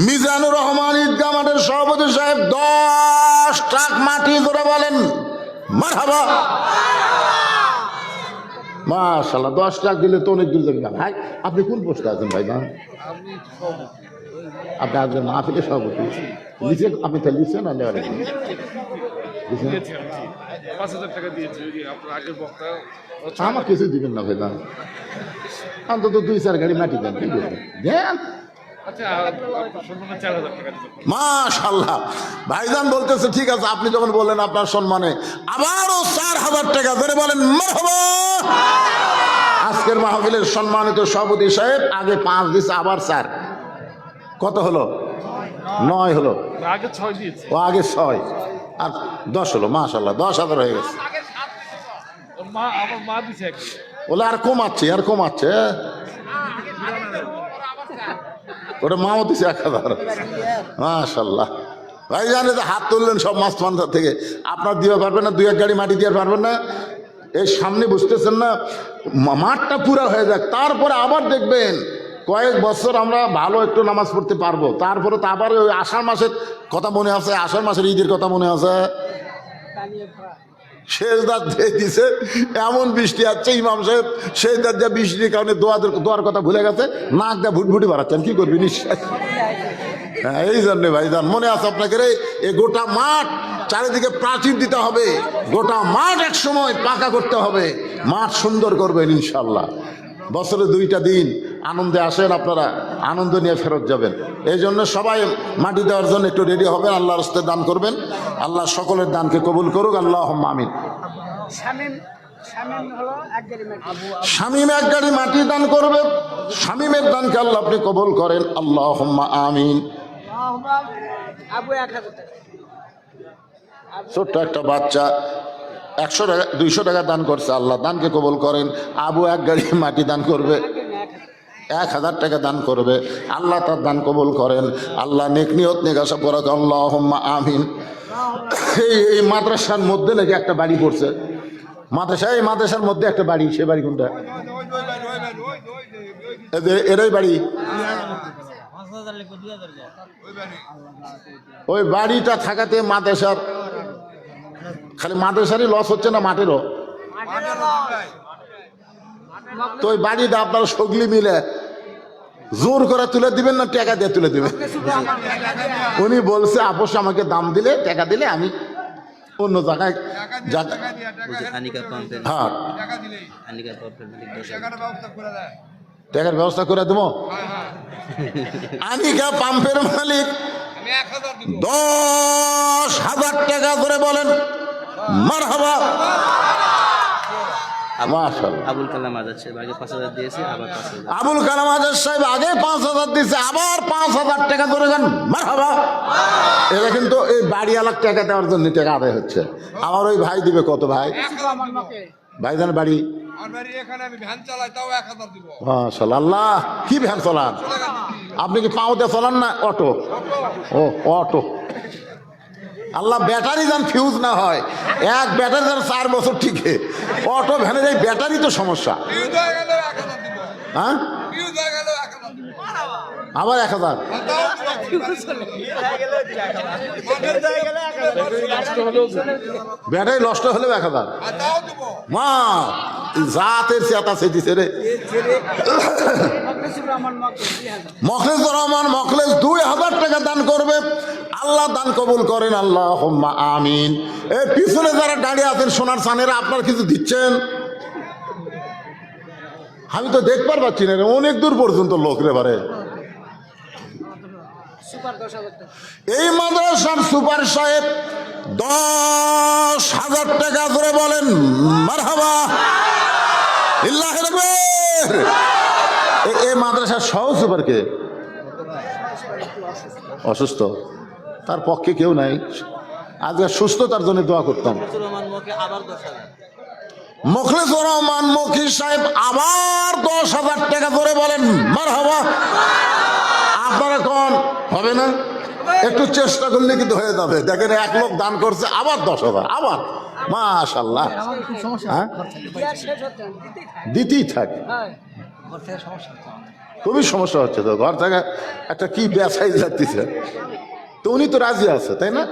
মিজানুর রহমান ঈদগাহ মাঠের সভাপতি সাহেব 10 ট্রাক মাটি ধরে বলেন মারহাবা। মাশাআল্লাহ, 10 ট্রাক দিলে তো অনেক দূর যাবে। ভাই আপনি কোন পোস্টে আছেন ভাই? আপনি আজকে মাহফিলের সভাপতি, লিখে আপনি তো লিখছেন না? আমার কিছু দিবেন না ভাইজান, অন্তত 2-4 গাড়ি মাটি দেন, কি দেন। মাশাআল্লাহ, ভাইজান বলতেছে ঠিক আছে, আপনি যখন বললেন আপনার সম্মানে আবারও 4,000 টাকা ধরে বলেন মারহাবা। আজকের মাহফিলের সম্মানিত সভাপতি সাহেব আগে 5 দিছে, আবার 4, কত হলো? 9 হলো। আগে 6 দিয়েছে, ও আগে 6 আর 10 হলো। মাশাআল্লাহ, 10,000 হয়ে গেছে। ওলা আর কমাচ্ছে, আর কমাচ্ছে। ওটা মাও দিছে 1,000। মাশাআল্লাহ, ভাই জানে যে হাত তুললেন সব মাছ পান্তা থেকে, আপনার দিতে পারবেন না, 2-1 গাড়ি মাটি দিয়ে পারবেন না। এই সামনে বুঝতেছেন না, মাঠটা পুরা হয়ে যাক, তারপরে আবার দেখবেন কয়েক বছর আমরা ভালো একটু নামাজ পড়তে পারবো। তারপরে তো আবার ওই আষাঢ় মাসের কথা মনে আছে, আষাঢ় মাসের ঈদের কথা মনে আছে, শেষদার দিয়ে দিছে, এমন বৃষ্টি আসছে, ইমাম সাহেব শেষদার যা বৃষ্টির কারণে দোয়ার কথা ভুলে গেছে, নাক দিয়ে ভুটভুটি বাড়াচ্ছেন, কি করবি? নিঃশ্বাস হ্যাঁ, এই জন্যে ভাইজান মনে আছে আপনাকে রে, এই গোটা মাঠ চারিদিকে প্রাচীর দিতে হবে, গোটা মাঠ এক সময় পাকা করতে হবে, মাঠ সুন্দর করবেন ইনশাল্লাহ। বছরে 2টা দিন আনন্দে আসেন, আপনারা আনন্দ নিয়ে ফেরত যাবেন। এই জন্য সবাই মাটি দেওয়ার জন্য একটু রেডি হবেন, আল্লাহর রাস্তায় দান করবেন। আল্লাহ সকলের দানকে কবুল করুক, আল্লাহুম্মা আমিন। শামীম 1 গাড়ি মাটি দান করবে, শামীমের দানকে আল্লাহ আপনি কবুল করেন, আল্লাহুম্মা আমিন। ছোট্ট একটা বাচ্চা 100 টাকা 200 টাকা দান করছে, আল্লাহ দানকে কবুল করেন। আবু 1 গাড়ি মাটি দান করবে, 1000 টাকা দান করবে, আল্লাহ তার দান কবুল করেন। আল্লাহ নেক নিয়ত নেক আশা পড়াক, আল্লাহুম্মা আমিন। এই মাদ্রাসার মধ্যে নাকি একটা বাড়ি পড়ছে, এই মাদ্রাসার মধ্যে একটা বাড়ি, সে বাড়ি কোনটা? এরাই বাড়ি, ওই বাড়িটা থাকাতে মাদ্রাসার, খালি মাদ্রাসারই লস হচ্ছে না মাঠেরও? তো ওই বাড়িটা আপনারা সগলি মিলে জোর করে তুলে দিবেন না টাকা দিয়ে তুলে দিবেন? উনি বলছে আপোষ আমাকে দাম দিলে, টাকা দিলে আমি অন্য জায়গায় হ্যাঁ টাকার ব্যবস্থা করে দেবো। আনিকা পাম্পের মালিক 10,000 টাকা করে বলেন মারহাবা। আবুল কালাম আজাদ সাহেব আগে 5,000 দিয়েছে, আবার 5,000। আবুল কালাম আজাদ সাহেব আগে 5,000 দিয়েছে, আবার 5,000 টাকা ধরে যান মারহাবা। এটা কিন্তু এই বাড়িওয়ালার টাকা দেওয়ার জন্য টাকা আদায় হচ্ছে। আমার ওই ভাই দিবে কত? ভাই ভাইজান বাড়ি মাশাআল্লাহ, কি ভ্যান চালান আপনি? কি পাওতে চালান না অটো? ও অটো। আল্লাহ ব্যাটারি যেন ফিউজ না হয়, এক ব্যাটারি যেন 4 বছর টিকে। অটো ভ্যানের এই ব্যাটারি তো সমস্যা। হ্যাঁ, আবার 1000। ব্যাটারি নষ্ট হলেও 1000। মা জাতের চেতা সেটিছে রে। মখলেসুর রহমান মখলেস 2000 টাকা দান করবে, আল্লাহ দান কবুল করেন, আল্লাহুম্মা আমিন। এই পিছনে যারা দাঁড়িয়ে আছেন সোনার চানেরা, আপনারা কিছু দিচ্ছেন? আমি তো দেখবার পাচ্ছি না, অনেক দূর পর্যন্ত লোক রে বারে। এই মাদ্রাসার সুপার সাহেব 10,000 টাকা করে বলেন মারহাবা। এই মাদ্রাসার সহ সুপার কে? অসুস্থ, তার পক্ষে কেউ নাই। আজকে সুস্থতার জন্য দোয়া করতাম। মুখলেসুর রহমান মকি সাহেব আবার 10,000 টাকা করে বলেন মারহাবা। আপনারা কোন হবে না? একটু চেষ্টা করলে কিন্তু হয়ে যাবে। দেখেন 1 লোক দান করছে, আবার 10,000, আবার মাশাআল্লাহ। হ্যাঁ, দিতেই থাকে। খুবই সমস্যা হচ্ছে তো, ঘর থেকে একটা কি বেসাই যাচ্ছে। তো উনি তো রাজি আছে, তাই না?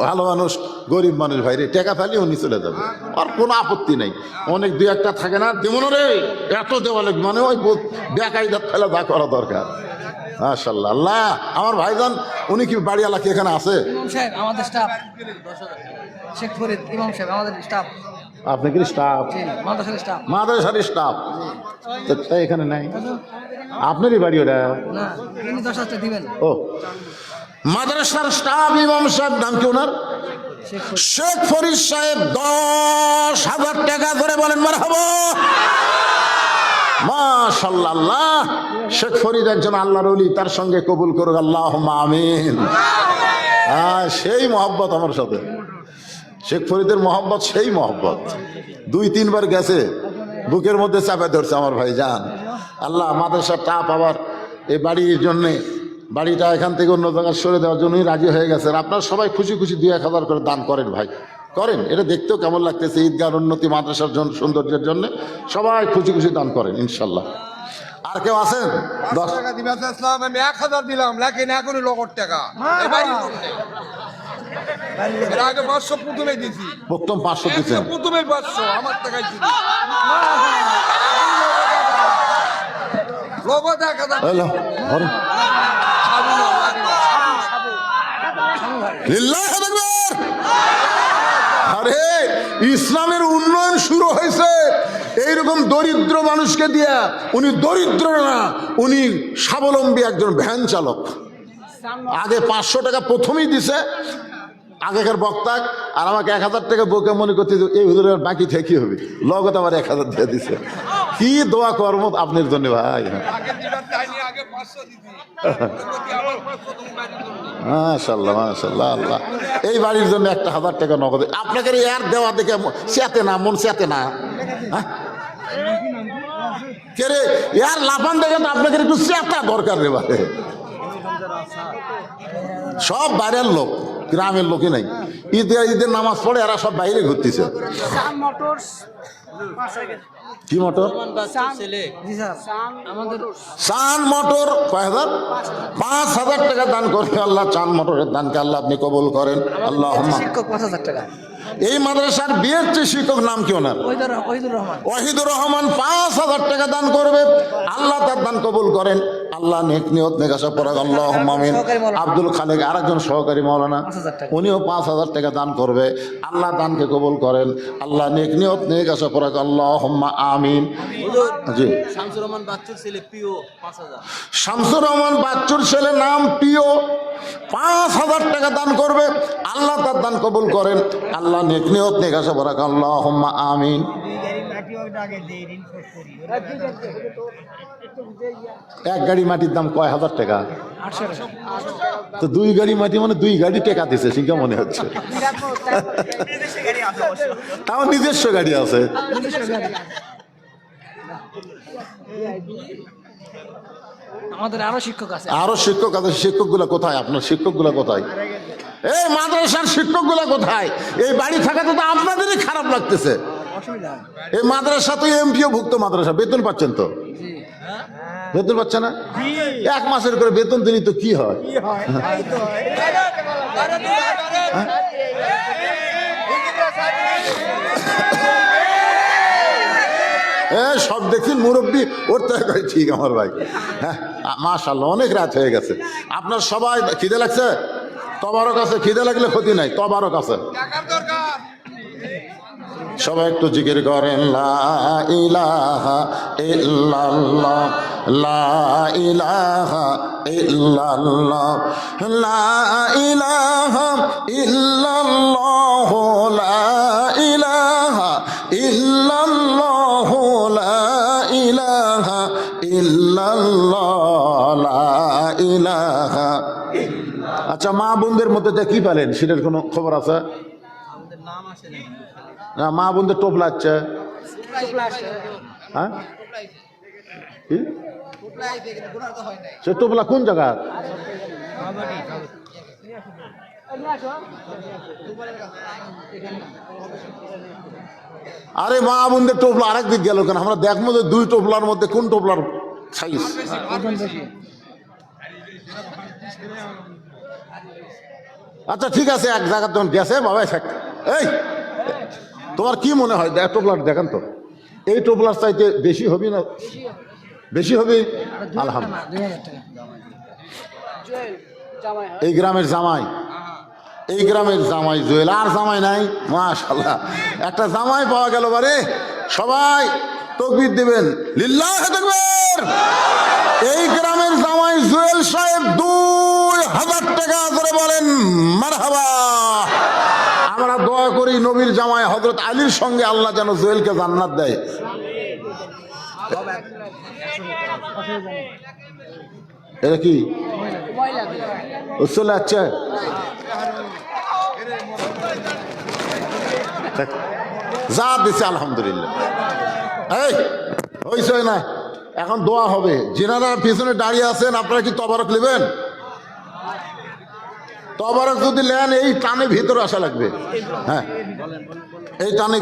ভালো মানুষ, গরিব মানুষ, ভাই রে টাকা ফেলে উনি চলে যাবে, আর কোনো আপত্তি নেই। অনেক 2-1টা থাকে না, যেমন রে এত দেওয়া লাগবে, মানে ওই বেকায়দার ফেলে যা করা দরকার। মাশাআল্লাহ। আল্লাহ আমার ভাইজান, উনি কি বাড়িওয়ালা কি এখানে আছে? আমাদের স্টাফ শেখ ফরিদ ইমাম সাহেব আমাদের স্টাফ। আপনি কি স্টাফ? মাদ্রাসার স্টাফ। মাদ্রাসার স্টাফ তাই এখানে নাই? আপনারই বাড়ি ওটা? না, তিনি 10,000 দিবেন। ও মাদ্রাসার স্টাফ ইমাম সাহেব, নাম কি ওনার? শেখ ফরিদ সাহেব 10,000 টাকা করে বলেন মারহাবা। মাশাআল্লাহ। আল্লাহ শেখ ফরিদ একজন আল্লাহর ওলি, তার সঙ্গে কবুল করুক, আল্লাহুম্মা আমিন। হ্যাঁ, সেই মহব্বত আমার সাথে, শেখ ফরিদের মহব্বত সেই মহব্বত। 2-3 বার গেছে, বুকের মধ্যে চাপে ধরছে আমার ভাই যান। আল্লাহ মাদ্রাসার টাপ আবার এই বাড়ির জন্যে, বাড়িটা এখান থেকে অন্য জায়গায় সরে দেওয়ার জন্যই রাজি হয়ে গেছেন। আপনারা সবাই খুশি খুশি 2-1,000 করে দান করেন ভাই, করেন। এটা দেখতেও কেমন লাগতেছে, ঈদগার উন্নতি, মাদ্রাসার সৌন্দর্যের জন্য সবাই খুশি খুশি দান করেন ইনশাল্লাহ। আর কেউ আছেন? 10 টাকা দিবেন। আমি 1,000 দিলাম, লেকিন এখনই লগর টাকা এর আগে 500 প্রথমে দিছি। প্রথম 500 দিচ্ছেন? প্রথমে 500 আমার টাকায় দিছি। লগর টাকা লিল্লাহি তাকবীর। আরে ইসলামের উন্নয়ন শুরু হয়েছে এইরকম দরিদ্র মানুষকে দিয়া। উনি দরিদ্র না, উনি স্বাবলম্বী একজন ভ্যান চালক। আগে 500 টাকা প্রথমেই দিছে আগেকার বক্তা, আর আমাকে 1000 টাকা বউকে মনে করতে এই হুজুরের বাকি থেকে কি হবে, লগত আমার 1000 দিয়ে দিছে। কি দোয়া কর্ম আপনার জন্য ভাই। আগে দিবার চাইনি, আগে 500 দিতি। আবার প্রথম বাড়ি করবি। মাশাআল্লাহ মাশাআল্লাহ আল্লাহ। এই বাড়ির জন্য 1000 টাকা নগদ আপনাকে এর দেওয়া দেখে চেতে না, মন চেতে না। হ্যাঁ? কে রে ইয়ার লাফান দেখে তো আপনাকে একটু চেতা দরকার রে ভাই। সব বাইরের লোক, গ্রামের লোকই নাই। ঈদের নামাজ পড়ে এরা সব বাইরে ঘুরতেছে। কি মোটর? চান মোটর কয় হাজার? 5,000 টাকা দান করবে আল্লাহ। চান মোটরের দানকে আল্লাহ আপনি কবুল করেন। আল্লাহ। শিক্ষক 5,000 টাকা। এই মাদ্রাসার বিয়ের চেয়ে শিক্ষক নাম কি ওনার? ওয়াহিদুর রহমান 5,000 টাকা দান করবে। আল্লাহ তার দান কবুল করেন। আল্লাহ নেক নিয়ত নেক আশা পরাগ আল্লাহ আমিন। আব্দুল খালেক আরেকজন সহকারী মাওলানা, উনিও 5,000 টাকা দান করবে। আল্লাহ দানকে কবুল করেন। আল্লাহ নেক নিয়ত নেক আশা পরাগ আল্লাহ আমিন। জি শামসুর রহমান বাচ্চুর ছেলে প্রিয় 5,000। শামসুর রহমান বাচ্চুর ছেলে নাম প্রিয় 5,000 টাকা দান করবে। আল্লাহ তার দান কবুল করেন। আল্লাহ নেক নিয়ত নেক আশা পরাগ আল্লাহ আমিন। এক গাড়ি মাটির দাম কয় হাজার টাকা? 800 টাকা। তো 2 গাড়ি মাটি মানে 2 গাড়ি টাকা দিছে শিখা মনে হচ্ছে। তাও নিজস্ব গাড়ি আছে। আমাদের আরো শিক্ষক আছে। আরো শিক্ষক আছে। শিক্ষকগুলো কোথায়? আপনার শিক্ষকগুলো কোথায়? এই মাদ্রাসার শিক্ষকগুলো কোথায়? এই বাড়ি থাকাতে তো আপনাদেরই খারাপ লাগতেছে। এই মাদ্রাসা তো এমপিও ভুক্ত মাদ্রাসা, বেতন পাচ্ছেন তো? বেতন পাচ্ছে না? 1 মাসের করে বেতন দিলি তো কি হয়? সব দেখছেন মুরব্বী ওর তো ঠিক আমার ভাই। হ্যাঁ মাশাআল্লাহ, অনেক রাত হয়ে গেছে। আপনার সবাই খিদে লাগছে? তবারক আছে, খিদে লাগলে ক্ষতি নাই, তবারক আছে। টাকার দরকার। সবাই একটু জিকির করেন লা ইলাহা ইল্লাল্লাহ, লা ইলাহা ইল্লাল্লাহ, লা ইলাহা ইল্লাল্লাহ, লা ইলাহা ইল্লাল্লাহ, লা ইলাহা ইল্লাল্লাহ, লা ইলাহা। আচ্ছা, মা বোনদের মধ্যে কি পেলেন সেটার কোনো খবর আছে? আমাদের নাম আসে না, মা বোনদের টোপ লাগছে। হ্যাঁ, সে টোপলা কোন জায়গা? আরে মা বোনদের টোপলা আরেক দিক গেল কেন? আমরা দেখবো যে 2 টোপলার মধ্যে কোন টোপলার সাইজ। আচ্ছা ঠিক আছে, এক জায়গা তখন গেছে বাবা। এই তোমার কি মনে হয়? টোপলার দেখেন তো, এই টোপলার চাইতে বেশি হবে না? বেশি হবে আলহামদুলিল্লাহ। এই গ্রামের জামাই, এই গ্রামের জামাই জুয়েল। আর জামাই নাই? মাশাআল্লাহ, একটা জামাই পাওয়া গেল। বারে সবাই তাকবীর দিবেন, লিল্লাহি তাকবীর। এই গ্রামের জামাই জুয়েল সাহেব 2,000 টাকা করে বলেন মারহাবা। আমরা দোয়া করি নবীর জামাই হযরত আলীর সঙ্গে আল্লাহ যেন জুয়েলকে জান্নাত দেয়। এটা কি চলে যাচ্ছে? যা দিছে আলহামদুলিল্লাহ। এই হইছে না, এখন দোয়া হবে। যিনারা পিছনে দাঁড়িয়ে আছেন আপনারা কি তবারক নেবেন? তবারক যদি নেন এই টানে ভিতরে আসা লাগবে। হ্যাঁ, এই টানে।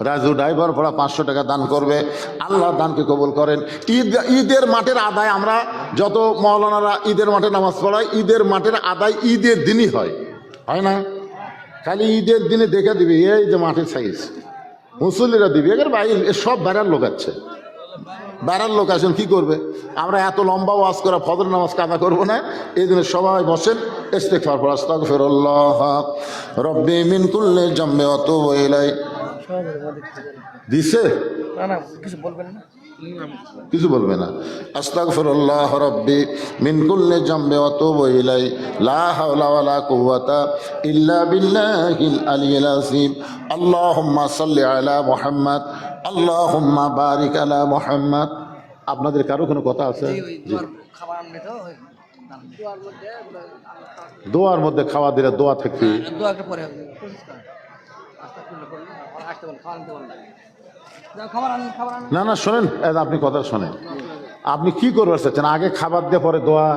রাজু ড্রাইভার ভাড়া 500 টাকা দান করবে। আল্লাহ দানকে কবুল করেন। ঈদের মাঠের আদায়, আমরা যত মৌলানারা ঈদের মাঠে নামাজ পড়াই, ঈদের মাঠের আদায় ঈদের দিনই হয় না? খালি ঈদের দিনে দেখে দিবি এই যে মাঠের সাইজ, মুসল্লিরা দিবি। এর বাইরে সব বেড়ার লোক আছে, বেড়ার লোক আছেন কি করবে? আমরা এত লম্বা ওয়াজ করা ফজর নামাজ কাদা করবো না। এই জন্য সবাই বসেন। ইস্তিগফার পড়ো, আস্তাগফিরুল্লাহ রব্বি মিন কুল্লি জামবি ওয়া আতুবু ইলাই। দিছে না না কিছু বলবেন না। কিছু বলবে না। আস্তাগফিরুল্লাহ রাব্বি মিন কুল্লি জামবি ওয়া আতুবু ইলাই, লা হাওলা ওয়ালা কুওয়াতা ইল্লা বিল্লাহিল আলিয়্যিল আযীম। আল্লাহুম্মা সাল্লি আলা মুহাম্মাদ, আল্লাহুম্মা বারিক আলা মুহাম্মাদ। আপনাদের কারো কোনো কথা আছে? জি ওই দুয়ার খাবার আনলে তো ওই দোয়ার মধ্যে খাওয়া দিলে দোয়া থাকবে। দোয়াটা পরে হবে কোশিশ করেন আস্তে করে করলে আর আসতে বল খাবার আনতে বল যাও খাবার আন না না শোনেন, আপনি কথা শোনেন, আপনি কি করবার চাচ্ছেন? আগে খাবার দিয়ে পরে দোয়া?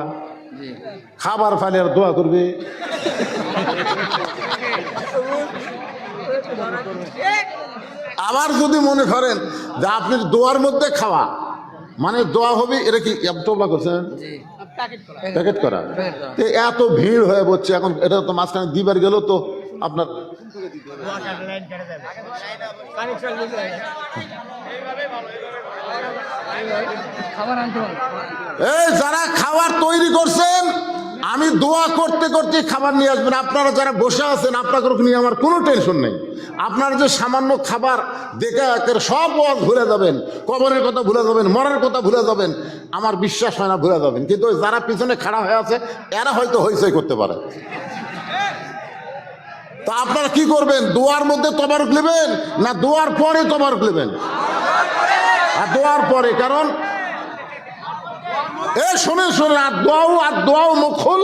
জি খাবার ফাইলে আর দোয়া করবে? আবার যদি মনে করেন যে আপনি দোয়ার মধ্যে খাওয়া মানে দোয়া হবে, এটা কি টোপলা করছেন? জি প্যাকেট করা? প্যাকেট করা। তো এত ভিড় হয়ে পড়ছে এখন, এটা তো মাঝখানে দিবার গেল তো আপনার খাবার আনতে বল এই যারা খাবার তৈরি করছেন, আমি দোয়া করতে করতে খাবার নিয়ে আসবেন। আপনারা যারা বসে আছেন আপনাদের নিয়ে আমার কোনো টেনশন নেই। আপনারা যে সামান্য খাবার দেখে একের সব ওয়াজ ভুলে যাবেন, কবরের কথা ভুলে যাবেন, মরার কথা ভুলে যাবেন, আমার বিশ্বাস হয় না ভুলে যাবেন। কিন্তু ওই যারা পিছনে খাড়া হয়ে আছে এরা হয়তো হইচই করতে পারে। তা আপনারা কি করবেন? দোয়ার মধ্যে তবারক নেবেন না দোয়ার পরে তবারক নেবেন? আর দোয়ার পরে, কারণ শোনেন শোনেন, আর দোয়াও মুখল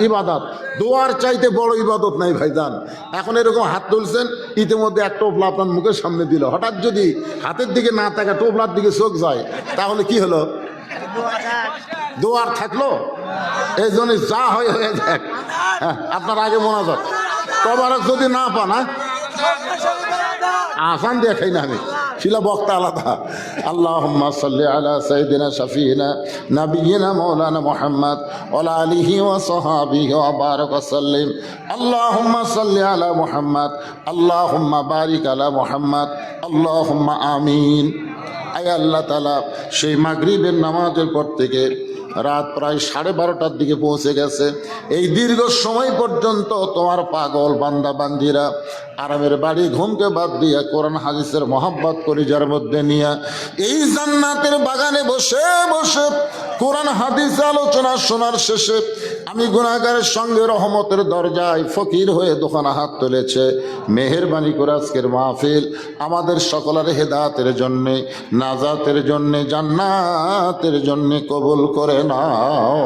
ইবাদত। দোয়ার চাইতে বড় ইবাদত নাই ভাইজান। এখন এরকম হাত তুলছেন, ইতিমধ্যে এক টোপলা আপনার মুখের সামনে দিল, হঠাৎ যদি হাতের দিকে না থাকে টোপলার দিকে চোখ যায় তাহলে কি হলো? দোয়ার থাকলো? এই জন্য যা হয় হয়ে যাক। হ্যাঁ, আপনার আগে মোনাজাত তবারক যদি না পান, আসান দিয়ে খাই না আমি, শিলা বক্তা আলাদা। আল্লাহুম্মা সাল্লি আলা সাইয়্যিদিনা শাফিনা নাবিয়িনা মাওলানা মুহাম্মদ ওয়া আলা আলিহি ওয়া সাহবিহি ওয়া বারাক ওয়া সাল্লিম। আল্লাহুম্মা সাল্লি আলা মুহাম্মদ, আল্লাহুম্মা বারিক আলা মুহাম্মদ, আল্লাহুম্মা আমিন। আয় আল্লাহ তাআলা, সেই মাগরিবের নামাজের পর থেকে রাত প্রায় 12:30টার দিকে পৌঁছে গেছে। এই দীর্ঘ সময় পর্যন্ত তোমার পাগল বান্দা বান্দিরা আরামের বাড়ি ঘুমকে বাদ দিয়া কোরআন হাদিসের মহব্বত কলিজার মধ্যে নিয়ে এই জান্নাতের বাগানে বসে বসে কোরআন হাদিস আলোচনা শোনার শেষে আমি গুনাহগারের সঙ্গে রহমতের দরজায় ফকির হয়ে দোকানে হাত তুলেছে। মেহেরবানি করে আজকের মাহফিল আমাদের সকলের হেদায়েতের জন্যে, নাজাতের জন্যে, জান্নাতের জন্যে কবুল করে নাও।